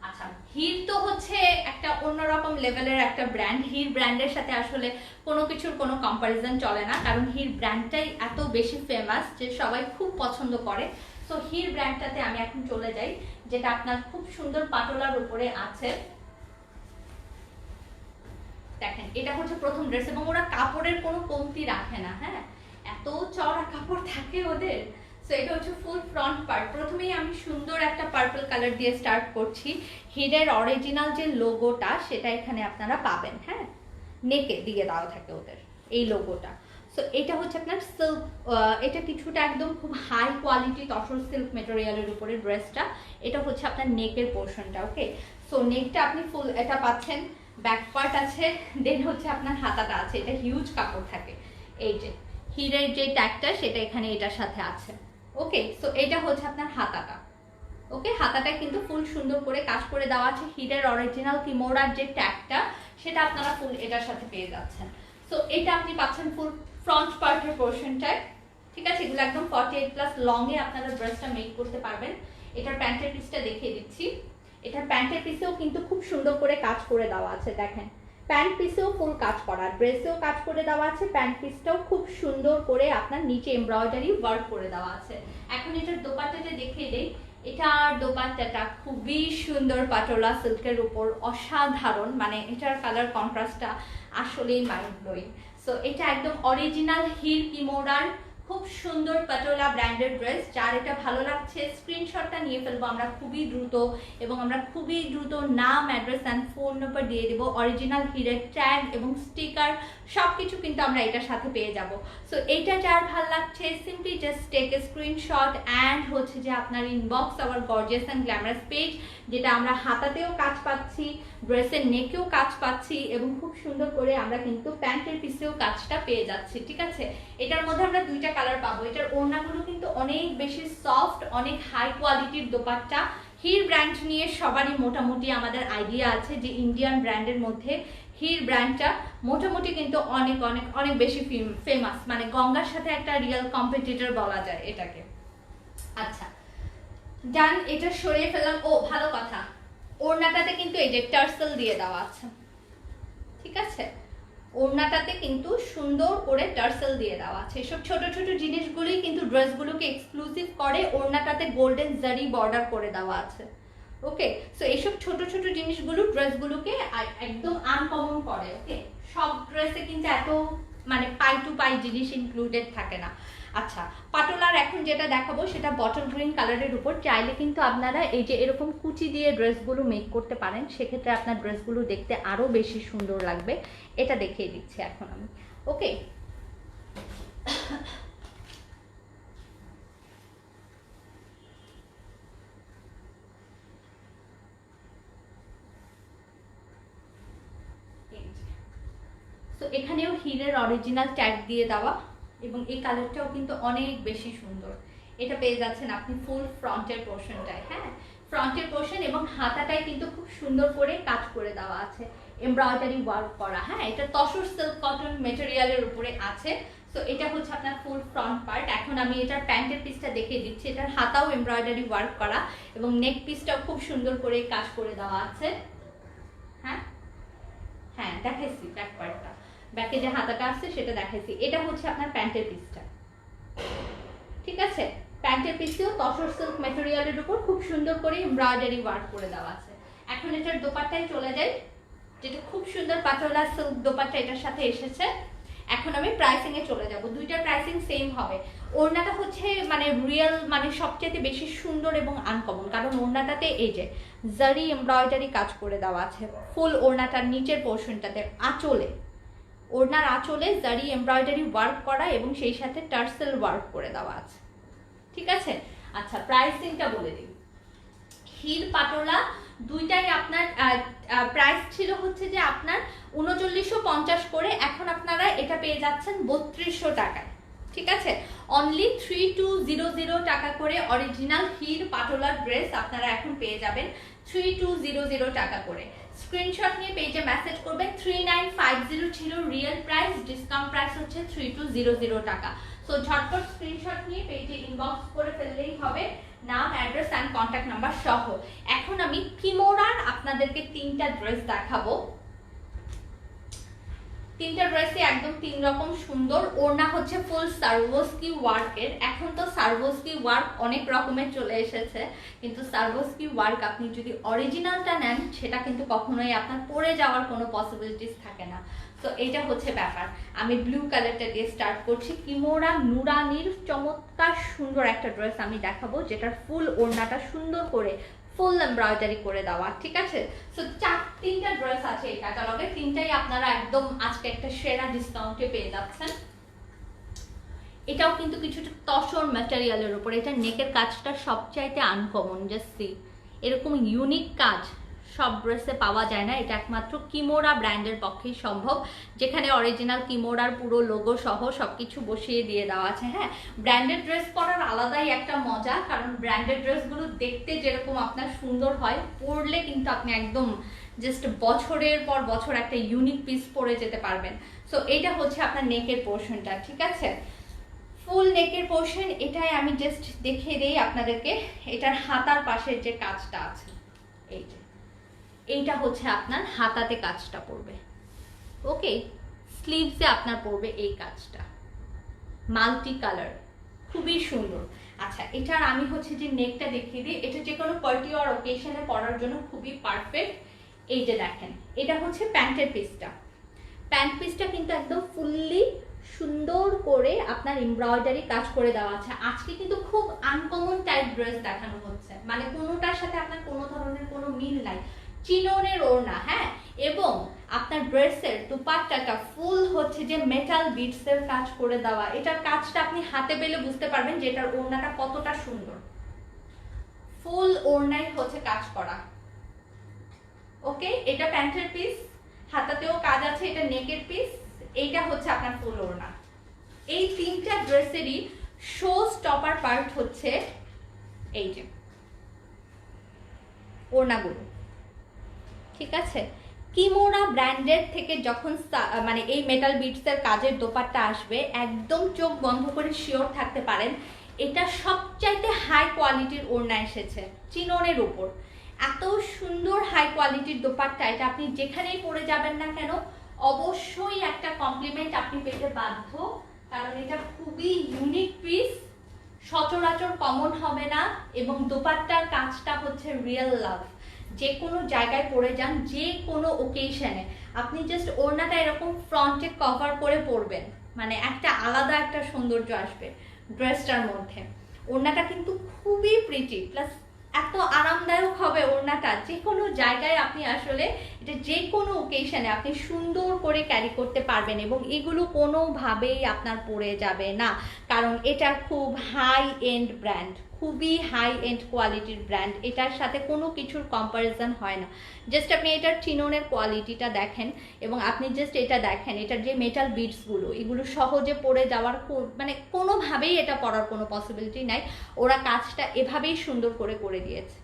আচ্ছা, হিল তো হচ্ছে একটা অন্যরকম লেভেলের একটা ব্র্যান্ড। হিল ব্র্যান্ডের সাথে আসলে কোনো কিছুর কোনো কম্পারিজন চলে না, কারণ হিল ব্র্যান্ডটাই এত বেশি ফেমাস যে সবাই খুব পছন্দ করে। তো হিল ব্র্যান্ডটাতে আমি এখন চলে যাই, যেটা আপনার খুব সুন্দর পাটোলার উপরে আছে। দেখেন এটা হচ্ছে প্রথম ড্রেস, এবং ওরা কাপড়ের কোনো কমতি রাখে না, হ্যাঁ এত চওড়া কাপড় থাকে ওদের। সো এটা হচ্ছে ফুল ফ্রন্ট পার্ট। প্রথমেই আমি সুন্দর একটা পার্পল কালার দিয়ে স্টার্ট করছি। হিলের অরিজিনাল যে লোগোটা সেটা এখানে আপনারা পাবেন, হ্যাঁ নেকে দিয়ে দেওয়া থাকে ওদের এই লোগোটা। সো এটা হচ্ছে আপনার সিল্ক, এটা কিছুটা একদম খুব হাই কোয়ালিটি তসর সিল্ক মেটেরিয়ালের উপরে ড্রেসটা। এটা হচ্ছে আপনার নেকের পোর্শনটা। ওকে সো নেকটা আপনি ফুল এটা পাচ্ছেন, ব্যাক পার্ট আছে, দেন হচ্ছে আপনার হাতাটা আছে। এটা হিউজ কাপড় থাকে। এই যে হিরের যে ট্যাগটা সেটা এখানে এটার সাথে আছে। ওকে সো এটা হচ্ছে আপনার হাতাটা। ওকে হাতাটা কিন্তু ফুল সুন্দর করে কাজ করে দেওয়া আছে। হিরের অরিজিনাল কিমোরার যে ট্যাগটা সেটা আপনারা ফুল এটার সাথে পেয়ে যাচ্ছেন। সো এটা আপনি পাচ্ছেন ফুল ফ্রন্ট পার্টের পোর্শনটায়, ঠিক আছে। এগুলো একদম 48+ লং এ আপনারা ড্রেসটা মেক করতে পারবেন। এটার প্যান্টের পিসটা দেখিয়ে দিচ্ছি। এটার প্যান্টের পিসেও কিন্তু খুব সুন্দর করে কাজ করে দেওয়া আছে। দেখেন প্যান্ট পিসেও ফুল কাজ করা, ড্রেসেও কাজ করে দেওয়া আছে। প্যান্ট পিসটাও খুব সুন্দর করে আপনার নিচে এমব্রয়ডারি ওয়ার্ক করে দেওয়া আছে। এখন এটার দোপাট্টাটা দেখিয়ে দেই। এটার দোপাট্টাটা খুবই সুন্দর পাটোলা সিল্কের উপর, অসাধারণ, মানে এটার কালার কন্ট্রাস্টটা আসলেই মাইন্ড ব্লোয়িং। সো এটা একদম অরিজিনাল হিল কিমোরার খুব সুন্দর পাটোলা ব্র্যান্ডেড ড্রেস। যার এটা ভালো লাগছে স্ক্রিনশটটা নিয়ে ফেলবো আমরা খুবই দ্রুত, এবং আমরা খুবই দ্রুত নাম, অ্যাড্রেস অ্যান্ড ফোন নাম্বার দিয়ে দেবো। অরিজিনাল হিরের ট্যাগ এবং স্টিকার সবকিছু কিন্তু আমরা এটার সাথে পেয়ে যাব। সো এইটা যার ভালো লাগছে simply just take a screenshot and হচ্ছে যে আপনার inbox our gorgeous and glamorous page, যেটা আমরা হাতাতেও কাজ পাচ্ছি, ড্রেসের নেকেও কাজ পাচ্ছি, এবং খুব সুন্দর করে আমরা কিন্তু প্যান্টের পিসেও কাজটা পেয়ে যাচ্ছি, ঠিক আছে। এটার মধ্যে আমরা দুইটা কালার পাবো। এটার ওড়নাগুলো কিন্তু অনেক বেশি সফট, অনেক হাই কোয়ালিটির দোপাট্টা। হির ব্র্যান্ড নিয়ে সবারই মোটামুটি আমাদের আইডিয়া আছে যে ইন্ডিয়ান ব্র্যান্ডের মধ্যে হির ব্র্যান্ডটা মোটামুটি কিন্তু অনেক অনেক অনেক বেশি ফেমাস, মানে গঙ্গার সাথে একটা রিয়েল কম্পিটিটর বলা যায় এটাকে। আচ্ছা ডান, এটা সরিয়ে ফেললাম। ও ভালো কথা, ওড়নাটাতে কিন্তু এই যে টার্সেল দিয়ে দেওয়া আছে, ঠিক আছে। ওড়নাটাতে কিন্তু সুন্দর করে টার্সেল দিয়ে দেওয়া আছে। এসব ছোট ছোট জিনিসগুলোই কিন্তু ড্রেসগুলোকে এক্সক্লুসিভ করে। ওড়নাটাতে গোল্ডেন জারি বর্ডার করে দেওয়া আছে। ওকে সো এইসব ছোট ছোট জিনিসগুলো ড্রেসগুলোকে একদম আনকমন করে। ওকে সব ড্রেসে কিন্তু এত মানে পাই টু পাই জিনিস ইনক্লুডেড থাকে না। আচ্ছা পাটোলার এখন যেটা দেখাবো সেটা বটল গ্রিন কালারের উপর। চাইলে কিন্তু আপনারা এই যে এরকম কুচি দিয়ে ড্রেসগুলো মেক করতে পারেন, সেক্ষেত্রে আপনার ড্রেসগুলো দেখতে আরও বেশি সুন্দর লাগবে। এটা দেখিয়ে দিচ্ছি এখন আমি। ওকে তো এখানেও হিরের অরিজিনাল ট্যাগ দিয়ে দেওয়া, এবং এই কালারটাও কিন্তু অনেক বেশি সুন্দর। এটা পেয়ে যাচ্ছেন আপনি ফুল ফ্রন্টের পোর্শনটায়, হ্যাঁ ফ্রন্টের পোর্শন, এবং হাতাটায় কিন্তু খুব সুন্দর করে কাজ করে দেওয়া আছে, এমব্রয়ডারি ওয়ার্ক করা। হ্যাঁ, এটা তসর সিল্ক কটন মেটেরিয়ালের উপরে আছে। তো এটা হচ্ছে আপনার ফুল ফ্রন্ট পার্ট। এখন আমি এটার প্যান্টের পিসটা দেখিয়ে দিচ্ছি। এটার হাতাও এমব্রয়ডারি ওয়ার্ক করা, এবং নেক পিসটাও খুব সুন্দর করে কাজ করে দেওয়া আছে। হ্যাঁ হ্যাঁ দেখাইছি ব্যাক পার্টটা, ব্যাকে যে হাতাটা আছে সেটা দেখাইছি। এটা হচ্ছে আপনার প্যান্টের পিসটা, ঠিক আছে। প্যান্টের পিসেও তসর সিল্ক ম্যাটেরিয়ালের উপর খুব সুন্দর করে এমব্রয়ডারি ওয়ার্ক করে দেওয়া আছে। এখন এটার দোপাট্টায় চলে যাই, যেটা খুব সুন্দর পাটোলা সিল্ক দোপাট্টা এটার সাথে এসেছে। এখন আমি প্রাইসিং এ চলে যাব। দুইটার প্রাইসিং সেম হবে। ওড়নাটা হচ্ছে মানে রিয়েল, মানে সবচেয়ে বেশি সুন্দর এবং আনকমন, কারণ ওড়নাটাতে এই যে জারি এমব্রয়ডারি কাজ করে দেওয়া আছে ফুল ওড়নাটার নিচের পোর্শনটাতে, আঁচলে, ওড়নার আঁচলে জারি এমব্রয়ডারি ওয়ার্ক করা এবং সেই সাথে টার্সেল ওয়ার্ক করে দেওয়া আছে, ঠিক আছে। আচ্ছা, প্রাইসিংটা বলে দিই। হির পাটোলা দুইটাই আপনার প্রাইস ছিল হচ্ছে যে আপনার 3950 করে, এখন আপনারা এটা পেয়ে যাচ্ছেন 3200 টাকায়, ঠিক আছে। অনলি 3200 টাকা করে অরিজিনাল হির পাটোলার ড্রেস আপনারা এখন পেয়ে যাবেন 3200 টাকা করে। স্ক্রিনশট নিয়ে পেজে মেসেজ করবেন। 3950 ছিল রিয়েল প্রাইস, ডিসকাউন্ট প্রাইস হচ্ছে 3200 টাকা। সো ঝটপট স্ক্রিনশট নিয়ে পেজে ইনবক্স করে ফেললেই হবে, নাম, অ্যাড্রেস অ্যান্ড কন্ট্যাক্ট নাম্বার সহ। এখন আমি কিমোরার আপনাদেরকে 3টা ড্রেস দেখাবো। 3টা ড্রেসই একদম 3 রকম সুন্দর। ওড়না হচ্ছে ফুল সার্ভোস্কি ওয়ার্কের। এখন তো সার্ভোস্কি ওয়ার্ক অনেক রকমের চলে এসেছে, কিন্তু সার্ভোস্কি ওয়ার্ক আপনি যদি অরিজিনালটা নেন সেটা কিন্তু কখনোই আপনার পরে যাওয়ার কোনো পসিবিলিটিস থাকে না। তো এটা হচ্ছে ব্যাপার। আমি ব্লু কালারটা দিয়ে স্টার্ট করছি। কিমোরা নুরানির চমৎকার সুন্দর একটা ড্রেস আমি দেখাবো, যেটার ফুল ওড়নাটা সুন্দর করে ফুল এমব্রয়ডারি করে দেওয়া, ঠিক আছে। সো 3টা ড্রেস আছে এই ক্যাটালগে, 3টাই আপনারা একদম আজকে একটা সেরা ডিসকাউন্টে পেয়ে যাচ্ছেন। এটাও কিন্তু কিছুটা তসর ম্যাটেরিয়ালের উপর। এটা নেকের কাজটা সবচাইতে আনকমন, জাস্ট সি, এরকম ইউনিক কাজ সব ড্রেসে পাওয়া যায় না। এটা একমাত্র কিমোরা ব্র্যান্ডের পক্ষেই সম্ভব, যেখানে অরিজিনাল কিমোরার পুরো লোগো সহ সবকিছু বসিয়ে দিয়ে দেওয়া আছে। হ্যাঁ, ব্র্যান্ডেড ড্রেস পরার আলাদাই একটা মজা, কারণ ব্র্যান্ডেড ড্রেসগুলো দেখতে যেরকম আপনার সুন্দর হয়, পরলে কিন্তু আপনি একদম জাস্ট বছরের পর বছর একটা ইউনিক পিস পরে যেতে পারবেন। সো এটা হচ্ছে আপনার নেকের পোর্শনটা, ঠিক আছে, ফুল নেকের পোর্শন। এটাই আমি জাস্ট দেখিয়ে দিই আপনাদেরকে। এটার হাতার পাশের যে কাজটা আছে, এই যে এইটা হচ্ছে আপনার হাতাতে কাজটা পড়বে, ওকে। স্লিভসে আপনার পড়বে এই কাজটা, মাল্টি কালার, খুবই সুন্দর। আচ্ছা, এটার আমি হচ্ছে যে নেকটা দেখিয়ে দিই। এটা যে কোনো পার্টি অর অকেশনে পরার জন্য খুবই পারফেক্ট। এই যে দেখেন, এটা হচ্ছে প্যান্টের পিসটা। প্যান্ট পিসটা কিন্তু একদম ফুললি সুন্দর করে আপনার এমব্রয়ডারি কাজ করে দেওয়া আছে। আজকে কিন্তু খুব আনকমন টাইপ ড্রেস দেখানো হচ্ছে, মানে কোনোটার সাথে আপনার কোনো ধরনের কোনো মিল নাই। চিনোনের ওড়না, হ্যাঁ, এবং আপনার ড্রেসের দুপাট্টাটা ফুল হচ্ছে যে মেটাল বিটসের কাজ করে দেওয়া। এটার কাজটা আপনি হাতে পেলে বুঝতে পারবেন যে এটার ওড়নাটা কতটা সুন্দর। ফুল ওড়নাই হচ্ছে কাজ করা, ওকে। এটা প্যান্টের পিস, হাতাতেও কাজ আছে, এটা নেকের পিস, এইটা হচ্ছে আপনার ফুল ওড়না। এই 3টা ড্রেসেরই শো স্টপার পার্ট হচ্ছে এই যে ওড়নাগুলো, ঠিক আছে। কিমোরা ব্র্যান্ডের থেকে যখন মানে এই মেটাল বিটসের কাজের দোপাট্টা আসবে, একদম চোখ বন্ধ করে শিওর থাকতে পারেন এটা সবচাইতে হাই কোয়ালিটির ওড়না এসেছে চিনোনের উপর। এত সুন্দর হাই কোয়ালিটির দোপাট্টা, এটা আপনি যেখানেই পরে যাবেন না কেন অবশ্যই একটা কমপ্লিমেন্ট আপনি পেতে বাধ্য, কারণ এটা খুবই ইউনিক পিস, সচরাচর কমন হবে না, এবং দোপাট্টার কাজটা হচ্ছে রিয়েল লাভ। যে কোনো জায়গায় পরে যান, যে কোনো ওকেশনে আপনি জাস্ট ওড়নাটা এরকম ফ্রন্টে কভার করে পরবেন, মানে একটা আলাদা একটা সৌন্দর্য আসবে ড্রেসটার মধ্যে। ওড়নাটা কিন্তু খুবই প্রিটি, প্লাস এত এত আরামদায়ক হবে ওড়নাটা, যে কোনো জায়গায় আপনি আসলে এটা যে কোনো ওকেশনে আপনি সুন্দর করে ক্যারি করতে পারবেন, এবং এগুলো কোনোভাবেই আপনার পড়ে যাবে না, কারণ এটা খুব হাই এন্ড ব্র্যান্ড, খুবই হাই এন্ড কোয়ালিটির ব্র্যান্ড। এটার সাথে কোনো কিছুর কম্পারিজন হয় না। জাস্ট আপনি এটার চিননের কোয়ালিটিটা দেখেন, এবং আপনি জাস্ট এটা দেখেন, এটার যে মেটাল বিটসগুলো, এগুলো সহজে পড়ে যাওয়ার মানে কোনোভাবেই এটা পড়ার কোনো পসিবিলিটি নাই। ওরা কাজটা এভাবেই সুন্দর করে করে দিয়েছে,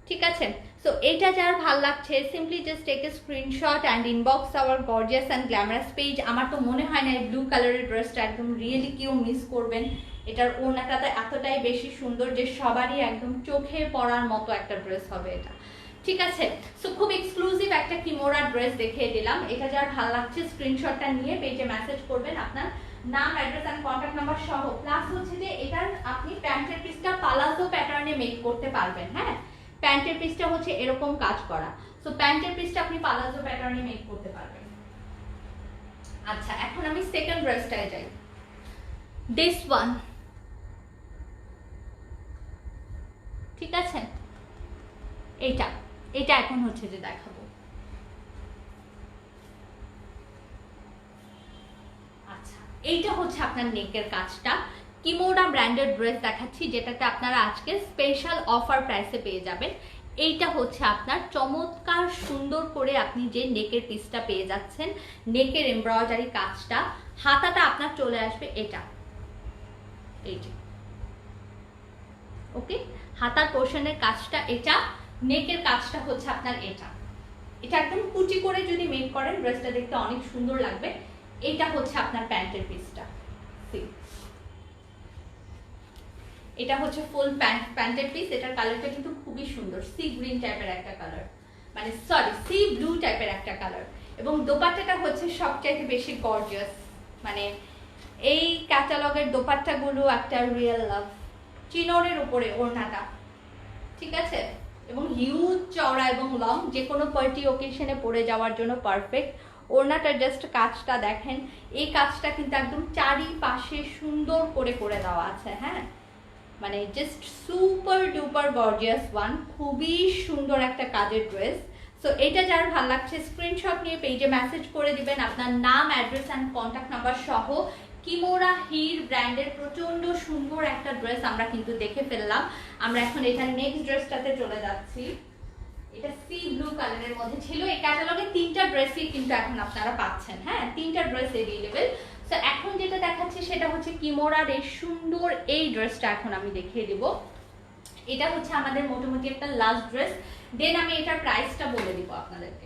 ঠিক আছে? সো এটা যার ভাল লাগছে, simply just take a screenshot and inbox our gorgeous and glamorous page. আমার তো মনে হয় না এই ব্লু কালারের ড্রেসটা একদম রিয়েলি কেউ মিস করবেন। এটার ওড়নাটা তো এতটাই বেশি সুন্দর যে সবারই একদম চোখে পড়ার মতো একটা ড্রেস হবে এটা, ঠিক আছে? সো খুব এক্সক্লুসিভ একটা কিমোরা ড্রেস দেখিয়ে দিলাম। এটা যার ভাল লাগছে স্ক্রিনশটটা নিয়ে পেজে মেসেজ করবেন আপনার নাম, অ্যাড্রেস অ্যান্ড কন্ট্যাক্ট নাম্বার সহ। প্লাস হচ্ছে যে এটার আপনি প্যান্টের পিসটা পালাজো প্যাটার্নে মেক করতে পারবেন। হ্যাঁ, প্যান্টের পিসটা হচ্ছে এরকম কাজ করা, সো প্যান্টের পিসটা আপনি পালাজো প্যাটার্নে মেক করতে পারবেন। আচ্ছা, এখন আমি সেকেন্ড ড্রেসটায় যাই। দিস ওয়ান, ঠিক আছে? এইটা এটা এখন হচ্ছে যে দেখাবো। আচ্ছা, এইটা হচ্ছে আপনার নেকের কাজটা। কিমোরা ব্র্যান্ডেড ড্রেস দেখাচ্ছি, যেটাতে আপনারা আজকে স্পেশাল অফার প্রাইসে পেয়ে যাবেন। এইটা হচ্ছে আপনার চমৎকার সুন্দর করে আপনি যে নেকের পিসটা পেয়ে যাচ্ছেন, নেকের এমব্রয়ডারি কাজটা, হাতাটা আপনার চলে আসবে এটা, এই যে, ওকে? হাতার পোর্শনের কাজটা এটা, নেকের কাজটা হচ্ছে আপনার এটা। এটা একদম কুচি করে যদি মেক করেন ড্রেসটা দেখতে অনেক সুন্দর লাগবে। এটা হচ্ছে আপনার প্যান্টের পিসটা, এটা হচ্ছে ফুল প্যান্টের পিস। এটার কালারটা কিন্তু খুবই সুন্দর, সি গ্রিন টাইপের একটা কালার, মানে সরি সি ব্লু টাইপের একটা কালার। এবং দোপাট্টাটা হচ্ছে সবচাইতে বেশি গর্জিয়াস, মানে এই ক্যাটালগের দোপাট্টাগুলো একটা রিয়েল লাভ। চিনোরের উপরে ওড়নাটা, ঠিক আছে? এবং হিউজ চওড়া এবং লং, যে কোনো পার্টি ওকেশনে পরে যাওয়ার জন্য পারফেক্ট। ওড়নাটার জাস্ট কাজটা দেখেন, এই কাজটা কিন্তু একদম চারিপাশে সুন্দর করে করে দেওয়া আছে। হ্যাঁ, মানে just super duper gorgeous one, খুবই সুন্দর একটা কাজের ড্রেস। সো এটা যার ভালো লাগছে স্ক্রিনশট নিয়ে পেজে মেসেজ করে দিবেন আপনার নাম, অ্যাড্রেস অ্যান্ড কন্ট্যাক্ট নাম্বার সহ। কিমোরা হির ব্র্যান্ডের প্রচন্ড সুন্দর একটা ড্রেস আমরা কিন্তু দেখে ফেললাম। আমরা এখন এটার নেক্সট ড্রেসটাতে চলে যাচ্ছি। এটা সি ব্লু কালারের মধ্যে ছিল। এই ক্যাটালগে 3টা ড্রেসই কিন্তু এখন আপনারা পাচ্ছেন। হ্যাঁ, 3টা ড্রেস এভেলেবেল। সো এখন যেটা দেখাচ্ছি সেটা হচ্ছে কিমোরার এই সুন্দর এই ড্রেসটা এখন আমি দেখিয়ে দিব। এটা হচ্ছে আমাদের মোটামুটি একটা লাস্ট ড্রেস, দেন আমি এটার প্রাইসটা বলে দিব আপনাদেরকে।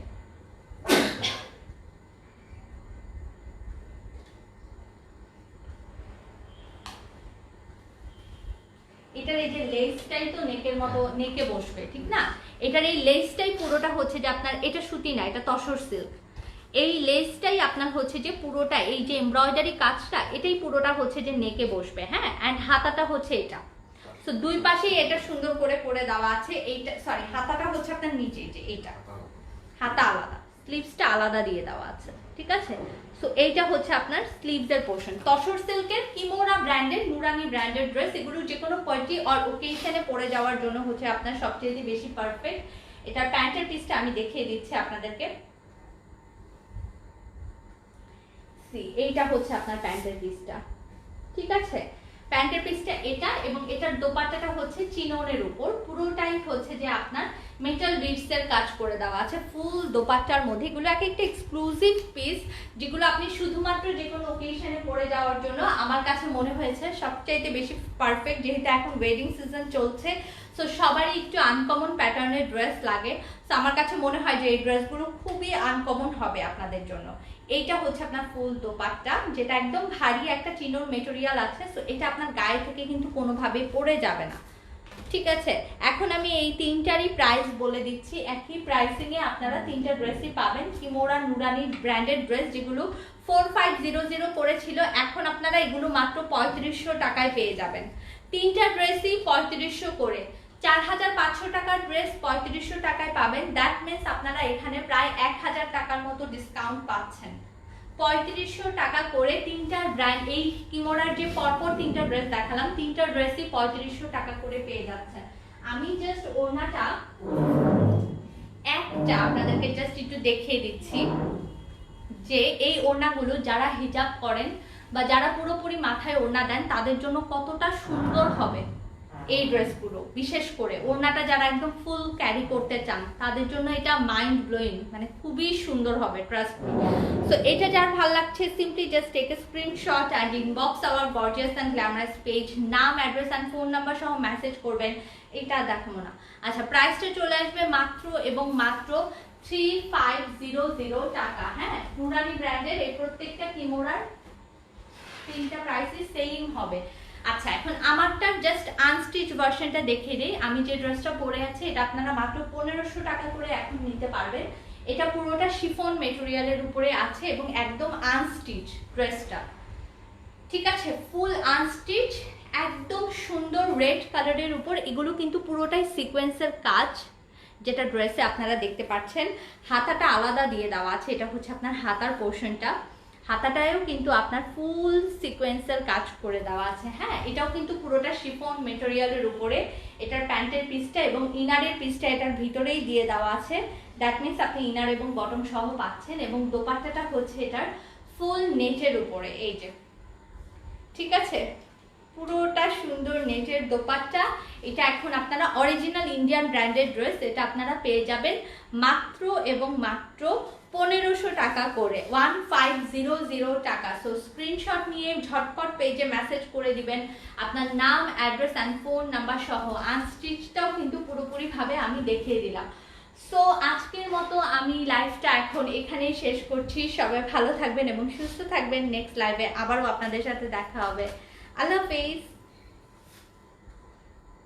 এটার এই যে লেসটাই তো নেকের মতো নেকে বসবে, ঠিক না? এটার এই লেসটাই পুরোটা হচ্ছে যে আপনার, এটা সুতি না, এটা তসর সিল্ক। এই লেসটাই আপনার হচ্ছে যে পুরোটা, এই যে এমব্রয়ডারি কাজটা, এটাই পুরোটা হচ্ছে যে নেকে বসবে। হ্যাঁ, অ্যান্ড হাতাটা হচ্ছে এটা। সো দুই পাশেই এটা সুন্দর করে করে দেওয়া আছে। এইটা সরি, হাতাটা হচ্ছে আপনার নিচে, যে এইটা হাতা আলাদা, স্লিভসটা আলাদা দিয়ে দেওয়া আছে, ঠিক আছে? সো এইটা হচ্ছে আপনার স্লিভস এর পোর্শন। তসর সিল্কের কিমোরা ব্র্যান্ডের, নুরানি ব্র্যান্ডের ড্রেস। এগুলো যে কোনো পার্টি অর ওকেশনে পরে যাওয়ার জন্য হচ্ছে আপনার সবচেয়ে বেশি পারফেক্ট। এটার প্যান্টের পিসটা আমি দেখিয়ে দিচ্ছি আপনাদেরকে। এইটা হচ্ছে আপনার প্যান্টের পিসটা, ঠিক আছে? প্যান্টের পিসটা এটা, এবং এটার দোপাট্টাটা হচ্ছে চিননের উপর, পুরোটাই হচ্ছে যে আপনার মেটাল বিটস এর কাজ করে দেওয়া আছে ফুল দোপাট্টার মধ্যে। এগুলো এক একটা এক্সক্লুসিভ পিস, যেগুলো আপনি শুধুমাত্র যে কোনো ওকেশনে পরে যাওয়ার জন্য আমার কাছে মনে হয়েছে সবচাইতে বেশি পারফেক্ট। যেহেতু এখন ওয়েডিং সিজন চলছে, সো সবারই একটু আনকমন প্যাটার্নের ড্রেস লাগে। সো আমার কাছে মনে হয় যে এই ড্রেসগুলো খুবই আনকমন হবে আপনাদের জন্য। এইটা হচ্ছে আপনার ফুল দোপাট্টা, যেটা একদম ভারী একটা চিনোর মেটেরিয়াল আছে। সো এটা আপনার গায়ে থেকে কিন্তু কোনোভাবে পড়ে যাবে না, ঠিক আছে? এখন আমি এই 3টারই প্রাইস বলে দিচ্ছি। একই প্রাইসিং এ আপনারা 3টা ড্রেসই পাবেন। কিমোরা নুরানি ব্র্যান্ডেড ড্রেস, যেগুলো 4500 করেছিল, এখন আপনারা এগুলো মাত্র 3500 টাকায় পেয়ে যাবেন। 3টা ড্রেসই 3500 করে, 4500 টাকার ড্রেস 3500 টাকায় পাবেন। দ্যাট মিনস আপনারা এখানে প্রায় 1000 টাকার মতো ডিসকাউন্ট পাচ্ছেন। 3500 টাকা করে 3টা ব্র্যান্ড, এই কিমোরার যে পরপর 3টা ড্রেস দেখালাম, 3টা ড্রেসই 3500 টাকা করে পেয়ে যাচ্ছেন। আমি জাস্ট ওড়নাটা একটা আপনাদেরকে জাস্ট একটু দেখিয়ে দিচ্ছি যে এই ওড়নাগুলো যারা হিজাব করেন বা যারা পুরোপুরি মাথায় ওড়না দেন তাদের জন্য কতটা সুন্দর হবে এই ড্রেসগুলো। বিশেষ করে ওড়নাটা যারা একদম ফুল ক্যারি করতে চান তাদের জন্য এটা মাইন্ড ব্লোয়িং, মানে খুবই সুন্দর হবে, ট্রাস্ট মি। সো এটা যার ভালো লাগছে simply just take a screenshot and inbox our gorgeous and glamorous page, নাম, অ্যাড্রেস অ্যান্ড ফোন নাম্বার সহ মেসেজ করবেন। এটা দেখাবো না। আচ্ছা, প্রাইসটা চলে আসবে মাত্র এবং মাত্র 3500 টাকা। হ্যাঁ, নুরানি ব্র্যান্ডের এই প্রত্যেকটা কিমোরার তিনটা প্রাইসই সেম হবে। আচ্ছা, এখন আমারটার জাস্ট আনস্টিচ ভার্সনটা দেখিয়ে দিই। আমি যে ড্রেসটা পরে আছি এটা আপনারা মাত্র 1500 টাকা করে এখন নিতে পারবেন। এটা পুরোটা শিফন মেটেরিয়ালের উপরে আছে এবং একদম আনস্টিচ ড্রেসটা, ঠিক আছে, ফুল আনস্টিচ, একদম সুন্দর রেড কালারের উপর। এগুলো কিন্তু পুরোটাই সিকোয়েন্সের কাজ, যেটা ড্রেসে আপনারা দেখতে পাচ্ছেন। হাতাটা আলাদা দিয়ে দেওয়া আছে, এটা হচ্ছে আপনার হাতার পোর্শনটা। হাতাটায়ও কিন্তু আপনার ফুল সিকোয়েন্সের কাজ করে দেওয়া আছে। হ্যাঁ, এটাও কিন্তু পুরোটা শিফন মেটেরিয়ালের উপরে। এটার প্যান্টের পিসটা এবং ইনারের পিসটা এটার ভিতরেই দিয়ে দেওয়া আছে। দ্যাট মিনস আপনি ইনার এবং বটম সহ পাচ্ছেন। এবং দোপাট্টাটা হচ্ছে এটার ফুল নেটের উপরে, এই যে, ঠিক আছে, পুরোটা সুন্দর নেটের দোপাট্টা। এটা এখন আপনারা অরিজিনাল ইন্ডিয়ান ব্র্যান্ডেড ড্রেস, এটা আপনারা পেয়ে যাবেন মাত্র এবং মাত্র 1500 টাকা করে, 1500 টাকা। সো স্ক্রিনশট নিয়ে ঝটপট পেজে মেসেজ করে দিবেন আপনার নাম, অ্যাড্রেস অ্যান্ড ফোন নাম্বার সহ। আনস্টিচটাও কিন্তু পুরোপুরিভাবে আমি দেখিয়ে দিলাম। সো আজকের মতো আমি লাইভটা এখন এখানেই শেষ করছি। সবাই ভালো থাকবেন এবং সুস্থ থাকবেন। নেক্সট লাইভে আবারও আপনাদের সাথে দেখা হবে। আল্লাহ হাফেজ।